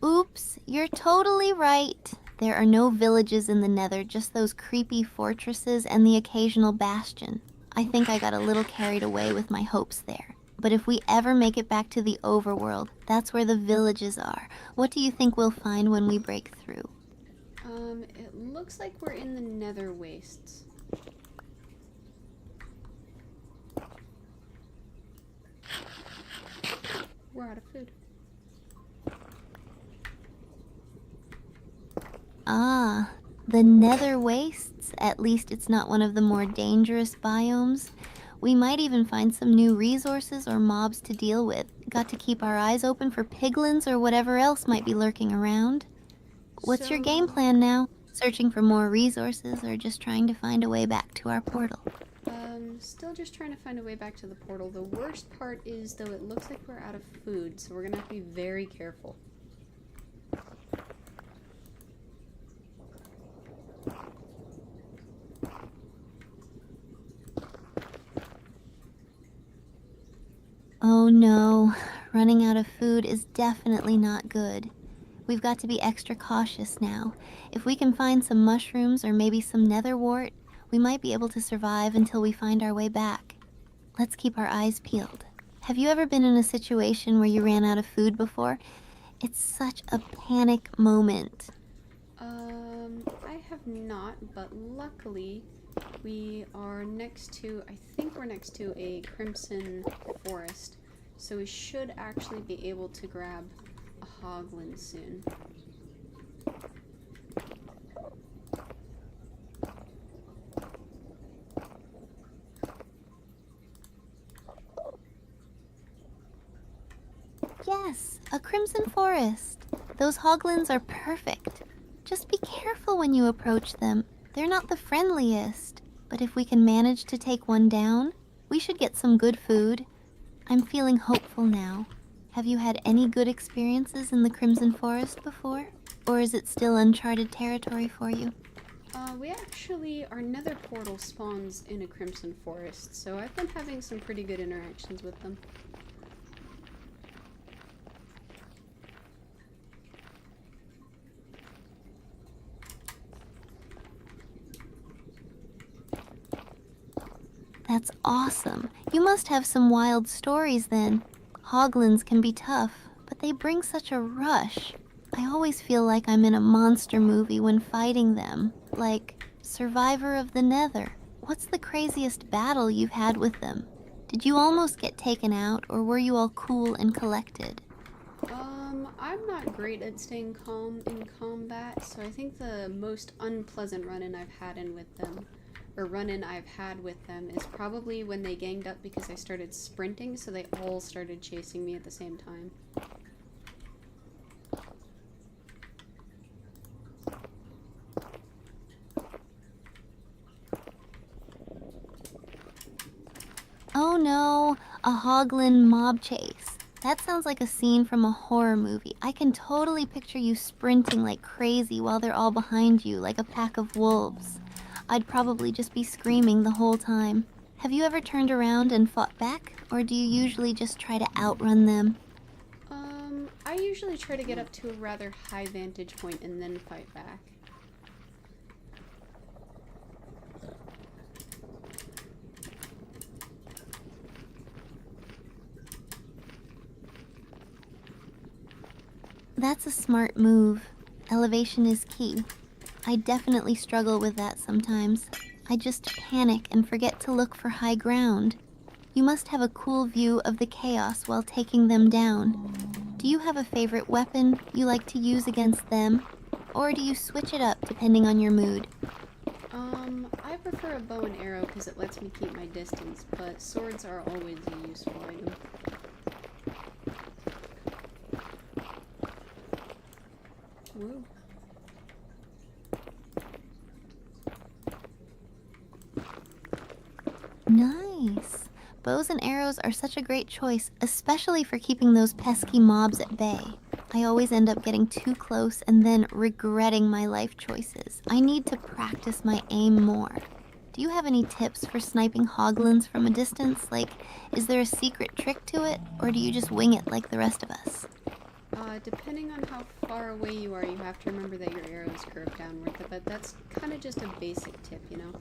Oops, you're totally right. There are no villages in the Nether, just those creepy fortresses and the occasional bastion. I think I got a little carried away with my hopes there. But if we ever make it back to the overworld, that's where the villages are. What do you think we'll find when we break through? It looks like we're in the Nether Wastes. We're out of food. Ah, the Nether Wastes. At least it's not one of the more dangerous biomes. We might even find some new resources or mobs to deal with. Got to keep our eyes open for piglins or whatever else might be lurking around. What's your game plan now? Searching for more resources or just trying to find a way back to our portal? Still just trying to find a way back to the portal. The worst part is, though, it looks like we're out of food, so we're gonna have to be very careful. Oh no, running out of food is definitely not good. We've got to be extra cautious now. If we can find some mushrooms or maybe some nether wart, we might be able to survive until we find our way back. Let's keep our eyes peeled. Have you ever been in a situation where you ran out of food before? It's such a panic moment. I have not, but luckily we are next to, I think we're next to a crimson forest, so we should actually be able to grab a hoglin soon. Yes, a crimson forest. Those hoglins are perfect. Just be careful when you approach them. They're not the friendliest. But if we can manage to take one down, we should get some good food. I'm feeling hopeful now. Have you had any good experiences in the Crimson Forest before? Or is it still uncharted territory for you? We actually, our nether portal spawns in a crimson forest, so I've been having some pretty good interactions with them. That's awesome. You must have some wild stories then. Hoglins can be tough, but they bring such a rush. I always feel like I'm in a monster movie when fighting them, like Survivor of the Nether. What's the craziest battle you've had with them? Did you almost get taken out, or were you all cool and collected? I'm not great at staying calm in combat, so I think the most unpleasant run-in I've had with them is probably when they ganged up because I started sprinting, so they all started chasing me at the same time. Oh no, a hoglin mob chase. That sounds like a scene from a horror movie. I can totally picture you sprinting like crazy while they're all behind you like a pack of wolves. I'd probably just be screaming the whole time. Have you ever turned around and fought back, or do you usually just try to outrun them? I usually try to get up to a rather high vantage point and then fight back. That's a smart move. Elevation is key. I definitely struggle with that sometimes. I just panic and forget to look for high ground. You must have a cool view of the chaos while taking them down. Do you have a favorite weapon you like to use against them? Or do you switch it up depending on your mood? I prefer a bow and arrow because it lets me keep my distance, but swords are always a useful item. Whoa. Nice. Bows and arrows are such a great choice, especially for keeping those pesky mobs at bay. I always end up getting too close and then regretting my life choices. I need to practice my aim more. Do you have any tips for sniping hoglins from a distance? Like, is there a secret trick to it, or do you just wing it like the rest of us? Depending on how far away you are, you have to remember that your arrows curve downward, but that's kind of just a basic tip, you know?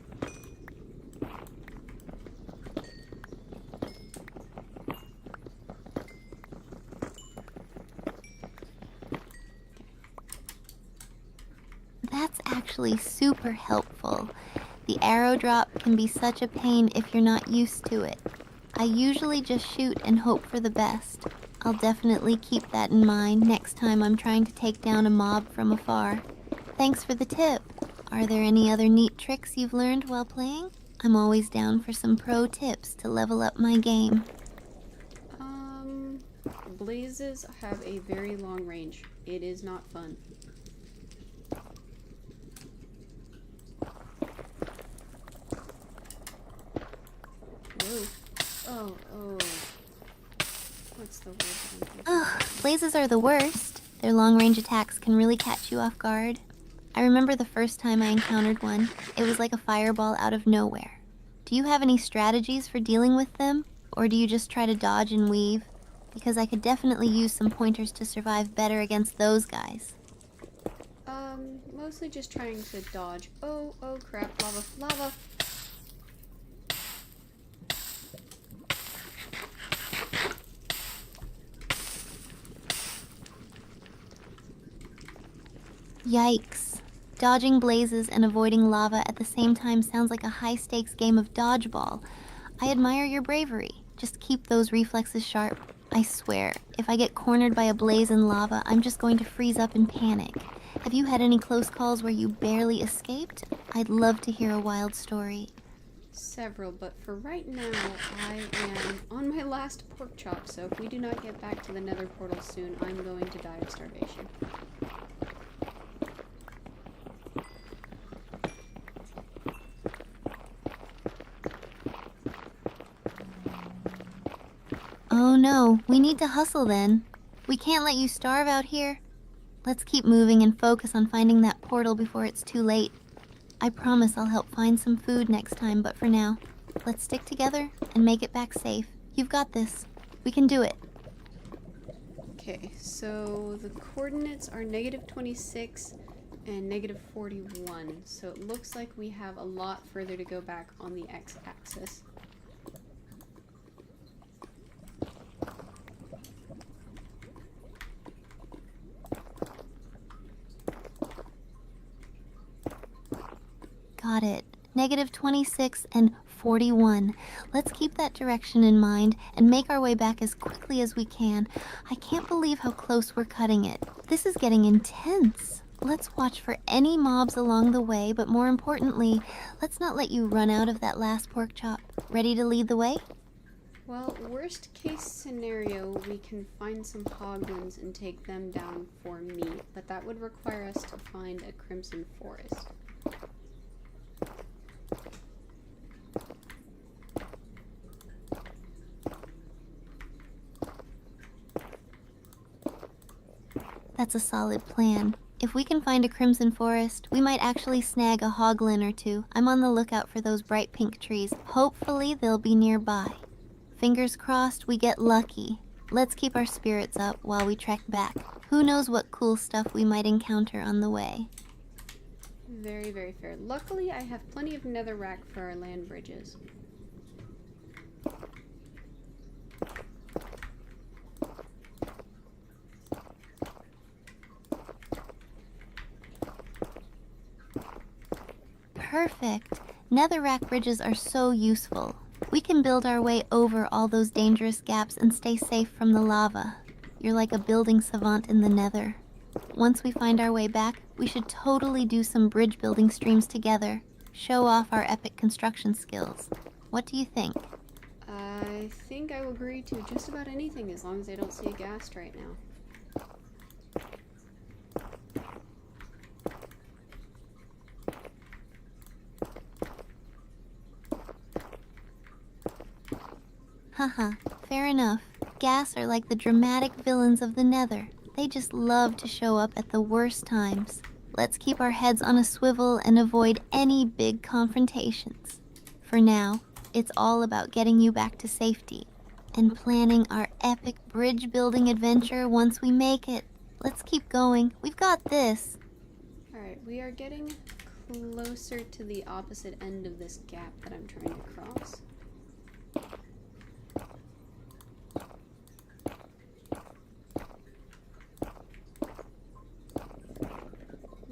That's actually super helpful. The arrow drop can be such a pain if you're not used to it. I usually just shoot and hope for the best. I'll definitely keep that in mind next time I'm trying to take down a mob from afar. Thanks for the tip. Are there any other neat tricks you've learned while playing? I'm always down for some pro tips to level up my game. Blazes have a very long range. It is not fun. Whoa. Oh. What's the word? Ugh, blazes are the worst. Their long-range attacks can really catch you off guard. I remember the first time I encountered one. It was like a fireball out of nowhere. Do you have any strategies for dealing with them? Or do you just try to dodge and weave? Because I could definitely use some pointers to survive better against those guys. Mostly just trying to dodge. Oh crap, lava. Yikes. Dodging blazes and avoiding lava at the same time sounds like a high-stakes game of dodgeball. I admire your bravery. Just keep those reflexes sharp. I swear, if I get cornered by a blaze in lava, I'm just going to freeze up in panic. Have you had any close calls where you barely escaped? I'd love to hear a wild story. Several, but for right now, I am on my last pork chop, so if we do not get back to the nether portal soon, I'm going to die of starvation. Oh no, we need to hustle then. We can't let you starve out here. Let's keep moving and focus on finding that portal before it's too late. I promise I'll help find some food next time, but for now, let's stick together and make it back safe. You've got this. We can do it. Okay, so the coordinates are -26 and -41, so it looks like we have a lot further to go back on the x-axis. Got it. -26 and 41. Let's keep that direction in mind and make our way back as quickly as we can. I can't believe how close we're cutting it. This is getting intense. Let's watch for any mobs along the way, but more importantly, let's not let you run out of that last pork chop. Ready to lead the way? Well, worst case scenario, we can find some hoglins and take them down for meat, but that would require us to find a crimson forest. That's a solid plan. If we can find a crimson forest, we might actually snag a hoglin or two. I'm on the lookout for those bright pink trees. Hopefully they'll be nearby. Fingers crossed we get lucky. Let's keep our spirits up while we trek back. Who knows what cool stuff we might encounter on the way. Very, very fair. Luckily, I have plenty of netherrack for our land bridges. Perfect. Netherrack bridges are so useful. We can build our way over all those dangerous gaps and stay safe from the lava. You're like a building savant in the nether. Once we find our way back, we should totally do some bridge building streams together. Show off our epic construction skills. What do you think? I think I will agree to just about anything as long as I don't see a ghast right now. Haha, fair enough. Gas are like the dramatic villains of the Nether. They just love to show up at the worst times. Let's keep our heads on a swivel and avoid any big confrontations. For now, it's all about getting you back to safety and planning our epic bridge building adventure once we make it. Let's keep going. We've got this. Alright, we are getting closer to the opposite end of this gap that I'm trying to cross.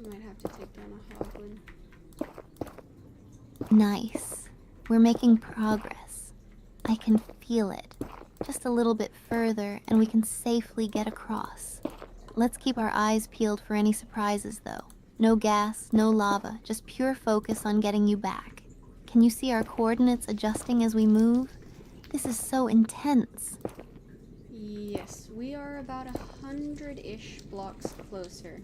I might have to take down a hoglin. Nice. We're making progress. I can feel it. Just a little bit further and we can safely get across. Let's keep our eyes peeled for any surprises though. No gas, no lava, just pure focus on getting you back. Can you see our coordinates adjusting as we move? This is so intense. Yes, we are about 100-ish blocks closer.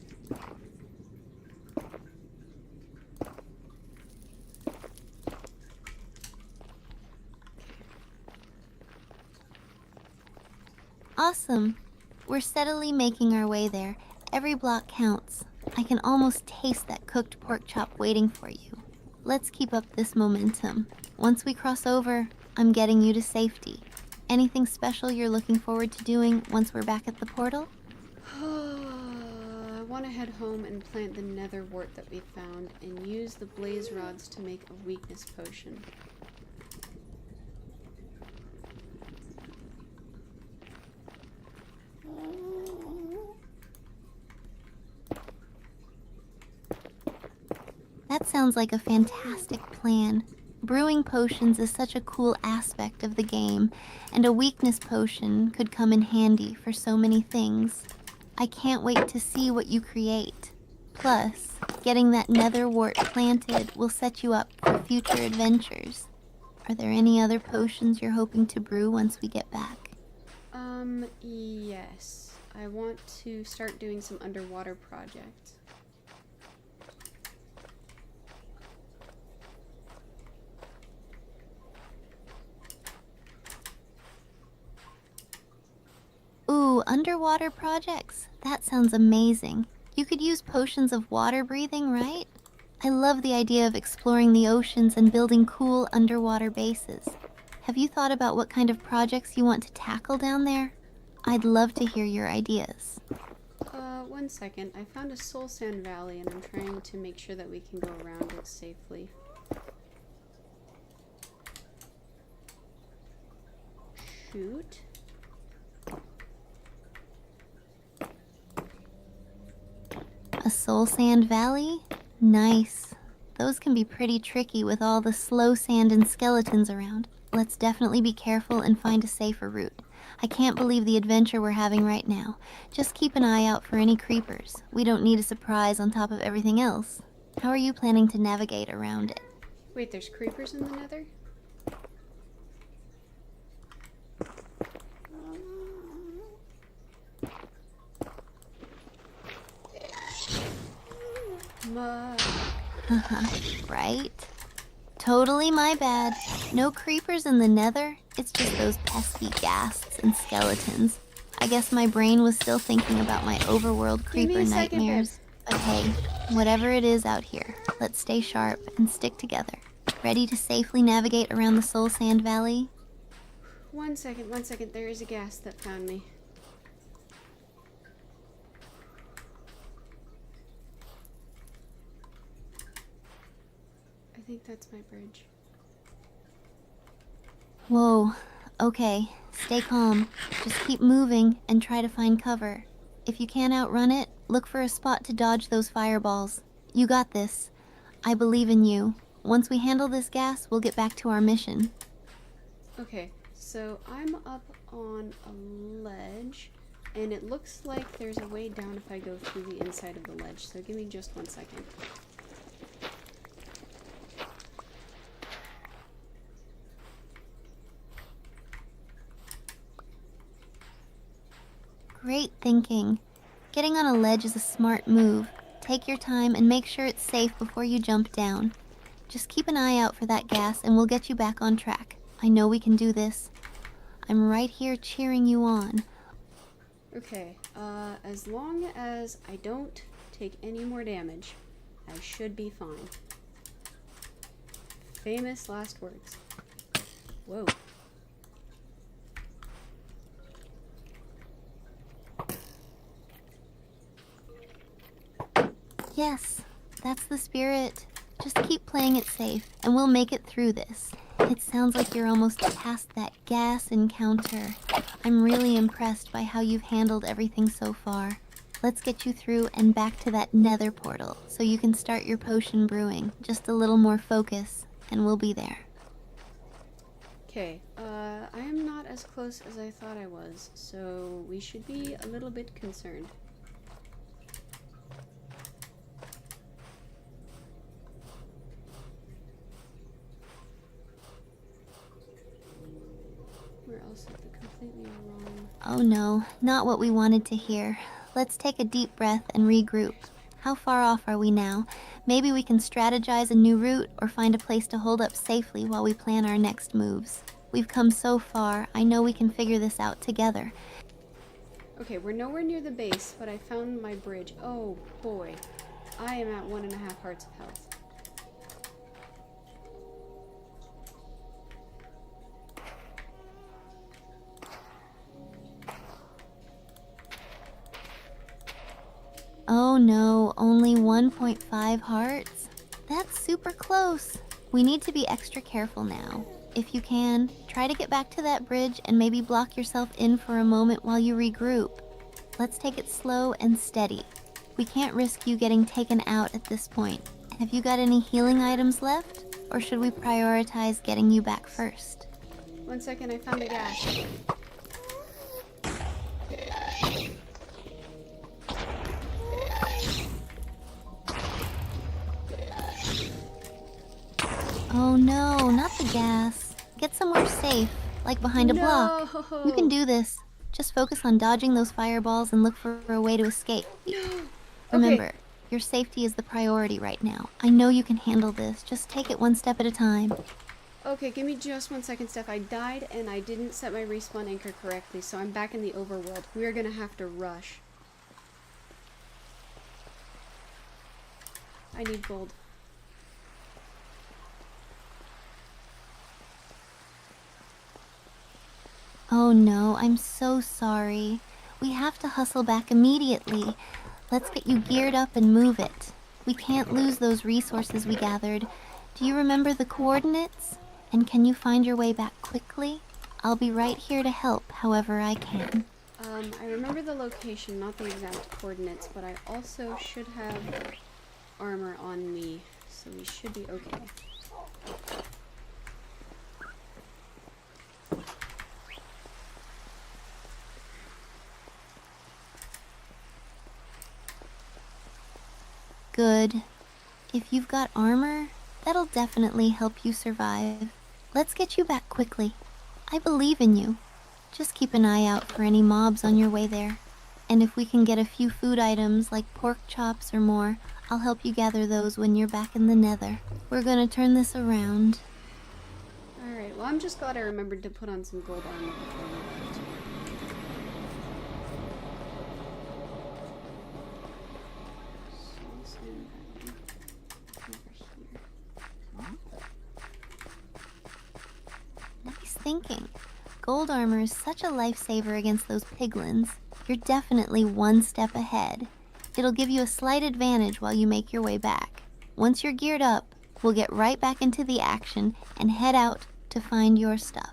Awesome. We're steadily making our way there. Every block counts. I can almost taste that cooked pork chop waiting for you. Let's keep up this momentum. Once we cross over, I'm getting you to safety. Anything special you're looking forward to doing once we're back at the portal? I want to head home and plant the nether wart that we found and use the blaze rods to make a weakness potion. That sounds like a fantastic plan. Brewing potions is such a cool aspect of the game, and a weakness potion could come in handy for so many things. I can't wait to see what you create. Plus, getting that nether wart planted will set you up for future adventures. Are there any other potions you're hoping to brew once we get back? Yes. I want to start doing some underwater projects. Ooh, underwater projects? That sounds amazing. You could use potions of water breathing, right? I love the idea of exploring the oceans and building cool underwater bases. Have you thought about what kind of projects you want to tackle down there? I'd love to hear your ideas. 1 second. I found a soul sand valley and I'm trying to make sure that we can go around it safely. Shoot. A soul sand valley? Nice. Those can be pretty tricky with all the slow sand and skeletons around. Let's definitely be careful and find a safer route. I can't believe the adventure we're having right now. Just keep an eye out for any creepers. We don't need a surprise on top of everything else. How are you planning to navigate around it? Wait, there's creepers in the nether? Right? Totally my bad. No creepers in the nether. It's just those pesky ghasts and skeletons. I guess my brain was still thinking about my overworld creeper nightmares. But hey, whatever it is out here, let's stay sharp and stick together. Ready to safely navigate around the Soul Sand Valley? 1 second, 1 second. There is a ghast that found me. I think that's my bridge. Whoa, okay, stay calm. Just keep moving and try to find cover. If you can't outrun it, look for a spot to dodge those fireballs. You got this. I believe in you. Once we handle this gas, we'll get back to our mission. Okay, so I'm up on a ledge, and it looks like there's a way down if I go through the inside of the ledge, so give me just 1 second. Great thinking. Getting on a ledge is a smart move. Take your time and make sure it's safe before you jump down. Just keep an eye out for that gas and we'll get you back on track. I know we can do this. I'm right here cheering you on. Okay, as long as I don't take any more damage, I should be fine. Famous last words. Whoa. Yes, that's the spirit. Just keep playing it safe, and we'll make it through this. It sounds like you're almost past that gas encounter. I'm really impressed by how you've handled everything so far. Let's get you through and back to that nether portal so you can start your potion brewing. Just a little more focus, and we'll be there. Okay, I am not as close as I thought I was, so we should be a little bit concerned. We're also at the completely wrong... Oh no, not what we wanted to hear. Let's take a deep breath and regroup. How far off are we now? Maybe we can strategize a new route or find a place to hold up safely while we plan our next moves. We've come so far, I know we can figure this out together. Okay, we're nowhere near the base, but I found my bridge. Oh boy, I am at 1.5 hearts of health. Oh no, only 1.5 hearts? That's super close. We need to be extra careful now. If you can, try to get back to that bridge and maybe block yourself in for a moment while you regroup. Let's take it slow and steady. We can't risk you getting taken out at this point. Have you got any healing items left? Or should we prioritize getting you back first? 1 second, I found the gas. Oh no, not the gas. Get somewhere safe, like behind a block. You can do this. Just focus on dodging those fireballs and look for a way to escape. Remember, Okay. your safety is the priority right now. I know you can handle this. Just take it one step at a time. Okay, give me just 1 second, Steph. I died and I didn't set my respawn anchor correctly, so I'm back in the overworld. We are gonna have to rush. I need gold. Oh no, I'm so sorry. We have to hustle back immediately. Let's get you geared up and move it. We can't lose those resources we gathered. Do you remember the coordinates? And can you find your way back quickly? I'll be right here to help however I can. I remember the location, not the exact coordinates, but I also should have armor on me, so we should be okay. Good. If you've got armor, that'll definitely help you survive. Let's get you back quickly. I believe in you. Just keep an eye out for any mobs on your way there. And if we can get a few food items like pork chops or more, I'll help you gather those when you're back in the nether. We're gonna turn this around. Alright, well I'm just glad I remembered to put on some gold armor before we left. So, send that one over here. Nice thinking. Gold armor is such a lifesaver against those piglins. You're definitely one step ahead. It'll give you a slight advantage while you make your way back. Once you're geared up, we'll get right back into the action and head out to find your stuff.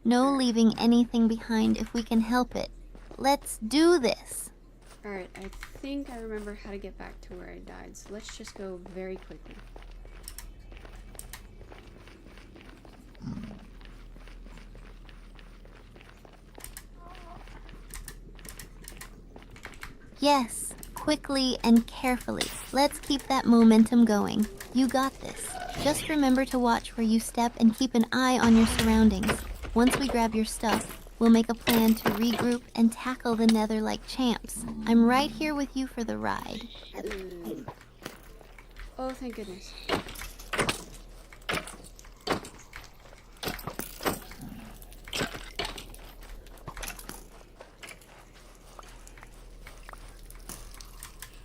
No leaving anything behind if we can help it. Let's do this! Alright, I think I remember how to get back to where I died, so let's just go very quickly. Yes, quickly and carefully. Let's keep that momentum going. You got this. Just remember to watch where you step and keep an eye on your surroundings. Once we grab your stuff, we'll make a plan to regroup and tackle the nether like champs. I'm right here with you for the ride. Oh, thank goodness.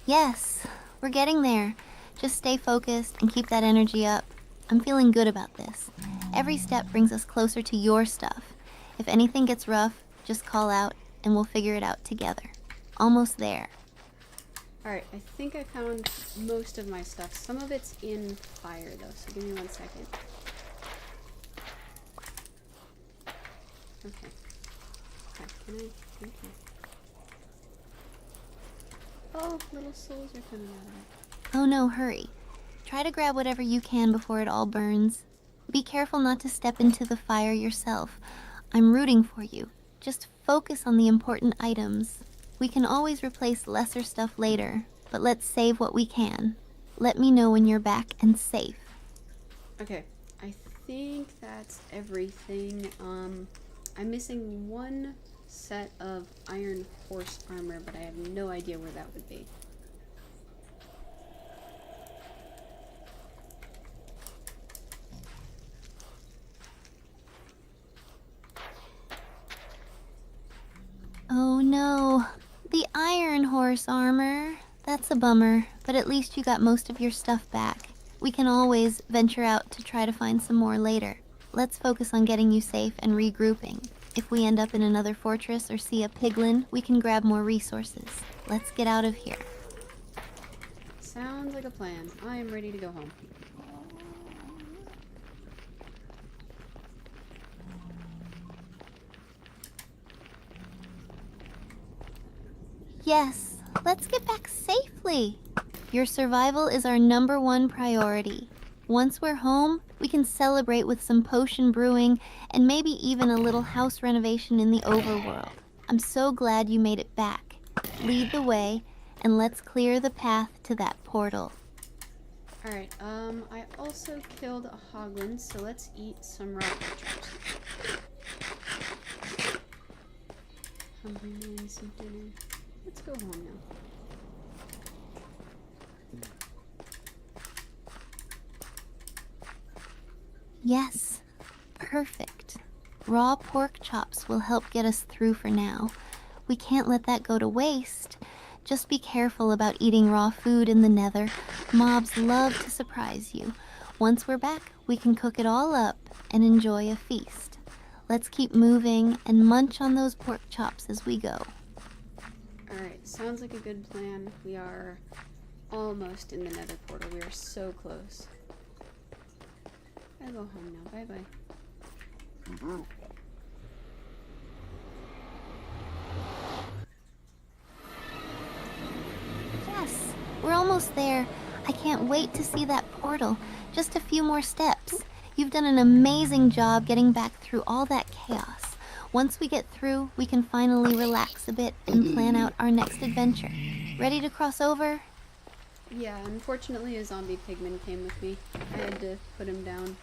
Yes, we're getting there. Just stay focused and keep that energy up. I'm feeling good about this. Every step brings us closer to your stuff. If anything gets rough, just call out and we'll figure it out together. Almost there. Alright, I think I found most of my stuff. Some of it's in fire though, so give me 1 second. Okay. Can I? Thank you. Oh, little souls are coming out of it. Oh no, hurry. Try to grab whatever you can before it all burns. Be careful not to step into the fire yourself. I'm rooting for you. Just focus on the important items. We can always replace lesser stuff later, but let's save what we can. Let me know when you're back and safe. Okay, I think that's everything. I'm missing one set of iron horse armor, but I have no idea where that would be. Oh no, the iron horse armor. That's a bummer, but at least you got most of your stuff back. We can always venture out to try to find some more later. Let's focus on getting you safe and regrouping. If we end up in another fortress or see a piglin, we can grab more resources. Let's get out of here. Sounds like a plan. I am ready to go home. Yes, let's get back safely. Your survival is our #1 priority. Once we're home, we can celebrate with some potion brewing and maybe even a little house renovation in the overworld. I'm so glad you made it back. Lead the way, and let's clear the path to that portal. Alright, I also killed a hoglin, so let's eat some raw pork chops. Hungry man, some dinner. Let's go home now. Yes, perfect. Raw pork chops will help get us through for now. We can't let that go to waste. Just be careful about eating raw food in the Nether. Mobs love to surprise you. Once we're back, we can cook it all up and enjoy a feast. Let's keep moving and munch on those pork chops as we go. Alright, sounds like a good plan. We are almost in the Nether portal. We are so close. I go home now. Bye-bye. Yes, we're almost there. I can't wait to see that portal. Just a few more steps. You've done an amazing job getting back through all that chaos. Once we get through, we can finally relax a bit and plan out our next adventure. Ready to cross over? Yeah, unfortunately a zombie pigman came with me. I had to put him down.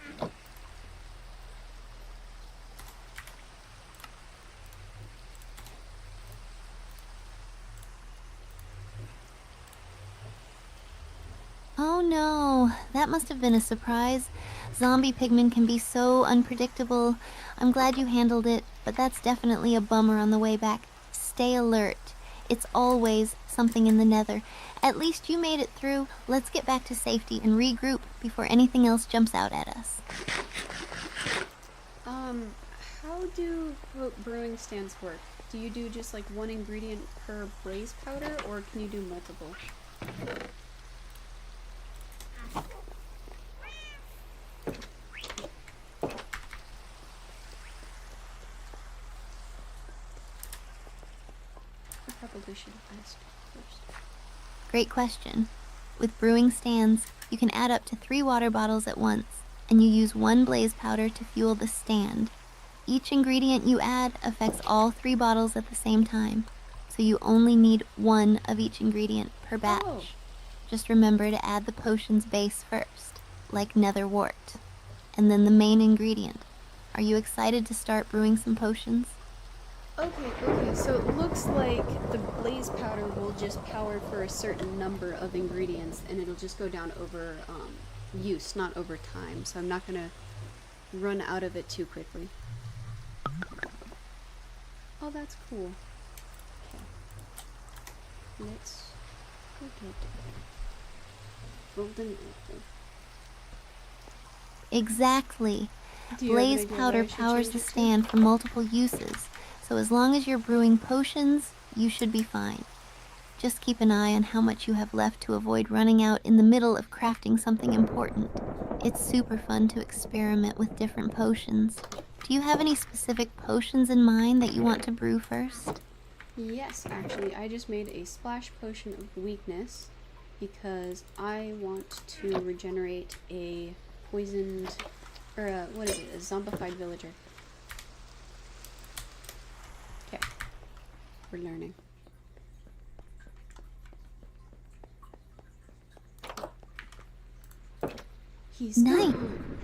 Oh no, that must have been a surprise. Zombie pigmen can be so unpredictable. I'm glad you handled it, but that's definitely a bummer on the way back. Stay alert. It's always something in the Nether. At least you made it through. Let's get back to safety and regroup before anything else jumps out at us. How do brewing stands work? Do you do just like one ingredient per blaze powder, or can you do multiple? I probably should have asked first. Great question. With brewing stands, you can add up to 3 water bottles at once, and you use 1 blaze powder to fuel the stand. Each ingredient you add affects all 3 bottles at the same time, so you only need 1 of each ingredient per batch. Oh. Just remember to add the potion's base first, like nether wart, and then the main ingredient. Are you excited to start brewing some potions? Okay, so it looks like the blaze powder will just power for a certain number of ingredients, and it'll just go down over use, not over time, so I'm not gonna run out of it too quickly. Oh, that's cool. Okay. Let's Coated. Golden apple. Exactly. Do you have an Blaze idea powder what I should powers change the it to? stand for multiple uses, so as long as you're brewing potions, you should be fine. Just keep an eye on how much you have left to avoid running out in the middle of crafting something important. It's super fun to experiment with different potions. Do you have any specific potions in mind that you want to brew first? Yes, actually, I just made a splash potion of weakness because I want to regenerate a poisoned, or a, what is it, a zombified villager. Okay, we're learning. He's Nice.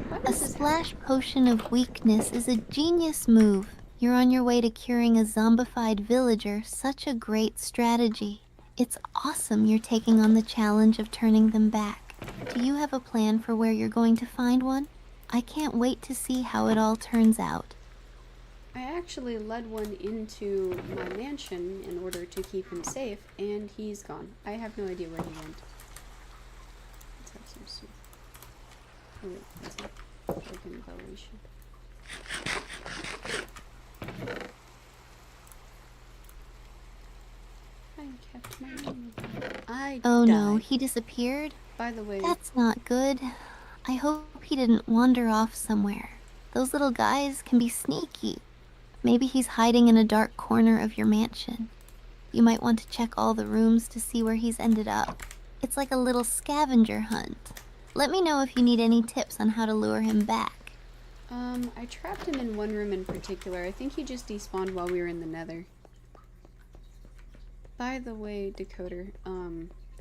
Why A does this splash potion of weakness is a genius move. You're on your way to curing a zombified villager, such a great strategy. It's awesome you're taking on the challenge of turning them back. Do you have a plan for where you're going to find one? I can't wait to see how it all turns out. I actually led one into my mansion in order to keep him safe, and he's gone. I have no idea where he went. Let's have some soup. Oh wait, that's a broken evaluation. I kept my name. I Oh died. no, he disappeared? By the way, That's not good. I hope he didn't wander off somewhere. Those little guys can be sneaky. Maybe he's hiding in a dark corner of your mansion. You might want to check all the rooms to see where he's ended up. It's like a little scavenger hunt. Let me know if you need any tips on how to lure him back. I trapped him in one room in particular. I think he just despawned while we were in the nether. By the way, Decoder,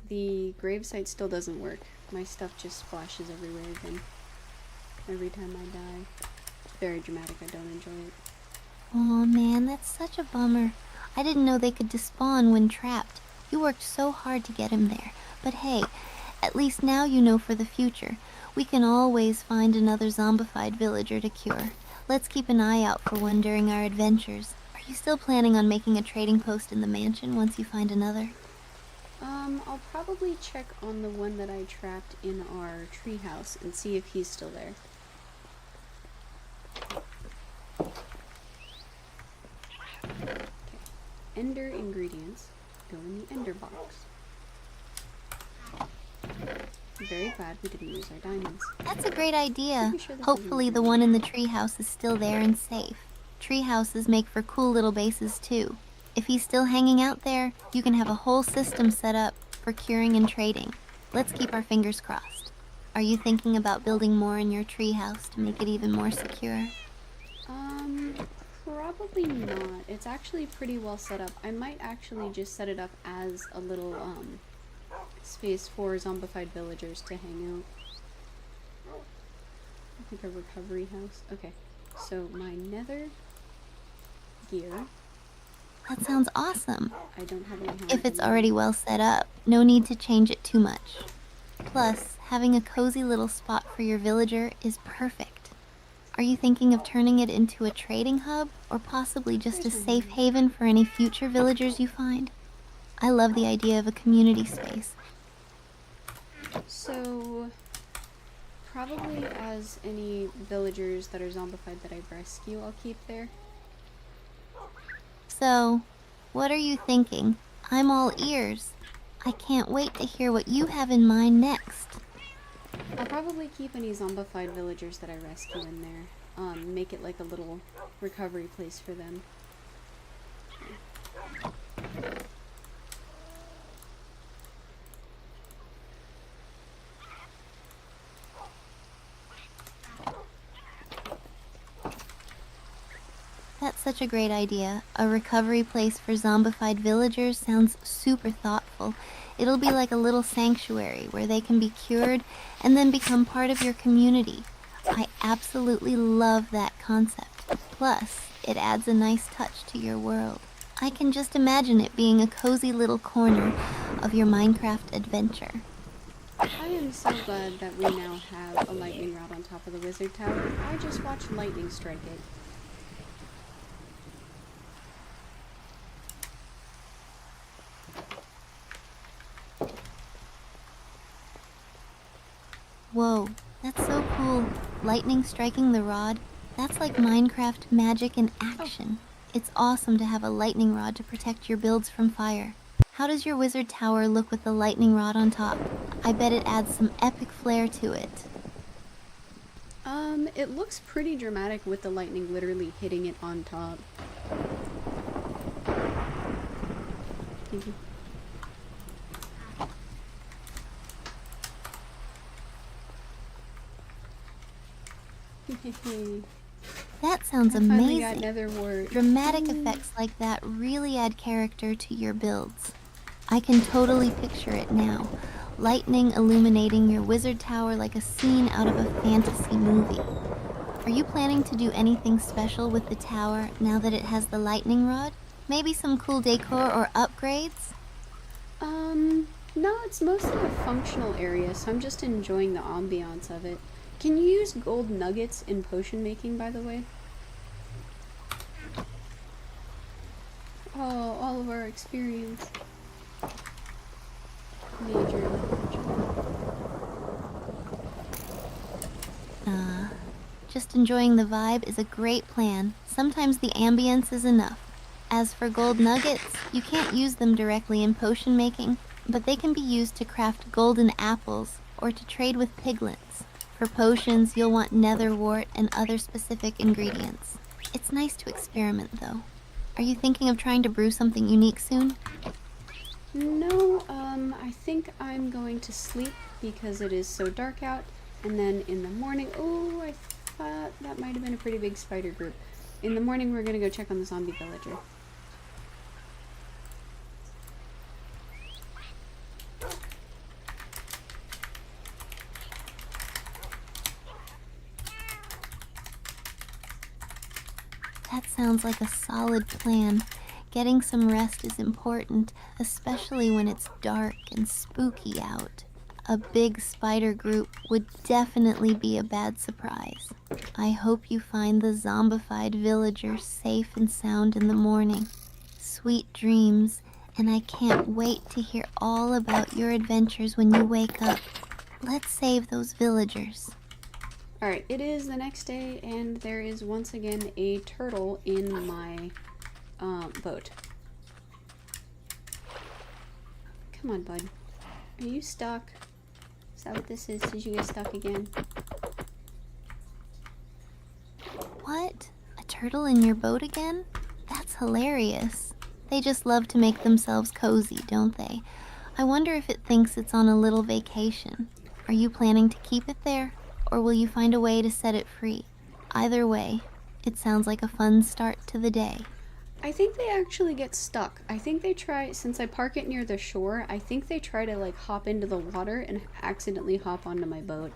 the gravesite still doesn't work. My stuff just splashes everywhere again. Every time I die. It's very dramatic, I don't enjoy it. Aw man, that's such a bummer. I didn't know they could despawn when trapped. You worked so hard to get him there. But hey, at least now you know for the future. We can always find another zombified villager to cure. Let's keep an eye out for one during our adventures. Are you still planning on making a trading post in the mansion once you find another? I'll probably check on the one that I trapped in our treehouse and see if he's still there. Okay. Ender ingredients go in the ender box. I'm very glad we didn't lose our diamonds. That's a great idea. Pretty sure this Hopefully isn't the one in the treehouse is still there and safe. Treehouses make for cool little bases too. If he's still hanging out there, you can have a whole system set up for curing and trading. Let's keep our fingers crossed. Are you thinking about building more in your treehouse to make it even more secure? Probably not. It's actually pretty well set up. I might actually just set it up as a little, space for zombified villagers to hang out. I think a recovery house. Okay, so my nether gear. That sounds awesome. I don't have any If it's already well set up, no need to change it too much. Plus, having a cozy little spot for your villager is perfect. Are you thinking of turning it into a trading hub, or possibly just a safe haven for any future villagers you find? I love the idea of a community space. So, probably as any villagers that are zombified that I rescue, I'll keep there. So, what are you thinking? I'm all ears. I can't wait to hear what you have in mind next. I'll probably keep any zombified villagers that I rescue in there. Make it like a little recovery place for them. That's such a great idea. A recovery place for zombified villagers sounds super thoughtful. It'll be like a little sanctuary where they can be cured and then become part of your community. I absolutely love that concept. Plus, it adds a nice touch to your world. I can just imagine it being a cozy little corner of your Minecraft adventure. I am so glad that we now have a lightning rod on top of the wizard tower. I just watched lightning strike it. Whoa, that's so cool. Lightning striking the rod. That's like Minecraft magic in action. It's awesome to have a lightning rod to protect your builds from fire. How does your wizard tower look with the lightning rod on top? I bet it adds some epic flair to it. It looks pretty dramatic with the lightning literally hitting it on top. Thank you. That sounds I finally got amazing. nether wart. Dramatic effects like that really add character to your builds. I can totally picture it now. Lightning illuminating your wizard tower like a scene out of a fantasy movie. Are you planning to do anything special with the tower now that it has the lightning rod? Maybe some cool decor or upgrades? No, it's mostly a functional area, so I'm just enjoying the ambiance of it. Can you use gold nuggets in potion making, by the way? Oh, all of our experience. Major. Just enjoying the vibe is a great plan. Sometimes the ambience is enough. As for gold nuggets, you can't use them directly in potion making, but they can be used to craft golden apples or to trade with piglins. For potions, you'll want nether wart and other specific ingredients. It's nice to experiment, though. Are you thinking of trying to brew something unique soon? No, I think I'm going to sleep because it is so dark out, and then in the morning, oh, I thought that might have been a pretty big spider group. In the morning, we're gonna go check on the zombie villager. That sounds like a solid plan. Getting some rest is important, especially when it's dark and spooky out. A big spider group would definitely be a bad surprise. I hope you find the zombified villager safe and sound in the morning. Sweet dreams, and I can't wait to hear all about your adventures when you wake up. Let's save those villagers. Alright, it is the next day, and there is once again a turtle in my boat. Come on, bud. Are you stuck? Is that what this is? Did you get stuck again? What? A turtle in your boat again? That's hilarious. They just love to make themselves cozy, don't they? I wonder if it thinks it's on a little vacation. Are you planning to keep it there, or will you find a way to set it free? Either way, it sounds like a fun start to the day. I think they actually get stuck. I think they try, since I park it near the shore, I think they try to like hop into the water and accidentally hop onto my boat.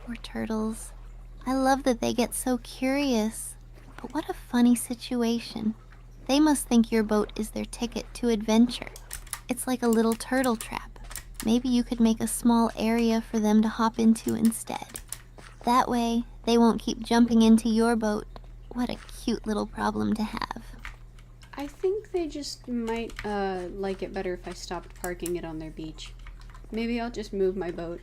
Poor turtles. I love that they get so curious. But what a funny situation. They must think your boat is their ticket to adventure. It's like a little turtle trap. Maybe you could make a small area for them to hop into instead. That way, they won't keep jumping into your boat. What a cute little problem to have. I think they just might like it better if I stopped parking it on their beach. Maybe I'll just move my boat.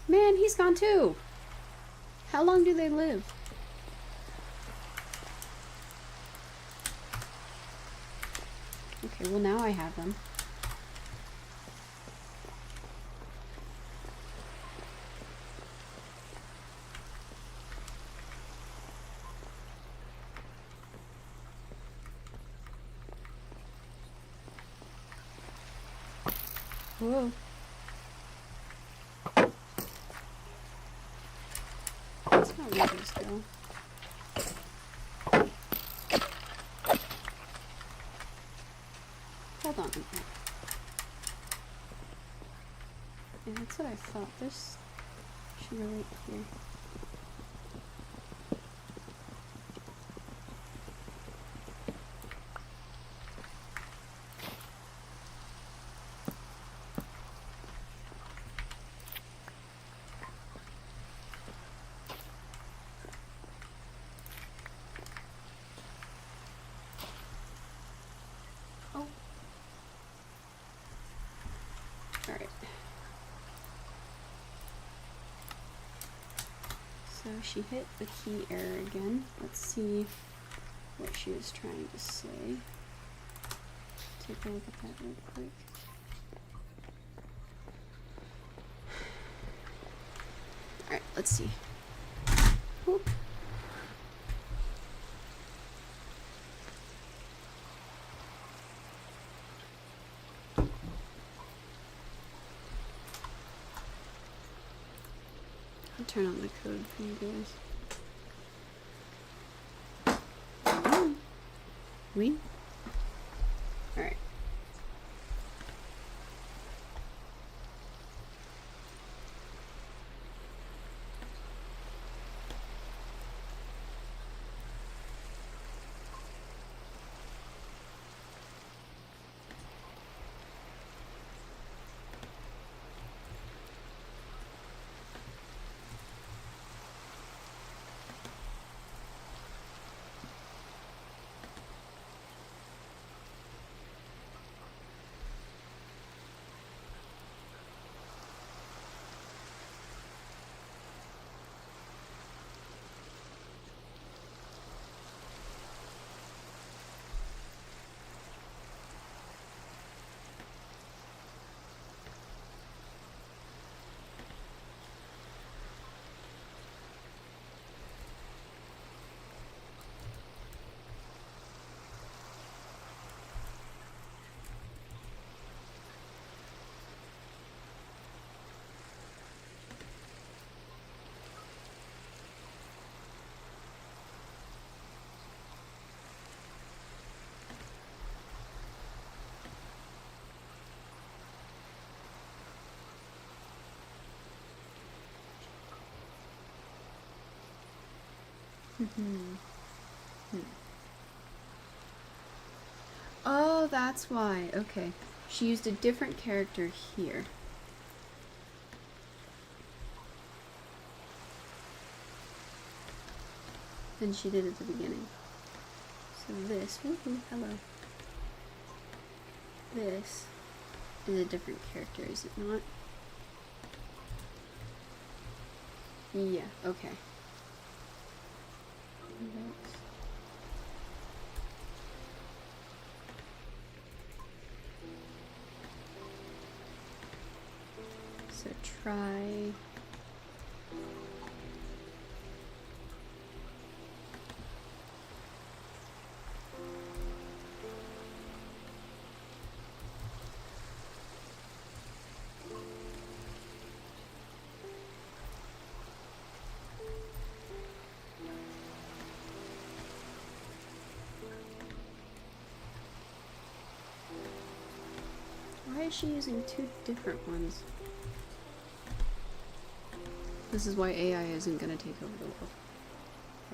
Man, he's gone too. How long do they live? Okay, well now I have them. Whoa. That's not where these go. Hold on a minute. Yeah, that's what I thought. This should relate here. Oh. Alright. So she hit the key error again. Let's see what she was trying to say. Take a look at that real quick. Alright, let's see. Whoop. I'll turn on the code for you guys. Oui? Alright. Oh, that's why. Okay. She used a different character here. Than she did at the beginning. So this, woohoo, hello. This is a different character, is it not? Yeah, okay. So try. Why is she using two different ones? This is why AI isn't going to take over the world.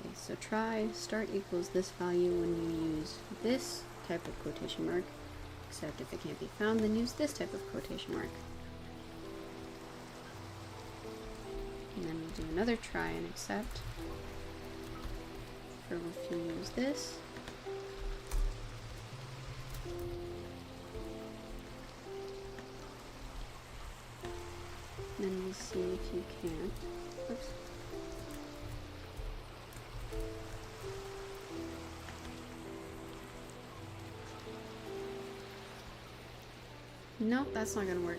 Okay, so try start equals this value when you use this type of quotation mark, except if it can't be found, then use this type of quotation mark. And then we'll do another try and except for if you use this. Then we'll see if you can't. Oops. Nope, that's not gonna work.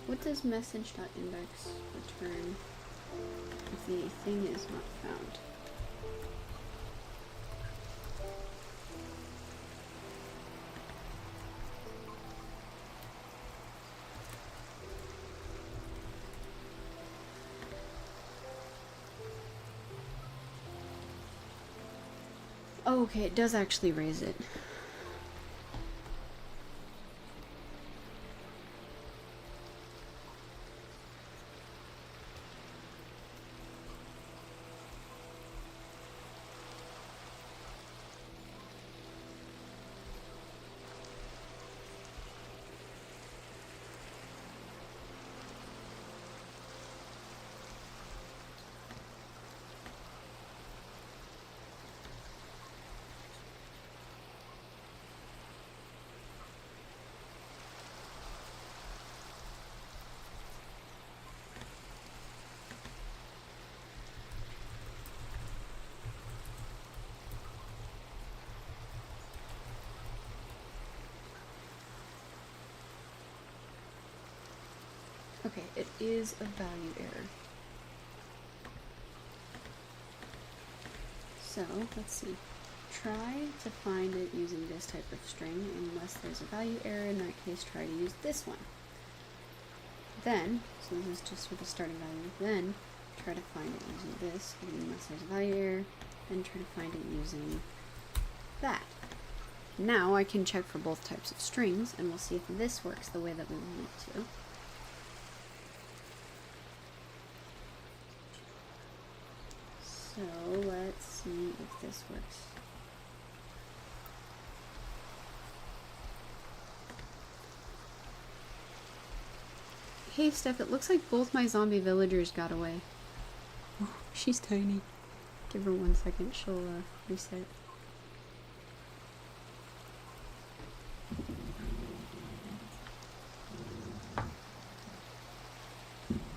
What does message.index return if the thing is not found? Oh, okay, it does actually raise it. Okay, it is a value error. So, let's see. Try to find it using this type of string. Unless there's a value error, in that case, try to use this one. Then, so this is just for the starting value, then try to find it using this, unless there's a value error, then try to find it using that. Now I can check for both types of strings, and we'll see if this works the way that we want it to. So let's see if this works. Hey Steph, it looks like both my zombie villagers got away. Oh, she's tiny. Give her 1 second, she'll reset.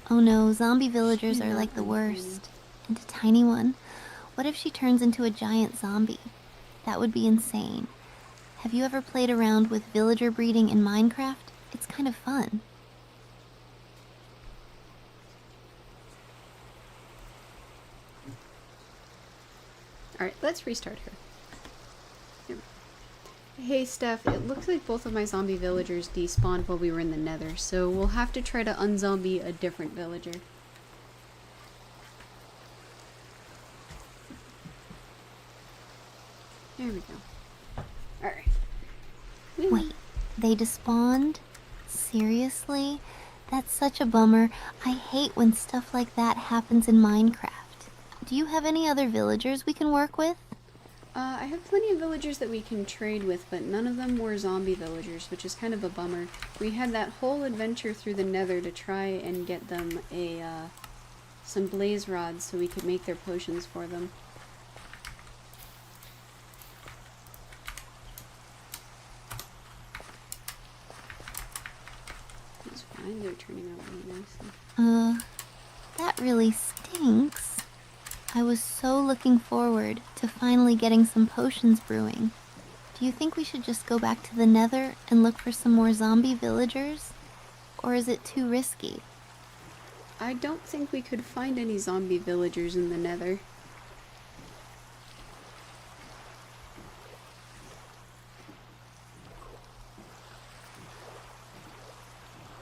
Oh no, zombie villagers are like the worst. And a tiny one. What if she turns into a giant zombie? That would be insane. Have you ever played around with villager breeding in Minecraft? It's kind of fun. Alright, let's restart her. Here. Hey Steph, it looks like both of my zombie villagers despawned while we were in the nether, so we'll have to try to unzombie a different villager. There we go. Alright. Wait, they despawned? Seriously? That's such a bummer. I hate when stuff like that happens in Minecraft. Do you have any other villagers we can work with? I have plenty of villagers that we can trade with, but none of them were zombie villagers, which is kind of a bummer. We had that whole adventure through the nether to try and get them some blaze rods so we could make their potions for them. That's fine, they're turning out really nicely. That really stinks. I was so looking forward to finally getting some potions brewing. Do you think we should just go back to the nether and look for some more zombie villagers? Or is it too risky? I don't think we could find any zombie villagers in the nether.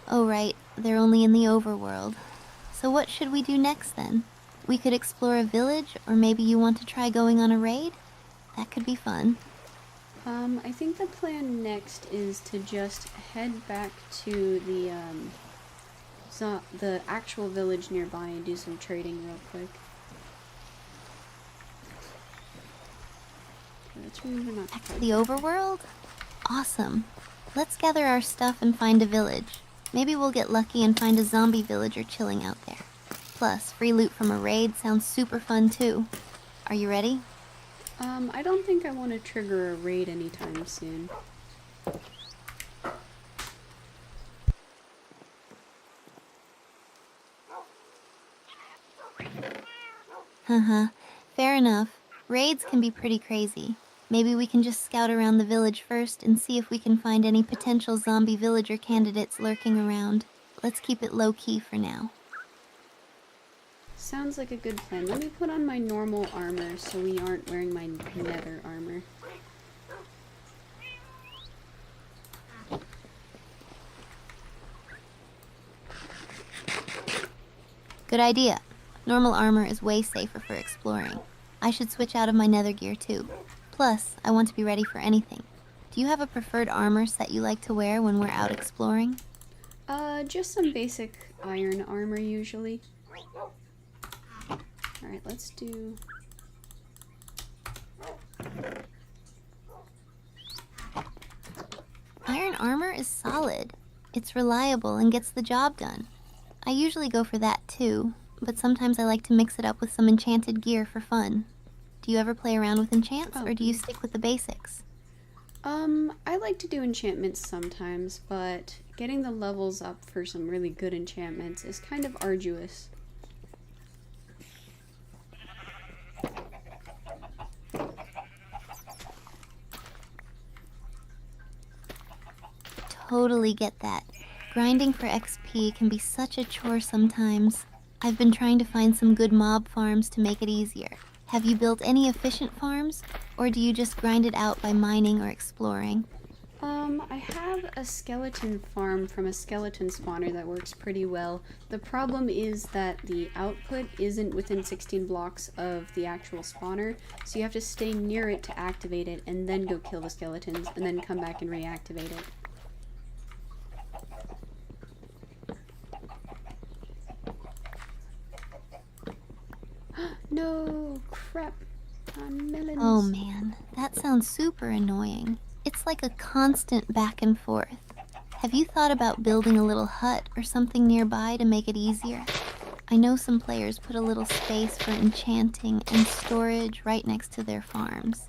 Oh right, they're only in the overworld. So what should we do next then? We could explore a village, or maybe you want to try going on a raid? That could be fun. I think the plan next is to just head back to the actual village nearby and do some trading real quick. Let's remember not to Back to fight the that. overworld? Awesome. Let's gather our stuff and find a village. Maybe we'll get lucky and find a zombie villager chilling out there. Plus, free loot from a raid sounds super fun too. Are you ready? I don't think I want to trigger a raid anytime soon. Haha, fair enough. Raids can be pretty crazy. Maybe we can just scout around the village first and see if we can find any potential zombie villager candidates lurking around. Let's keep it low-key for now. Sounds like a good plan. Let me put on my normal armor so we aren't wearing my nether armor. Good idea. Normal armor is way safer for exploring. I should switch out of my nether gear too. Plus, I want to be ready for anything. Do you have a preferred armor set you like to wear when we're out exploring? Just some basic iron armor usually. Alright, let's do... Iron armor is solid. It's reliable and gets the job done. I usually go for that too, but sometimes I like to mix it up with some enchanted gear for fun. Do you ever play around with enchants, or do you stick with the basics? I like to do enchantments sometimes, but getting the levels up for some really good enchantments is kind of arduous. Totally get that. Grinding for XP can be such a chore sometimes. I've been trying to find some good mob farms to make it easier. Have you built any efficient farms, or do you just grind it out by mining or exploring? I have a skeleton farm from a skeleton spawner that works pretty well. The problem is that the output isn't within 16 blocks of the actual spawner, so you have to stay near it to activate it and then go kill the skeletons and then come back and reactivate it. No, crap. Melons. Oh man, that sounds super annoying. It's like a constant back and forth. Have you thought about building a little hut or something nearby to make it easier? I know some players put a little space for enchanting and storage right next to their farms.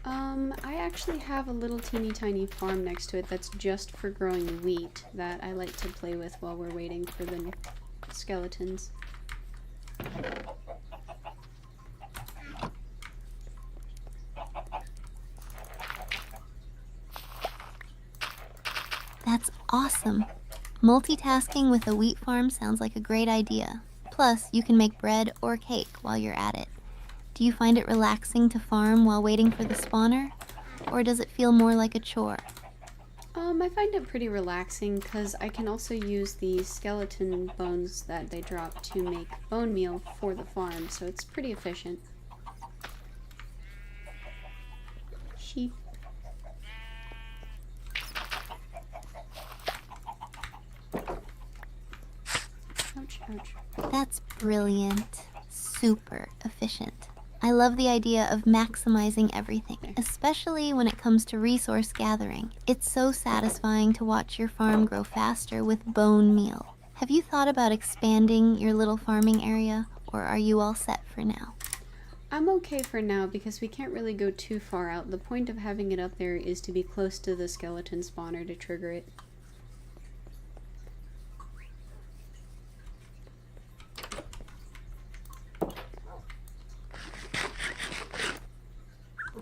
I actually have a little teeny tiny farm next to it that's just for growing wheat that I like to play with while we're waiting for the skeletons. That's awesome. Multitasking with a wheat farm sounds like a great idea. Plus, you can make bread or cake while you're at it. Do you find it relaxing to farm while waiting for the spawner? Or does it feel more like a chore? I find it pretty relaxing because I can also use the skeleton bones that they drop to make bone meal for the farm, so it's pretty efficient. Sheep. Ouch, ouch. That's brilliant. Super efficient. I love the idea of maximizing everything, especially when it comes to resource gathering. It's so satisfying to watch your farm grow faster with bone meal. Have you thought about expanding your little farming area, or are you all set for now? I'm okay for now because we can't really go too far out. The point of having it up there is to be close to the skeleton spawner to trigger it.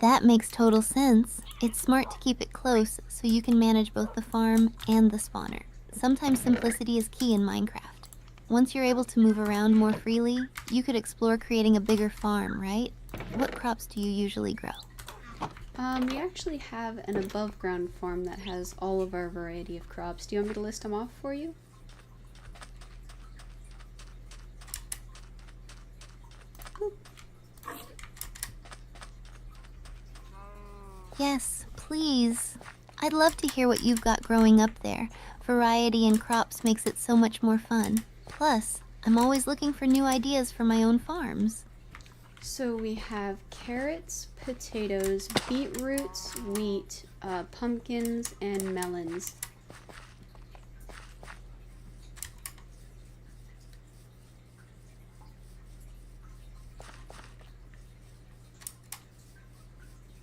That makes total sense. It's smart to keep it close so you can manage both the farm and the spawner. Sometimes simplicity is key in Minecraft. Once you're able to move around more freely, you could explore creating a bigger farm, right? What crops do you usually grow? We actually have an above ground farm that has all of our variety of crops. Do you want me to list them off for you? Yes, please. I'd love to hear what you've got growing up there. Variety in crops makes it so much more fun. Plus, I'm always looking for new ideas for my own farms. So we have carrots, potatoes, beetroots, wheat, pumpkins, and melons.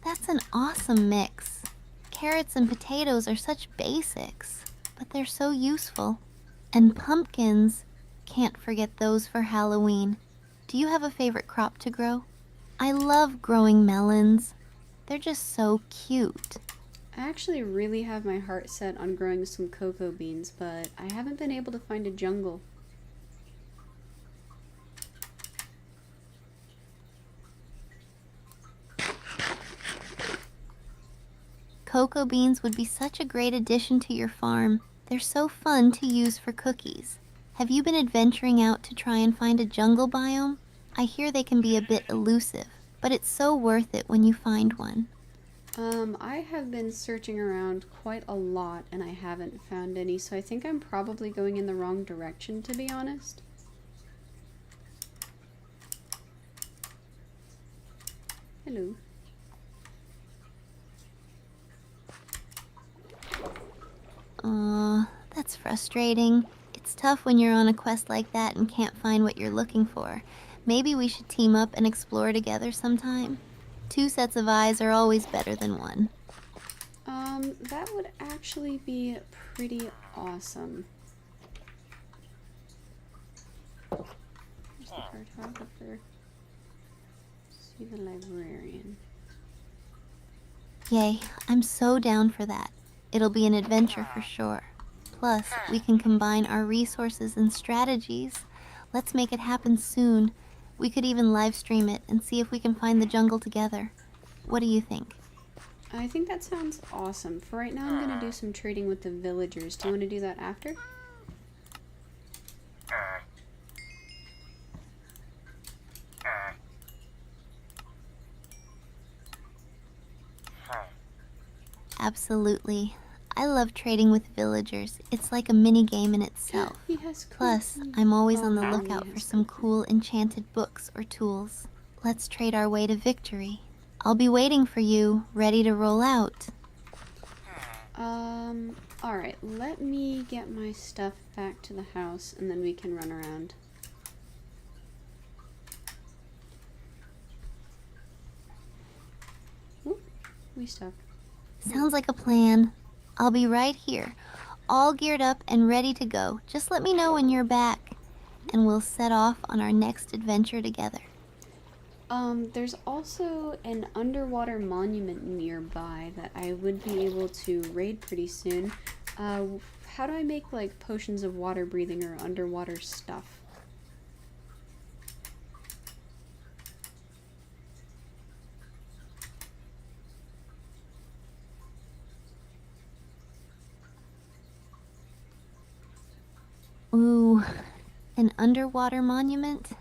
That's an awesome mix. Carrots and potatoes are such basics, but they're so useful. And pumpkins, can't forget those for Halloween. Do you have a favorite crop to grow? I love growing melons. They're just so cute. I actually really have my heart set on growing some cocoa beans, but I haven't been able to find a jungle. Cocoa beans would be such a great addition to your farm. They're so fun to use for cookies. Have you been adventuring out to try and find a jungle biome? I hear they can be a bit elusive, but it's so worth it when you find one. I have been searching around quite a lot and I haven't found any, so I think I'm probably going in the wrong direction, to be honest. Hello. That's frustrating. It's tough when you're on a quest like that and can't find what you're looking for. Maybe we should team up and explore together sometime. 2 sets of eyes are always better than 1. That would actually be pretty awesome. Where's the cartographer? See the librarian. Yay, I'm so down for that. It'll be an adventure for sure. Plus, we can combine our resources and strategies. Let's make it happen soon. We could even live stream it and see if we can find the jungle together. What do you think? I think that sounds awesome. For right now, I'm gonna do some trading with the villagers. Do you want to do that after? Absolutely. I love trading with villagers. It's like a mini game in itself. He has Plus, cookies. I'm always on the Oh, lookout he for has some cookies. cool enchanted books or tools. Let's trade our way to victory. I'll be waiting for you, ready to roll out. Alright, let me get my stuff back to the house and then we can run around. Oop, we stuck. Sounds like a plan. I'll be right here, all geared up and ready to go. Just let me know when you're back, and we'll set off on our next adventure together. There's also an underwater monument nearby that I would be able to raid pretty soon. How do I make, like, potions of water breathing or underwater stuff? Ooh, an underwater monument?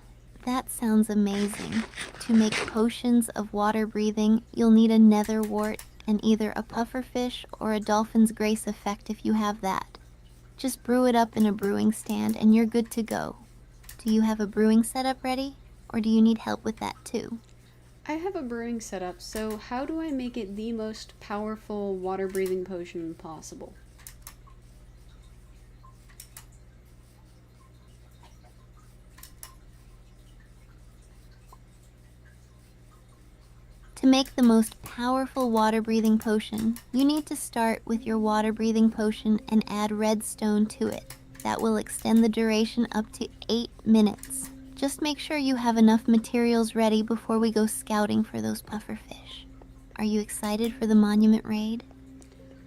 That sounds amazing. To make potions of water breathing, you'll need a nether wart and either a pufferfish or a dolphin's grace effect if you have that. Just brew it up in a brewing stand and you're good to go. Do you have a brewing setup ready? Or do you need help with that too? I have a brewing setup, so how do I make it the most powerful water breathing potion possible? To make the most powerful water-breathing potion, you need to start with your water-breathing potion and add redstone to it. That will extend the duration up to 8 minutes. Just make sure you have enough materials ready before we go scouting for those pufferfish. Are you excited for the monument raid?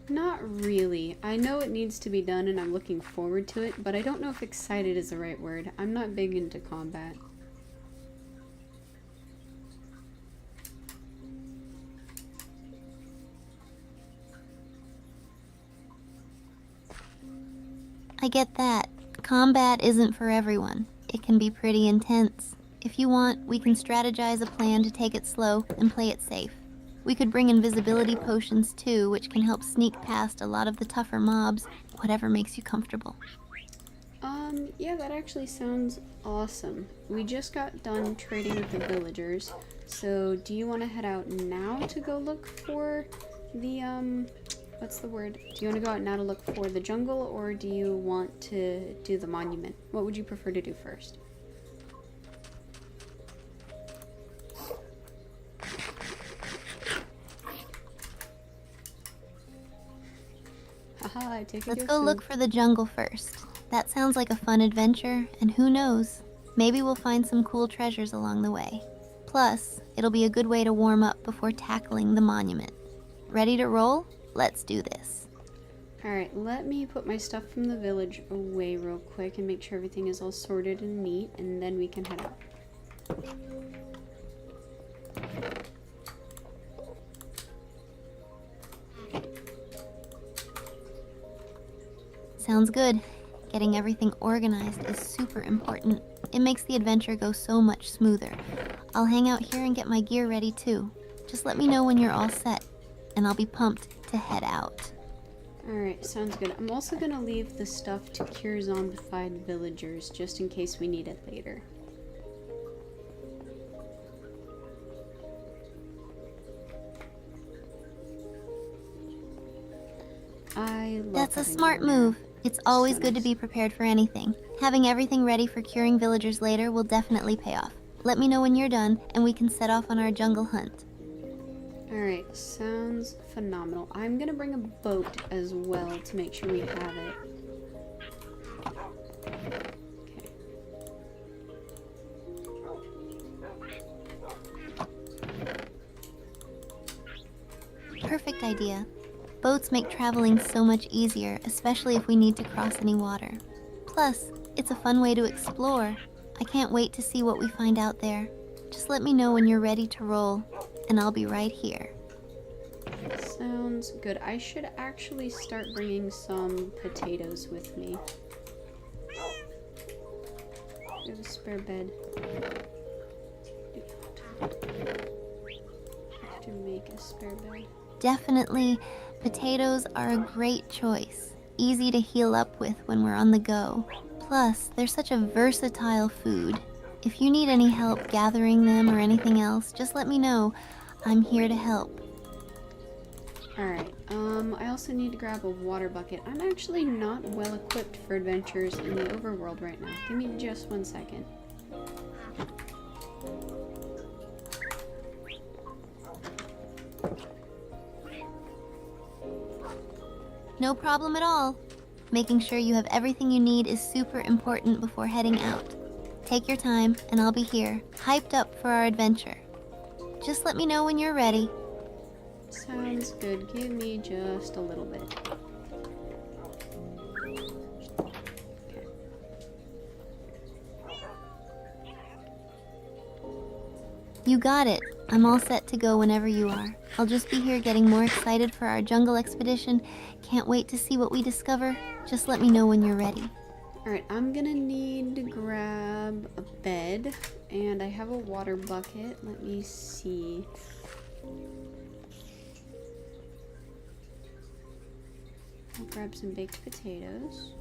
Not really. I know it needs to be done and I'm looking forward to it, but I don't know if excited is the right word. I'm not big into combat. I get that. Combat isn't for everyone. It can be pretty intense. If you want, we can strategize a plan to take it slow and play it safe. We could bring invisibility potions too, which can help sneak past a lot of the tougher mobs, whatever makes you comfortable. Yeah, that actually sounds awesome. We just got done trading with the villagers, so do you want to head out now to go look for the, what's the word? Do you want to go out now to look for the jungle, or do you want to do the monument? What would you prefer to do first? Haha, I take it Let's you're go look food. for the jungle first. That sounds like a fun adventure, and who knows? Maybe we'll find some cool treasures along the way. Plus, it'll be a good way to warm up before tackling the monument. Ready to roll? Let's do this. Alright, let me put my stuff from the village away real quick and make sure everything is all sorted and neat, and then we can head out. Sounds good. Getting everything organized is super important. It makes the adventure go so much smoother. I'll hang out here and get my gear ready too. Just let me know when you're all set. and I'll be pumped to head out. Alright, sounds good. I'm also gonna leave the stuff to cure zombified villagers, just in case we need it later. I love That's a having smart one arrow. move. It's always So good to nice. be prepared for anything. Having everything ready for curing villagers later will definitely pay off. Let me know when you're done, and we can set off on our jungle hunt. Alright, sounds phenomenal. I'm gonna bring a boat as well to make sure we have it. Okay. Perfect idea. Boats make traveling so much easier, especially if we need to cross any water. Plus, it's a fun way to explore. I can't wait to see what we find out there. Just let me know when you're ready to roll, and I'll be right here. Sounds good. I should actually start bringing some potatoes with me. We have a spare bed. I have to make a spare bed. Definitely, potatoes are a great choice. Easy to heal up with when we're on the go. Plus, they're such a versatile food. If you need any help gathering them or anything else, just let me know. I'm here to help. Alright, I also need to grab a water bucket. I'm actually not well equipped for adventures in the overworld right now. Give me just 1 second. No problem at all. Making sure you have everything you need is super important before heading out. Take your time, and I'll be here, hyped up for our adventure. Just let me know when you're ready. Sounds good. Give me just a little bit. Okay. You got it. I'm all set to go whenever you are. I'll just be here getting more excited for our jungle expedition. Can't wait to see what we discover. Just let me know when you're ready. Alright, I'm gonna need to grab a bed, and I have a water bucket. Let me see. I'll grab some baked potatoes.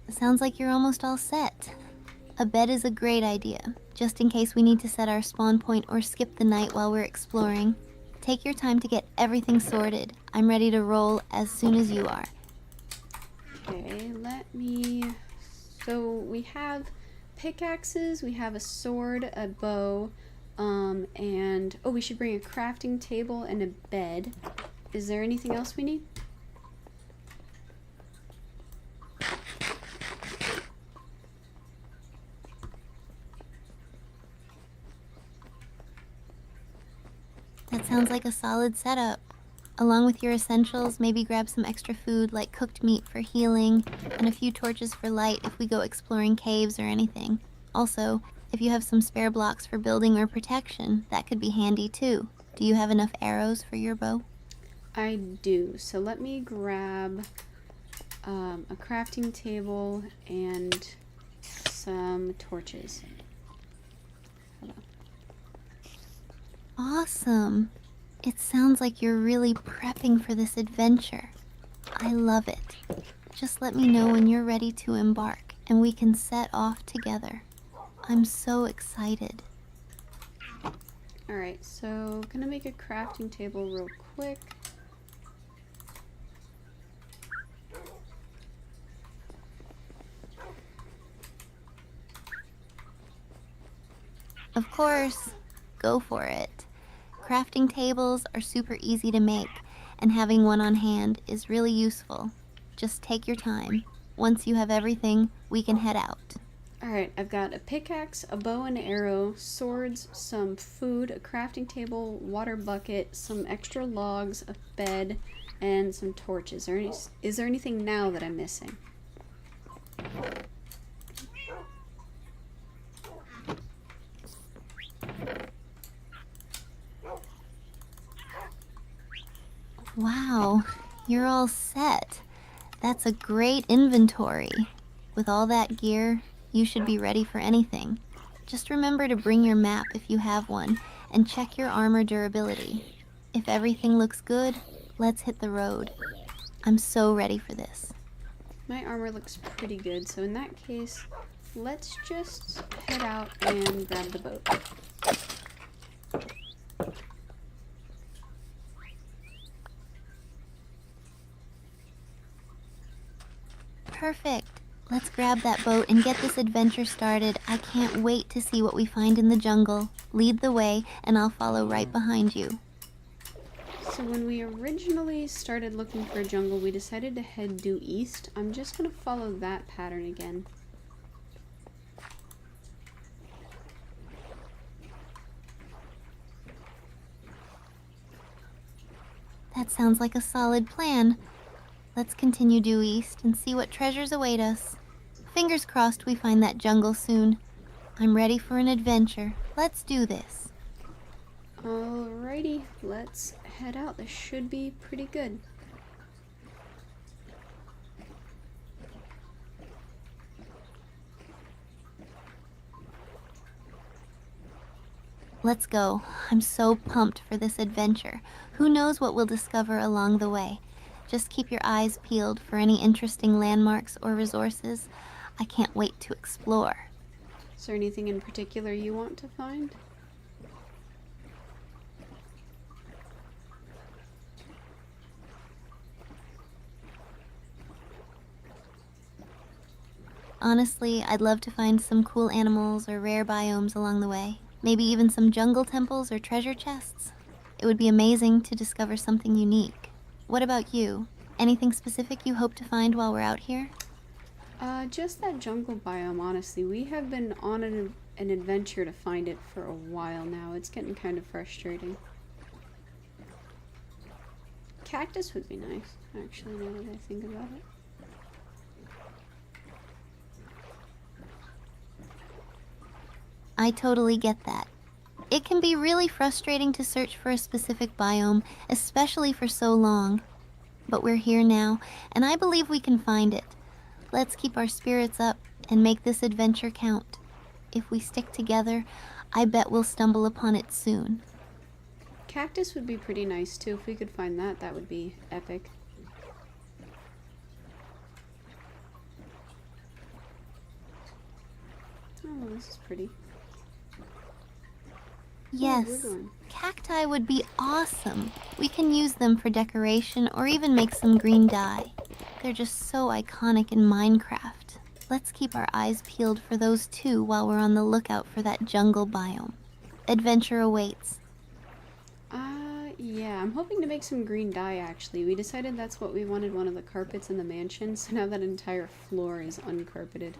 Sounds like you're almost all set. A bed is a great idea, just in case we need to set our spawn point or skip the night while we're exploring. Take your time to get everything sorted. I'm ready to roll as soon as you are. Okay, let me... So we have pickaxes, we have a sword, a bow, and... Oh, we should bring a crafting table and a bed. Is there anything else we need? That sounds like a solid setup. Along with your essentials, maybe grab some extra food like cooked meat for healing, and a few torches for light if we go exploring caves or anything. Also, if you have some spare blocks for building or protection, that could be handy too. Do you have enough arrows for your bow? I do. So let me grab a crafting table and some torches. Hold on. Awesome. It sounds like you're really prepping for this adventure. I love it. Just let me know when you're ready to embark, and we can set off together. I'm so excited. Alright, so gonna make a crafting table real quick. Of course, go for it. Crafting tables are super easy to make, and having one on hand is really useful. Just take your time. Once you have everything, we can head out. Alright, I've got a pickaxe, a bow and arrow, swords, some food, a crafting table, water bucket, some extra logs, a bed, and some torches. Is there anything now that I'm missing? Wow, you're all set. That's a great inventory. With all that gear, you should be ready for anything. Just remember to bring your map if you have one, and check your armor durability. If everything looks good, let's hit the road. I'm so ready for this. My armor looks pretty good, so in that case, let's just head out and grab the boat. Perfect. Let's grab that boat and get this adventure started. I can't wait to see what we find in the jungle. Lead the way, and I'll follow right behind you. So when we originally started looking for a jungle, we decided to head due east. I'm just going to follow that pattern again. That sounds like a solid plan. Let's continue due east and see what treasures await us. Fingers crossed we find that jungle soon. I'm ready for an adventure. Let's do this. Alrighty, let's head out. This should be pretty good. Let's go. I'm so pumped for this adventure. Who knows what we'll discover along the way? Just keep your eyes peeled for any interesting landmarks or resources. I can't wait to explore. Is there anything in particular you want to find? Honestly, I'd love to find some cool animals or rare biomes along the way. Maybe even some jungle temples or treasure chests. It would be amazing to discover something unique. What about you? Anything specific you hope to find while we're out here? Just that jungle biome, honestly. We have been on an adventure to find it for a while now. It's getting kind of frustrating. Cactus would be nice, actually, now that I think about it. I totally get that. It can be really frustrating to search for a specific biome, especially for so long. But we're here now, and I believe we can find it. Let's keep our spirits up and make this adventure count. If we stick together, I bet we'll stumble upon it soon. Cactus would be pretty nice too. If we could find that, that would be epic. Oh, this is pretty. Yes, we're going. cacti would be awesome. We can use them for decoration or even make some green dye. They're just so iconic in Minecraft. Let's keep our eyes peeled for those too while we're on the lookout for that jungle biome. Adventure awaits. Yeah, I'm hoping to make some green dye actually. We decided that's what we wanted, one of the carpets in the mansion, so now that entire floor is uncarpeted.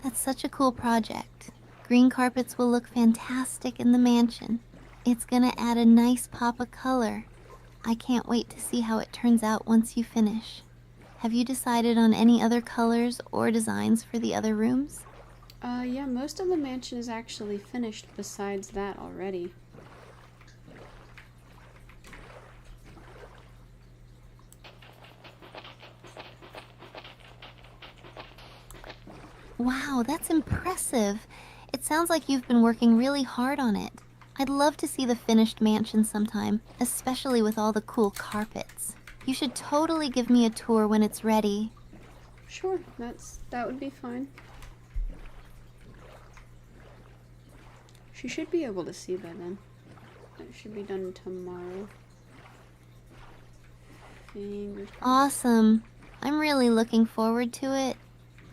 That's such a cool project. Green carpets will look fantastic in the mansion. It's gonna add a nice pop of color. I can't wait to see how it turns out once you finish. Have you decided on any other colors or designs for the other rooms? Yeah, most of the mansion is actually finished besides that already. Wow, that's impressive. It sounds like you've been working really hard on it. I'd love to see the finished mansion sometime, especially with all the cool carpets. You should totally give me a tour when it's ready. Sure, that would be fine. She should be able to see by then. That should be done tomorrow. Fingers crossed. Awesome. I'm really looking forward to it.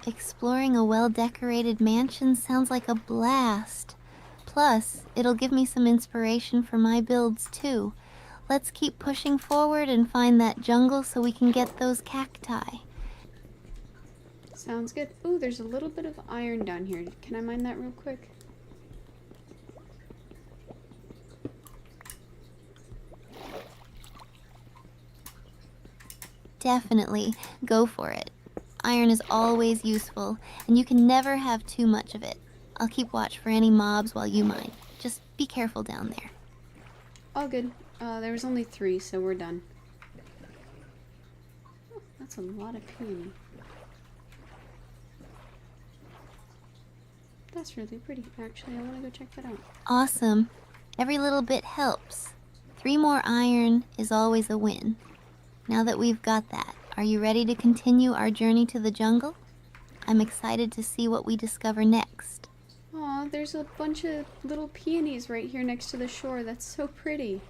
Exploring a well-decorated mansion sounds like a blast. Plus, it'll give me some inspiration for my builds too. Let's keep pushing forward and find that jungle so we can get those cacti. Sounds good. Ooh, there's a little bit of iron down here. Can I mine that real quick? Definitely. Go for it. Iron is always useful, and you can never have too much of it. I'll keep watch for any mobs while you mine. Just be careful down there. All good. There was only 3, so we're done. Oh, that's a lot of peony. That's really pretty. Actually, I want to go check that out. Awesome. Every little bit helps. 3 more iron is always a win. Now that we've got that, are you ready to continue our journey to the jungle? I'm excited to see what we discover next. Aw, there's a bunch of little peonies right here next to the shore. That's so pretty.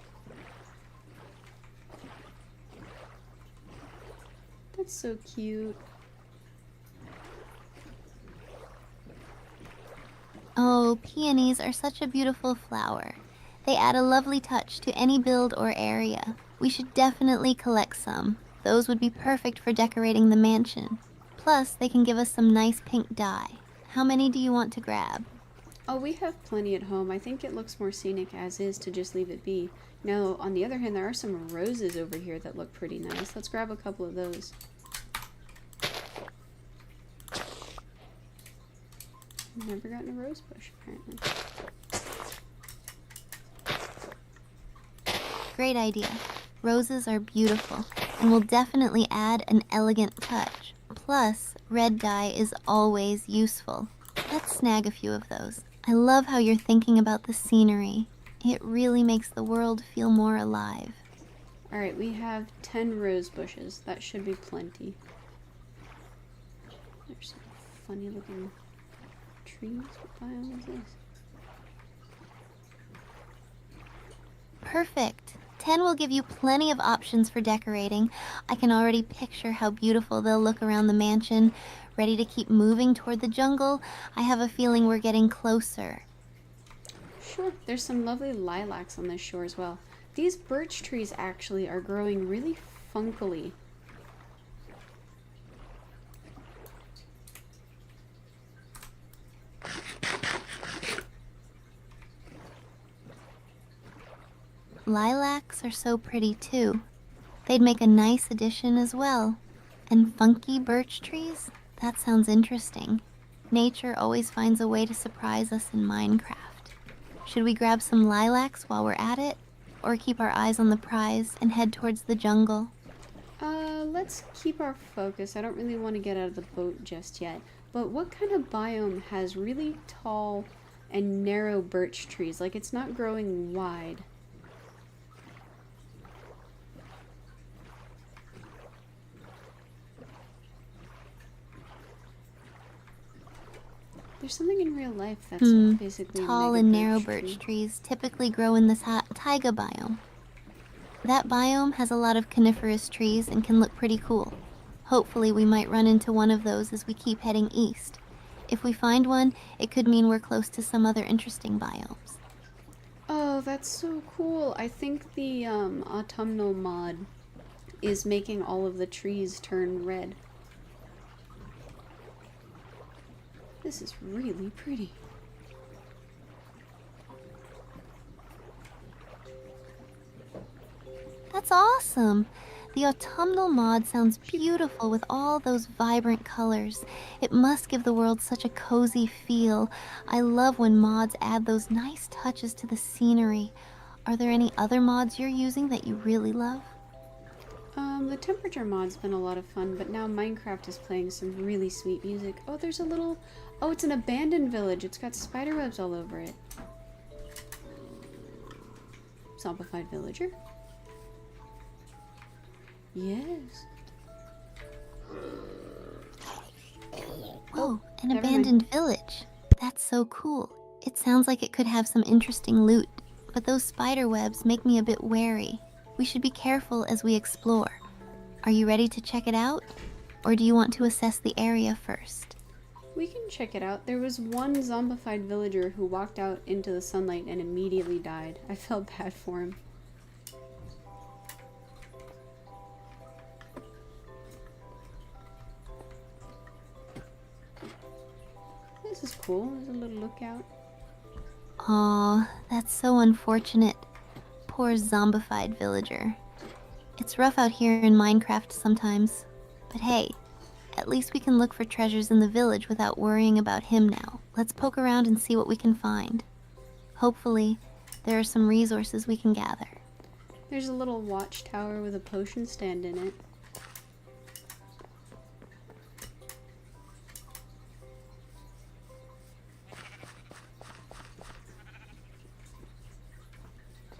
That's so cute. Oh, peonies are such a beautiful flower. They add a lovely touch to any build or area. We should definitely collect some. Those would be perfect for decorating the mansion. Plus, they can give us some nice pink dye. How many do you want to grab? Oh, we have plenty at home. I think it looks more scenic as is to just leave it be. Now, on the other hand, there are some roses over here that look pretty nice. Let's grab a couple of those. Never gotten a rose bush, apparently. Great idea. Roses are beautiful and will definitely add an elegant touch. Plus, red dye is always useful. Let's snag a few of those. I love how you're thinking about the scenery. It really makes the world feel more alive. Alright, we have 10 rose bushes. That should be plenty. There's some funny looking trees. What biome is this? Perfect. 10 will give you plenty of options for decorating. I can already picture how beautiful they'll look around the mansion. Ready to keep moving toward the jungle? I have a feeling we're getting closer. Sure. There's some lovely lilacs on this shore as well. These birch trees actually are growing really funkily. Lilacs are so pretty too. They'd make a nice addition as well. And funky birch trees? That sounds interesting. Nature always finds a way to surprise us in Minecraft. Should we grab some lilacs while we're at it? Or keep our eyes on the prize and head towards the jungle? Let's keep our focus. I don't really want to get out of the boat just yet. But what kind of biome has really tall and narrow birch trees? Like, it's not growing wide. There's something in real life that's basically Tall mega and narrow tree. birch trees typically grow in this taiga biome. That biome has a lot of coniferous trees and can look pretty cool. Hopefully we might run into one of those as we keep heading east. If we find one, it could mean we're close to some other interesting biomes. Oh, that's so cool. I think the autumnal mod is making all of the trees turn red. This is really pretty. That's awesome! The autumnal mod sounds beautiful with all those vibrant colors. It must give the world such a cozy feel. I love when mods add those nice touches to the scenery. Are there any other mods you're using that you really love? The temperature mod's been a lot of fun, but now Minecraft is playing some really sweet music. Oh, there's a little... Oh, it's an abandoned village. It's got spiderwebs all over it. Zombified villager? Yes. Whoa, an never abandoned village. That's so cool. It sounds like it could have some interesting loot, but those spider webs make me a bit wary. We should be careful as we explore. Are you ready to check it out? Or do you want to assess the area first? We can check it out. There was one zombified villager who walked out into the sunlight and immediately died. I felt bad for him. This is cool. There's a little lookout. Aw, that's so unfortunate. Poor zombified villager. It's rough out here in Minecraft sometimes. But hey, at least we can look for treasures in the village without worrying about him now. Let's poke around and see what we can find. Hopefully, there are some resources we can gather. There's a little watchtower with a potion stand in it.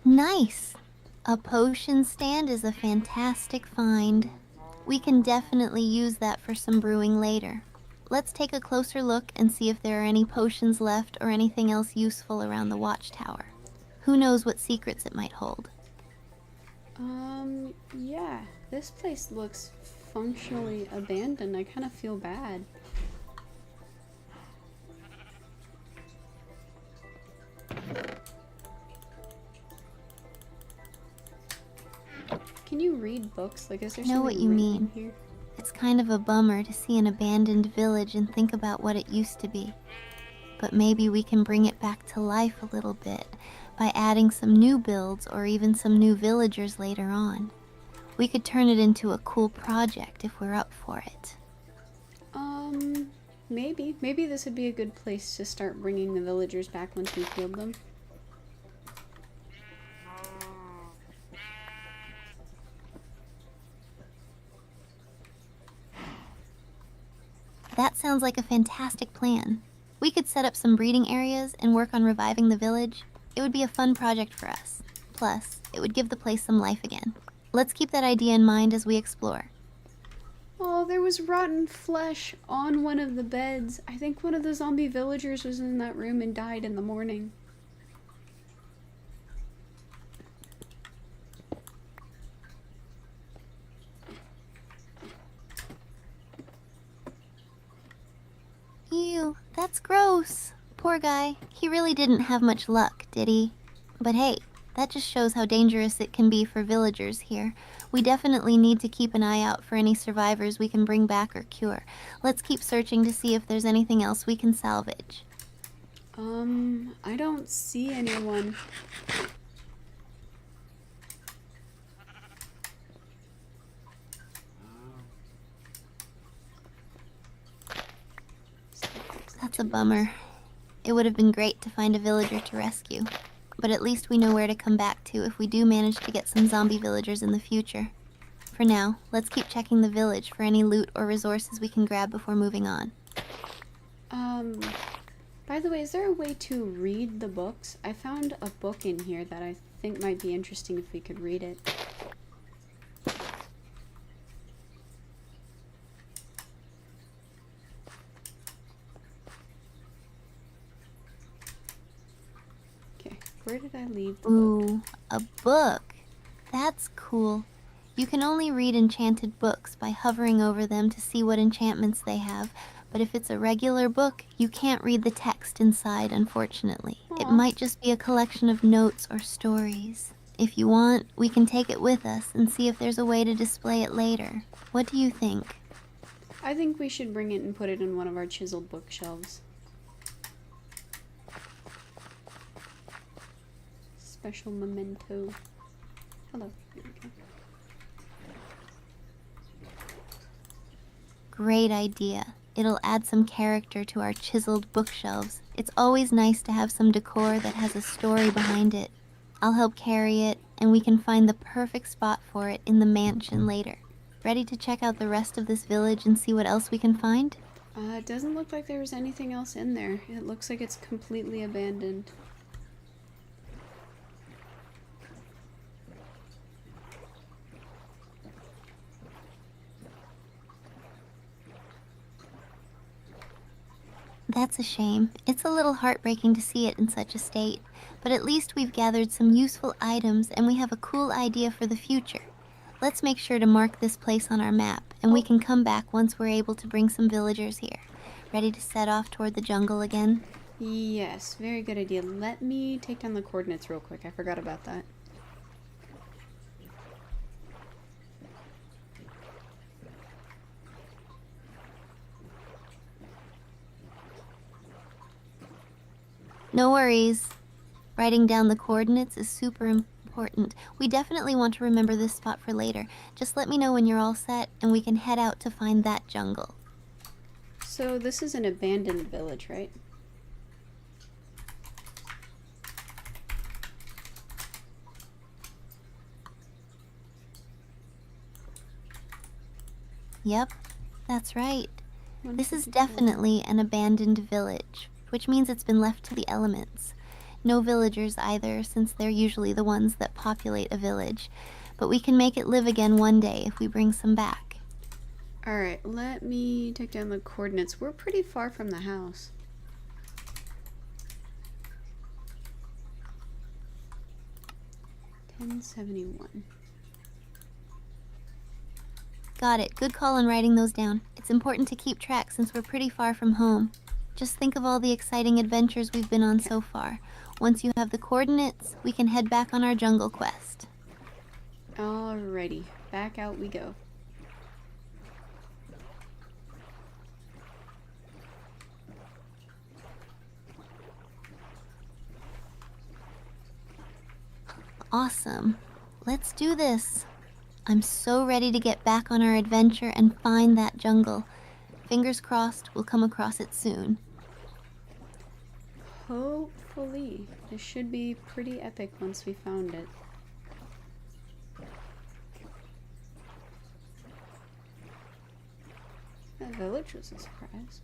Nice! A potion stand is a fantastic find. We can definitely use that for some brewing later. Let's take a closer look and see if there are any potions left or anything else useful around the watchtower. Who knows what secrets it might hold? Yeah. This place looks functionally abandoned. I kind of feel bad. Can you read books? Like, is there I know what something you written mean. in here? It's kind of a bummer to see an abandoned village and think about what it used to be. But maybe we can bring it back to life a little bit by adding some new builds or even some new villagers later on. We could turn it into a cool project if we're up for it. Maybe. Maybe this would be a good place to start bringing the villagers back once we've healed them. That sounds like a fantastic plan. We could set up some breeding areas and work on reviving the village. It would be a fun project for us. Plus, it would give the place some life again. Let's keep that idea in mind as we explore. Oh, there was rotten flesh on one of the beds. I think one of the zombie villagers was in that room and died in the morning. Ew, that's gross. Poor guy. He really didn't have much luck, did he? But hey, that just shows how dangerous it can be for villagers here. We definitely need to keep an eye out for any survivors we can bring back or cure. Let's keep searching to see if there's anything else we can salvage. I don't see anyone. That's a bummer. It would have been great to find a villager to rescue. But at least we know where to come back to if we do manage to get some zombie villagers in the future. For now, let's keep checking the village for any loot or resources we can grab before moving on. By the way, is there a way to read the books? I found a book in here that I think might be interesting if we could read it. Okay, where did I leave the book? Ooh, a book. That's cool. You can only read enchanted books by hovering over them to see what enchantments they have, but if it's a regular book, you can't read the text inside, unfortunately. It Aw. might just be a collection of notes or stories. If you want, we can take it with us and see if there's a way to display it later. What do you think? I think we should bring it and put it in one of our chiseled bookshelves. Special memento. Hello. Here we go. Great idea. It'll add some character to our chiseled bookshelves. It's always nice to have some decor that has a story behind it. I'll help carry it, and we can find the perfect spot for it in the mansion later. Ready to check out the rest of this village and see what else we can find? It doesn't look like there was anything else in there. It looks like it's completely abandoned. That's a shame. It's a little heartbreaking to see it in such a state, but at least we've gathered some useful items and we have a cool idea for the future. Let's make sure to mark this place on our map, and we can come back once we're able to bring some villagers here. Ready to set off toward the jungle again? Yes, very good idea. Let me take down the coordinates real quick. I forgot about that. No worries. Writing down the coordinates is super important. We definitely want to remember this spot for later. Just let me know when you're all set, and we can head out to find that jungle. So this is an abandoned village, right? Yep, that's right. This is 154. definitely an abandoned village, which means it's been left to the elements. No villagers either, since they're usually the ones that populate a village. But we can make it live again one day if we bring some back. Alright, let me take down the coordinates. We're pretty far from the house. $10.71. Got it. Good call on writing those down. It's important to keep track since we're pretty far from home. Just think of all the exciting adventures we've been on so far. Once you have the coordinates, we can head back on our jungle quest. Alrighty, back out we go. Awesome. Let's do this. I'm so ready to get back on our adventure and find that jungle. Fingers crossed we'll come across it soon. Hopefully. This should be pretty epic once we found it. That village was a surprise.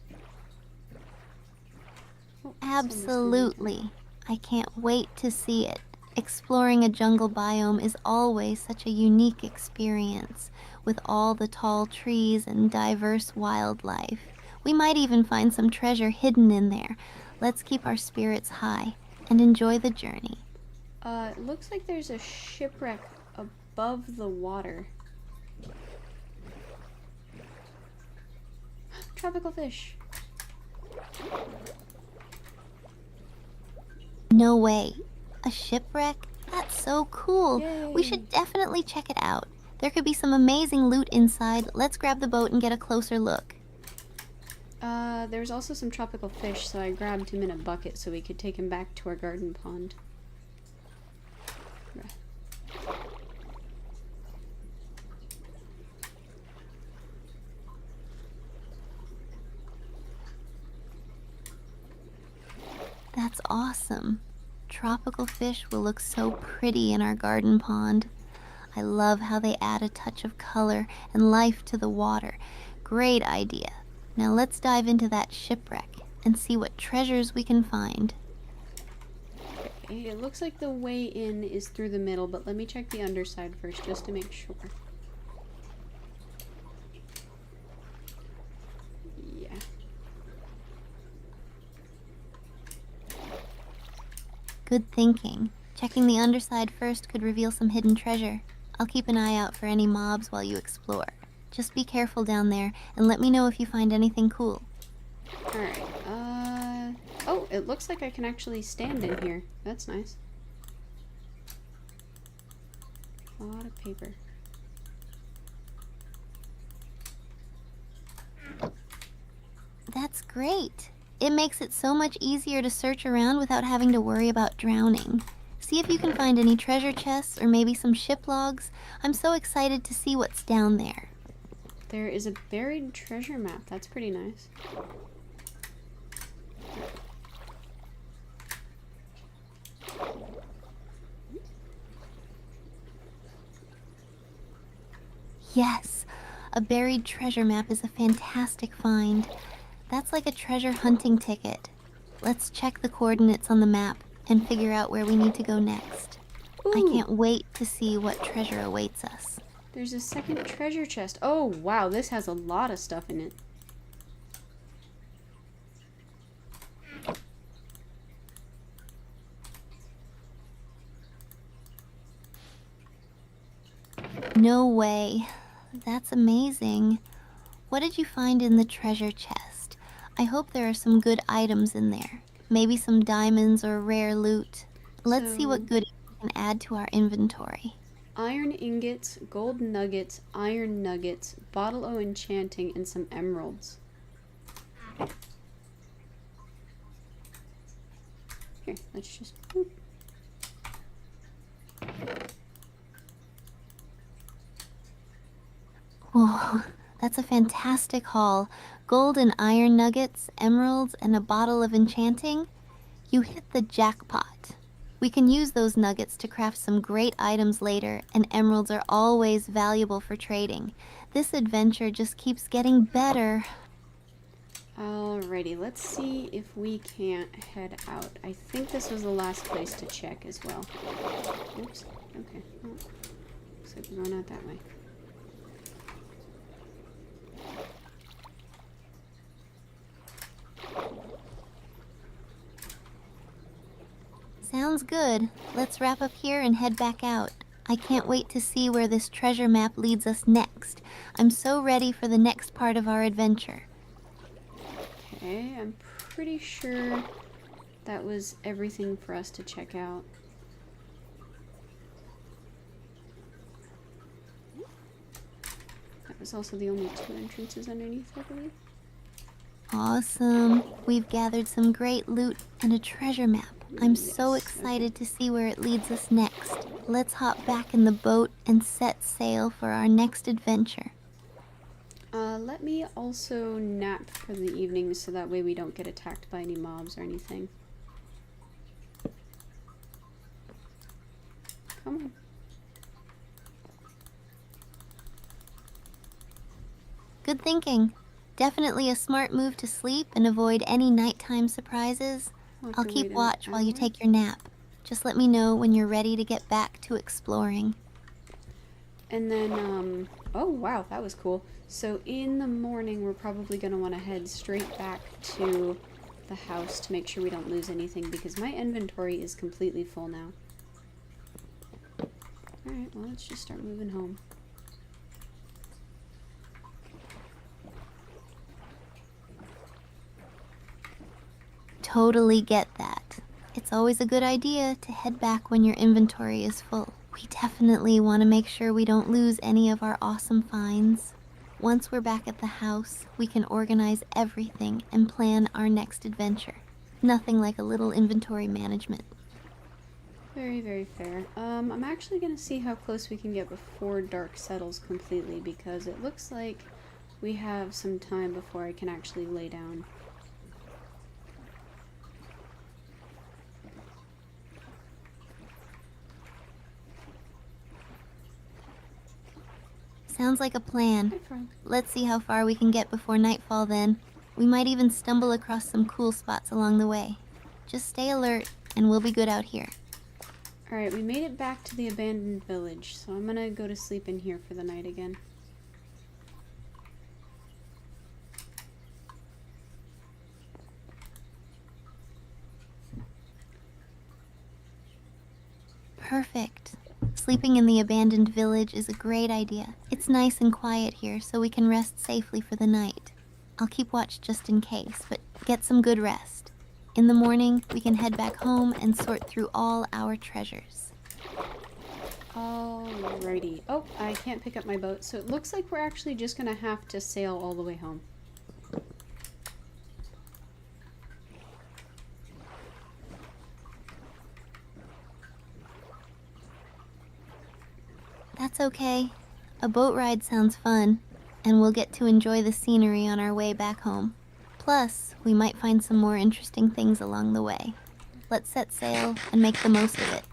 Oh, someone's Absolutely. I can't wait to see it. Exploring a jungle biome is always such a unique experience, with all the tall trees and diverse wildlife. We might even find some treasure hidden in there. Let's keep our spirits high and enjoy the journey. It looks like there's a shipwreck above the water. Tropical fish. No way. A shipwreck? That's so cool. Yay. We should definitely check it out. There could be some amazing loot inside. Let's grab the boat and get a closer look. There's also some tropical fish, so I grabbed him in a bucket so we could take him back to our garden pond. That's awesome. Tropical fish will look so pretty in our garden pond. I love how they add a touch of color and life to the water. Great idea. Now let's dive into that shipwreck and see what treasures we can find. Okay, it looks like the way in is through the middle, but let me check the underside first just to make sure. Yeah. Good thinking. Checking the underside first could reveal some hidden treasure. I'll keep an eye out for any mobs while you explore. Just be careful down there and let me know if you find anything cool. Alright, oh, it looks like I can actually stand in here. That's nice. A lot of paper. That's great. It makes it so much easier to search around without having to worry about drowning. See if you can find any treasure chests or maybe some ship logs. I'm so excited to see what's down there. There is a buried treasure map. That's pretty nice. Yes, a buried treasure map is a fantastic find. That's like a treasure hunting ticket. Let's check the coordinates on the map and figure out where we need to go next. I Ooh. can't wait to see what treasure awaits us. There's a second treasure chest. Oh, wow, this has a lot of stuff in it. No way. That's amazing. What did you find in the treasure chest? I hope there are some good items in there. Maybe some diamonds or rare loot. Let's see what goodies we can add to our inventory. Iron ingots, gold nuggets, iron nuggets, bottle o' enchanting, and some emeralds. Here, let's just boop. Whoa, that's a fantastic haul. Gold and iron nuggets, emeralds, and a bottle of enchanting. You hit the jackpot. We can use those nuggets to craft some great items later, and emeralds are always valuable for trading. This adventure just keeps getting better. Alrighty, let's see if we can't head out. I think this was the last place to check as well. Oops. Okay. Well, looks like we're going out that way. Sounds good. Let's wrap up here and head back out. I can't wait to see where this treasure map leads us next. I'm so ready for the next part of our adventure. Okay, I'm pretty sure that was everything for us to check out. That was also the only 2 entrances underneath, I believe. Awesome. We've gathered some great loot and a treasure map. I'm so Yes, excited to see where it leads us next. Let's hop back in the boat and set sail for our next adventure. Let me also nap for the evening so that way we don't get attacked by any mobs or anything. Come on. Good thinking. Definitely a smart move to sleep and avoid any nighttime surprises. We'll have I'll to keep wait an watch while you hour. take your nap. Just let me know when you're ready to get back to exploring. And then, oh wow, that was cool. So in the morning, we're probably going to want to head straight back to the house to make sure we don't lose anything because my inventory is completely full now. Alright, well, let's just start moving home. Totally get that. It's always a good idea to head back when your inventory is full. We definitely want to make sure we don't lose any of our awesome finds. Once we're back at the house, we can organize everything and plan our next adventure. Nothing like a little inventory management. Very, very fair. I'm actually going to see how close we can get before dark settles completely because it looks like we have some time before I can actually lay down. Sounds like a plan. Hi, Frog. Let's see how far we can get before nightfall then. We might even stumble across some cool spots along the way. Just stay alert, and we'll be good out here. Alright, we made it back to the abandoned village, so I'm gonna go to sleep in here for the night again. Perfect. Sleeping in the abandoned village is a great idea. It's nice and quiet here, so we can rest safely for the night. I'll keep watch just in case, but get some good rest. In the morning, we can head back home and sort through all our treasures. Alrighty. Oh, I can't pick up my boat, so it looks like we're actually just gonna have to sail all the way home. That's okay. A boat ride sounds fun, and we'll get to enjoy the scenery on our way back home. Plus, we might find some more interesting things along the way. Let's set sail and make the most of it.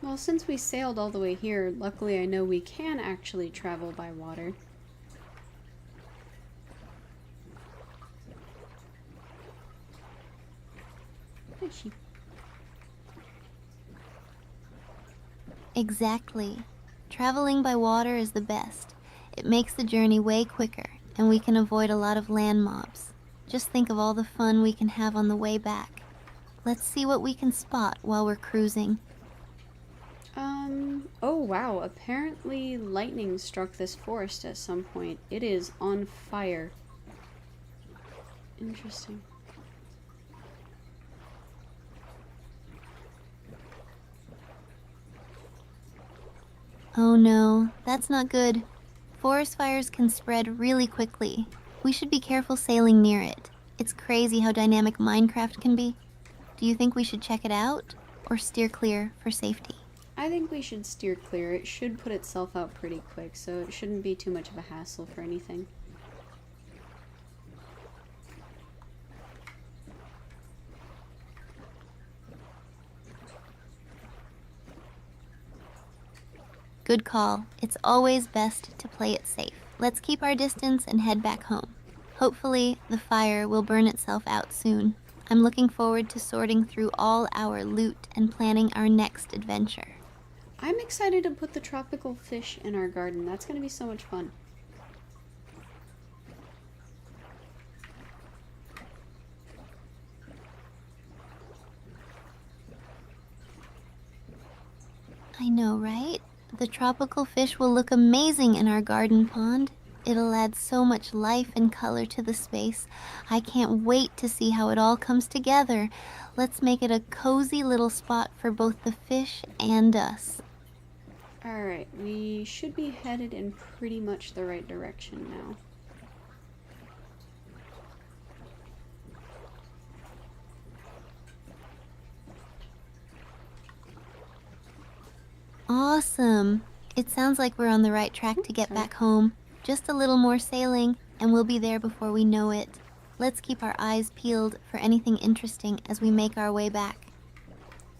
Well, since we sailed all the way here, luckily I know we can actually travel by water. Hi, sheep. Exactly. Traveling by water is the best. It makes the journey way quicker, and we can avoid a lot of land mobs. Just think of all the fun we can have on the way back. Let's see what we can spot while we're cruising. Oh wow, apparently lightning struck this forest at some point. It is on fire. Interesting. Oh no, that's not good. Forest fires can spread really quickly. We should be careful sailing near it. It's crazy how dynamic Minecraft can be. Do you think we should check it out, or steer clear for safety? I think we should steer clear. It should put itself out pretty quick, so it shouldn't be too much of a hassle for anything. Good call. It's always best to play it safe. Let's keep our distance and head back home. Hopefully, the fire will burn itself out soon. I'm looking forward to sorting through all our loot and planning our next adventure. I'm excited to put the tropical fish in our garden. That's going to be so much fun. I know, right? The tropical fish will look amazing in our garden pond. It'll add so much life and color to the space. I can't wait to see how it all comes together. Let's make it a cozy little spot for both the fish and us. Alright, we should be headed in pretty much the right direction now. Awesome. It sounds like we're on the right track to get back home. Just a little more sailing, and we'll be there before we know it. Let's keep our eyes peeled for anything interesting as we make our way back.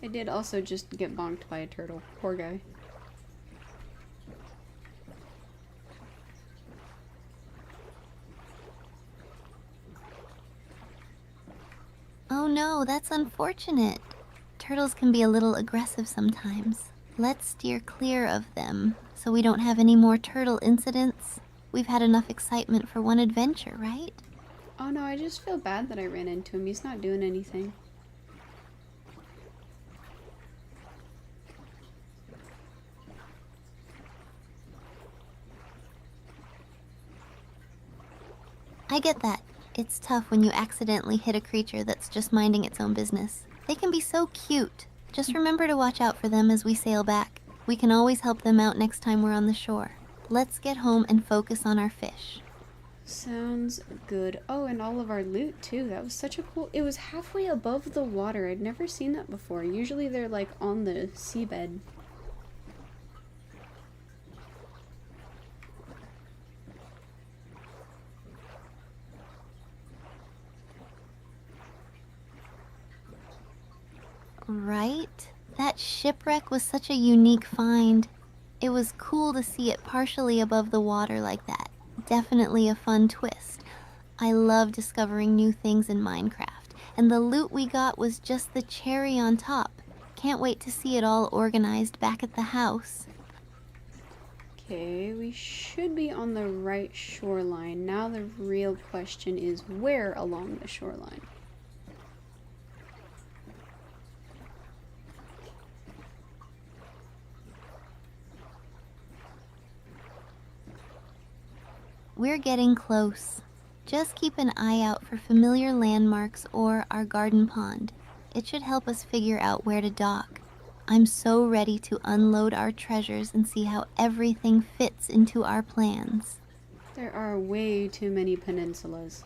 I did also just get bonked by a turtle. Poor guy. Oh no, that's unfortunate. Turtles can be a little aggressive sometimes. Let's steer clear of them so we don't have any more turtle incidents. We've had enough excitement for one adventure, right? Oh no, I just feel bad that I ran into him. He's not doing anything. I get that. It's tough when you accidentally hit a creature that's just minding its own business. They can be so cute. Just remember to watch out for them as we sail back. We can always help them out next time we're on the shore. Let's get home and focus on our fish. Sounds good. Oh, and all of our loot too. That was such a cool... It was halfway above the water. I'd never seen that before. Usually they're like on the seabed. Right? That shipwreck was such a unique find. It was cool to see it partially above the water like that. Definitely a fun twist. I love discovering new things in Minecraft, and the loot we got was just the cherry on top. Can't wait to see it all organized back at the house. Okay, we should be on the right shoreline. Now the real question is where along the shoreline? We're getting close. Just keep an eye out for familiar landmarks or our garden pond. It should help us figure out where to dock. I'm so ready to unload our treasures and see how everything fits into our plans. There are way too many peninsulas.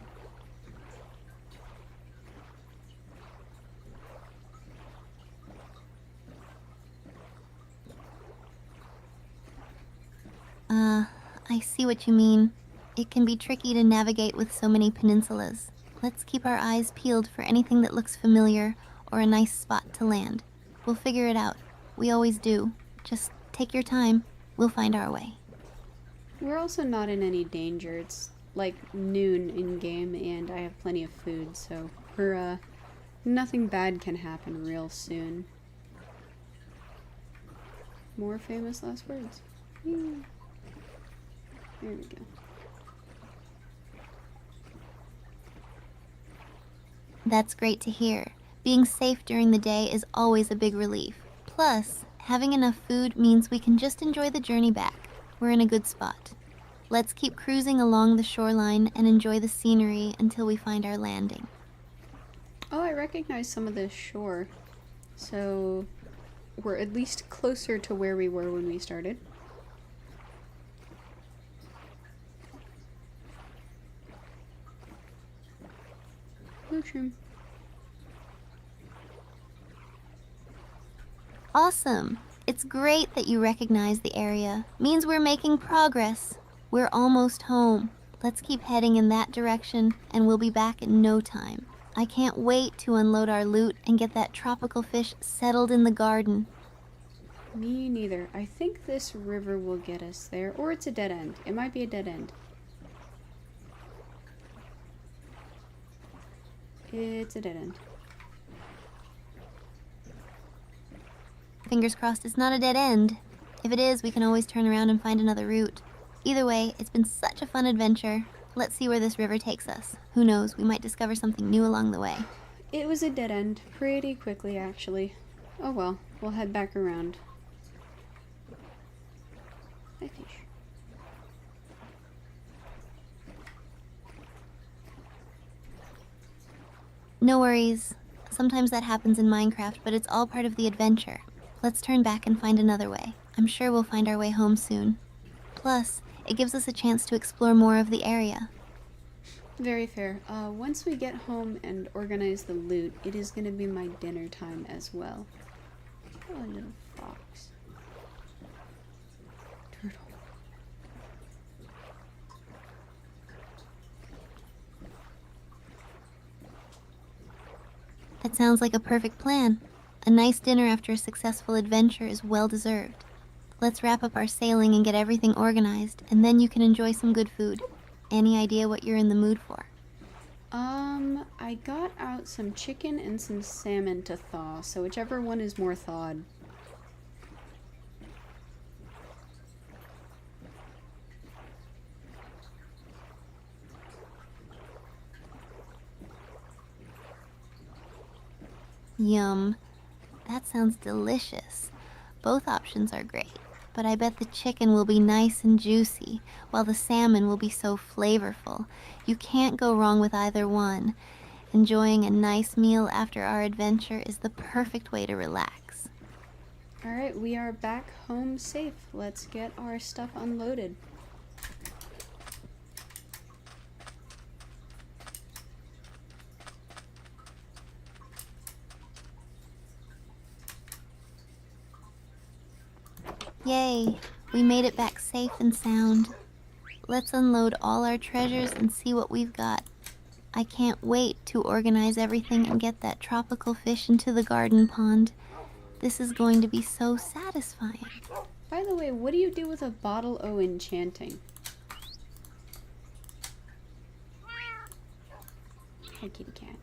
I see what you mean. It can be tricky to navigate with so many peninsulas. Let's keep our eyes peeled for anything that looks familiar or a nice spot to land. We'll figure it out. We always do. Just take your time. We'll find our way. We're also not in any danger. It's like noon in game and I have plenty of food, so we're, nothing bad can happen real soon. More famous last words. Whee! There we go. That's great to hear. Being safe during the day is always a big relief. Plus, having enough food means we can just enjoy the journey back. We're in a good spot. Let's keep cruising along the shoreline and enjoy the scenery until we find our landing. Oh, I recognize some of this shore. So, we're at least closer to where we were when we started. Mushroom. Awesome! It's great that you recognize the area. Means we're making progress. We're almost home. Let's keep heading in that direction, and we'll be back in no time. I can't wait to unload our loot and get that tropical fish settled in the garden. Me neither. I think this river will get us there. Or it's a dead end. It might be a dead end. It's a dead end. Fingers crossed it's not a dead end. If it is, we can always turn around and find another route. Either way, it's been such a fun adventure. Let's see where this river takes us. Who knows, we might discover something new along the way. It was a dead end. Pretty quickly, actually. Oh well. We'll head back around. Hi, fish. No worries. Sometimes that happens in Minecraft, but it's all part of the adventure. Let's turn back and find another way. I'm sure we'll find our way home soon. Plus, it gives us a chance to explore more of the area. Very fair. Once we get home and organize the loot, it is going to be my dinner time as well. Oh, little fox. Turtle. That sounds like a perfect plan. A nice dinner after a successful adventure is well deserved. Let's wrap up our sailing and get everything organized, and then you can enjoy some good food. Any idea what you're in the mood for? I got out some chicken and some salmon to thaw, so whichever one is more thawed. Yum. That sounds delicious. Both options are great, but I bet the chicken will be nice and juicy, while the salmon will be so flavorful. You can't go wrong with either one. Enjoying a nice meal after our adventure is the perfect way to relax. Alright, we are back home safe. Let's get our stuff unloaded. Yay! We made it back safe and sound. Let's unload all our treasures and see what we've got. I can't wait to organize everything and get that tropical fish into the garden pond. This is going to be so satisfying. By the way, what do you do with a bottle o' enchanting? Hi, kitty cat.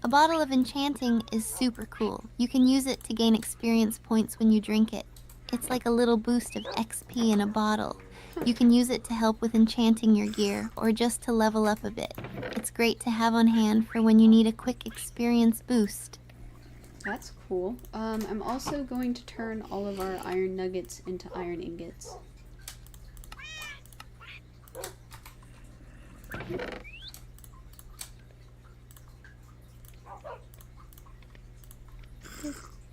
A bottle of enchanting is super cool. You can use it to gain experience points when you drink it. It's like a little boost of XP in a bottle. You can use it to help with enchanting your gear, or just to level up a bit. It's great to have on hand for when you need a quick experience boost. That's cool. I'm also going to turn all of our iron nuggets into iron ingots.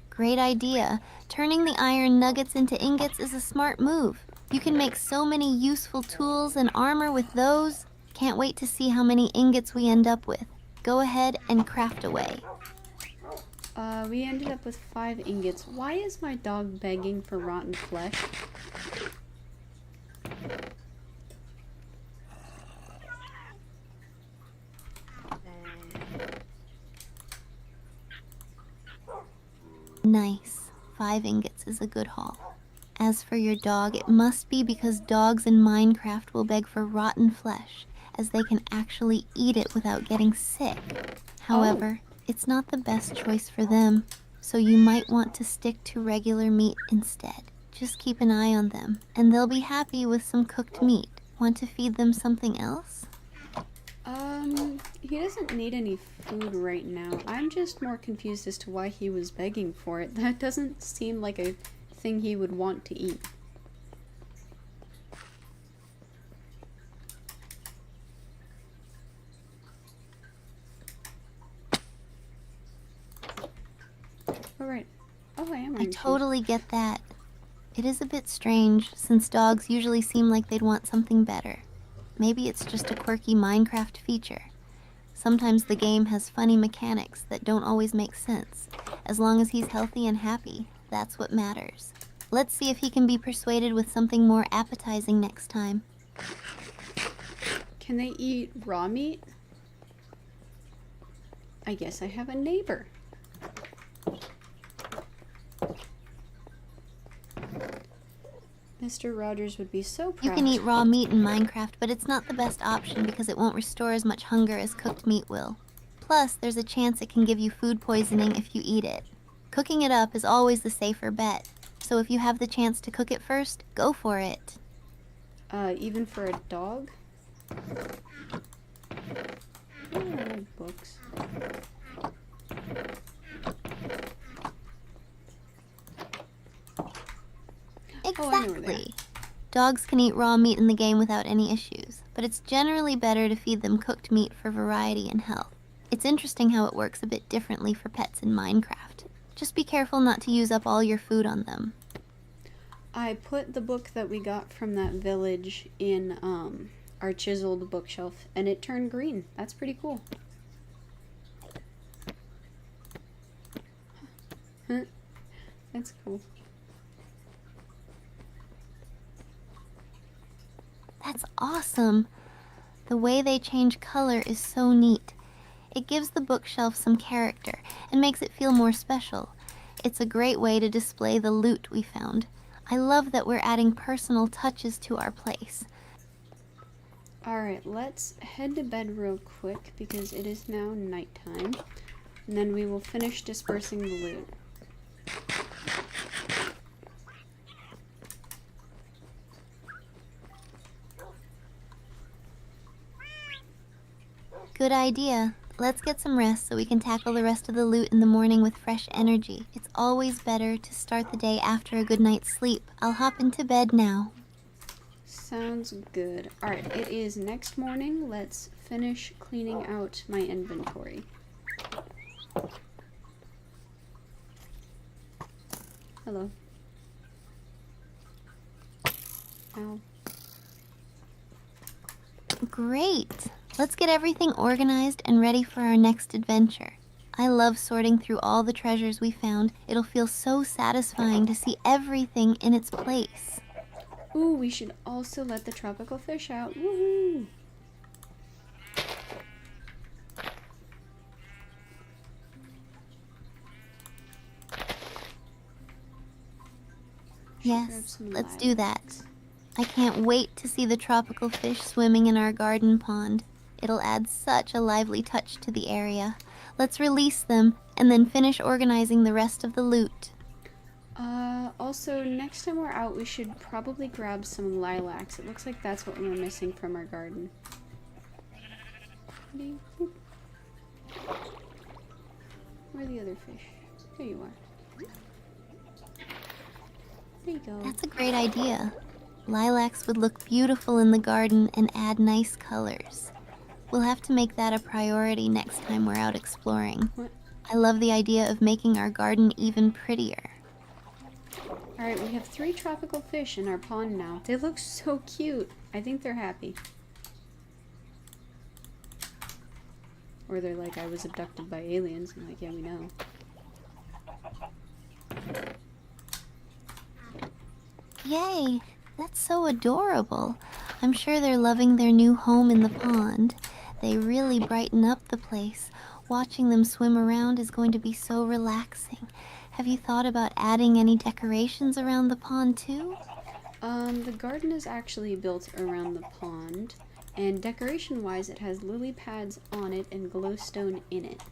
Great idea. Turning the iron nuggets into ingots is a smart move. You can make so many useful tools and armor with those. Can't wait to see how many ingots we end up with. Go ahead and craft away. We ended up with 5 ingots. Why is my dog begging for rotten flesh? Nice. 5 ingots is a good haul. As for your dog, it must be because dogs in Minecraft will beg for rotten flesh, as they can actually eat it without getting sick. However, it's not the best choice for them, so you might want to stick to regular meat instead. Just keep an eye on them, and they'll be happy with some cooked meat. Want to feed them something else? He doesn't need any food right now. I'm just more confused as to why he was begging for it. That doesn't seem like a thing he would want to eat. Alright. Oh, I am I wearing totally get that. It is a bit strange, since dogs usually seem like they'd want something better. Maybe it's just a quirky Minecraft feature. Sometimes the game has funny mechanics that don't always make sense. As long as he's healthy and happy, that's what matters. Let's see if he can be persuaded with something more appetizing next time. Can they eat raw meat? I guess I have a neighbor. Mr. Rogers would be so proud. You can eat raw meat in Minecraft, but it's not the best option because it won't restore as much hunger as cooked meat will. Plus, there's a chance it can give you food poisoning if you eat it. Cooking it up is always the safer bet, so if you have the chance to cook it first, go for it. Even for a dog? Oh, I like books. Oh, I know where they are. Exactly. Dogs can eat raw meat in the game without any issues, but it's generally better to feed them cooked meat for variety and health. It's interesting how it works a bit differently for pets in Minecraft. Just be careful not to use up all your food on them. I put the book that we got from that village in our chiseled bookshelf, and it turned green. That's pretty cool. Huh. That's cool. That's awesome. The way they change color is so neat. It gives the bookshelf some character and makes it feel more special. It's a great way to display the loot we found. I love that we're adding personal touches to our place. Alright, let's head to bed real quick because it is now nighttime. And then we will finish dispersing the loot. Good idea. Let's get some rest so we can tackle the rest of the loot in the morning with fresh energy. It's always better to start the day after a good night's sleep. I'll hop into bed now. Sounds good. Alright, it is next morning. Let's finish cleaning out my inventory. Hello. Ow. Great! Let's get everything organized and ready for our next adventure. I love sorting through all the treasures we found. It'll feel so satisfying to see everything in its place. Ooh, we should also let the tropical fish out. Woohoo! Yes, let's do that. I can't wait to see the tropical fish swimming in our garden pond. It'll add such a lively touch to the area. Let's release them and then finish organizing the rest of the loot. Also, next time we're out, we should probably grab some lilacs. It looks like that's what we're missing from our garden. Where are the other fish? There you are. There you go. That's a great idea. Lilacs would look beautiful in the garden and add nice colors. We'll have to make that a priority next time we're out exploring. What? I love the idea of making our garden even prettier. Alright, we have 3 tropical fish in our pond now. They look so cute. I think they're happy. Or they're like, I was abducted by aliens. I'm like, yeah, we know. Yay! That's so adorable. I'm sure they're loving their new home in the pond. They really brighten up the place. Watching them swim around is going to be so relaxing. Have you thought about adding any decorations around the pond too? The garden is actually built around the pond, and decoration-wise, it has lily pads on it and glowstone in it.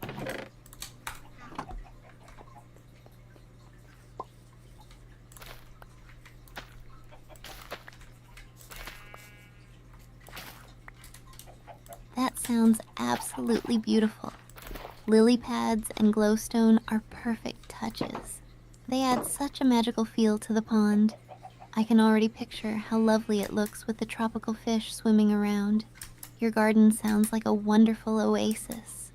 That sounds absolutely beautiful. Lily pads and glowstone are perfect touches. They add such a magical feel to the pond. I can already picture how lovely it looks with the tropical fish swimming around. Your garden sounds like a wonderful oasis.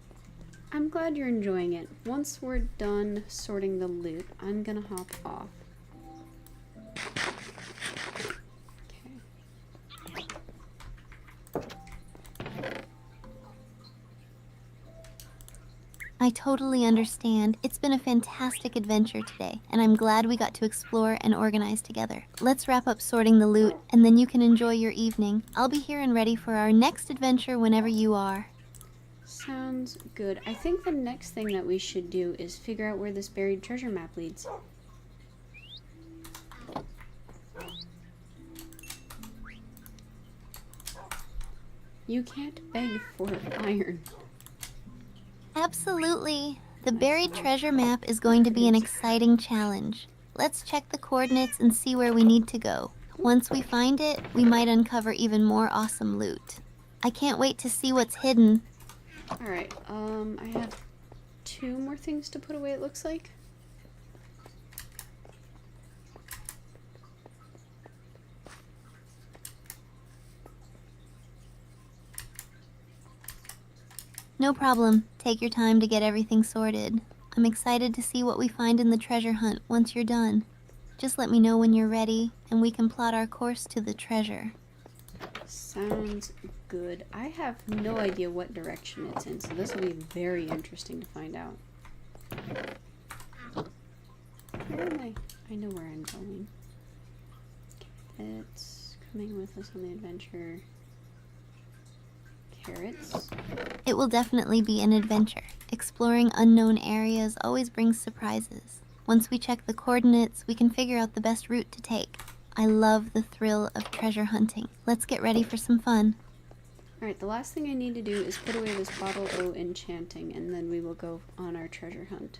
I'm glad you're enjoying it. Once we're done sorting the loot, I'm gonna hop off. I totally understand. It's been a fantastic adventure today, and I'm glad we got to explore and organize together. Let's wrap up sorting the loot, and then you can enjoy your evening. I'll be here and ready for our next adventure whenever you are. See sounds good. I think the next thing that we should do is figure out where this buried treasure map leads. You can't beg for iron. Absolutely. The buried treasure map is going to be an exciting challenge. Let's check the coordinates and see where we need to go. Once we find it, we might uncover even more awesome loot. I can't wait to see what's hidden. Alright, I have 2 more things to put away, it looks like. No problem. Take your time to get everything sorted. I'm excited to see what we find in the treasure hunt once you're done. Just let me know when you're ready, and we can plot our course to the treasure. Sounds good. I have no idea what direction it's in, so this will be very interesting to find out. Where am I? I know where I'm going. It's coming with us on the adventure. Carrots. It will definitely be an adventure. Exploring unknown areas always brings surprises. Once we check the coordinates, we can figure out the best route to take. I love the thrill of treasure hunting. Let's get ready for some fun. Alright, the last thing I need to do is put away this bottle o enchanting, and then we will go on our treasure hunt.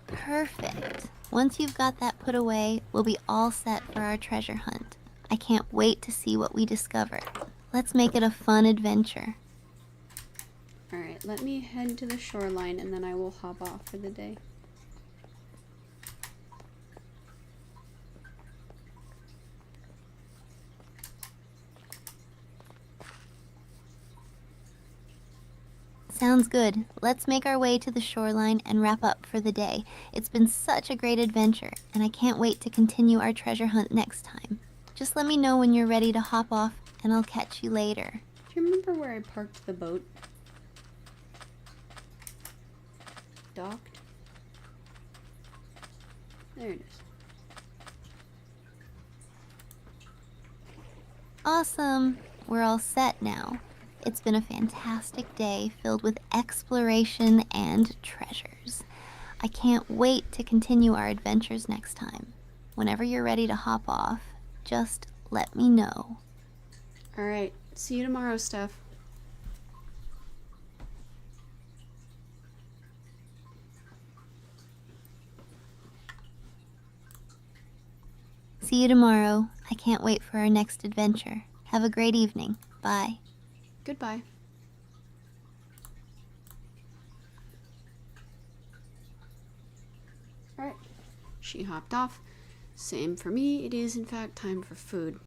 Perfect. Once you've got that put away, we'll be all set for our treasure hunt. I can't wait to see what we discover. Let's make it a fun adventure. Alright, let me head to the shoreline and then I will hop off for the day. Sounds good. Let's make our way to the shoreline and wrap up for the day. It's been such a great adventure, and I can't wait to continue our treasure hunt next time. Just let me know when you're ready to hop off, and I'll catch you later. Do you remember where I parked the boat? Docked? There it is. Awesome. We're all set now. It's been a fantastic day filled with exploration and treasures. I can't wait to continue our adventures next time. Whenever you're ready to hop off, just let me know. Alright, see you tomorrow, Steph. See you tomorrow. I can't wait for our next adventure. Have a great evening. Bye. Goodbye. Alright, she hopped off. Same for me, it is in fact time for food.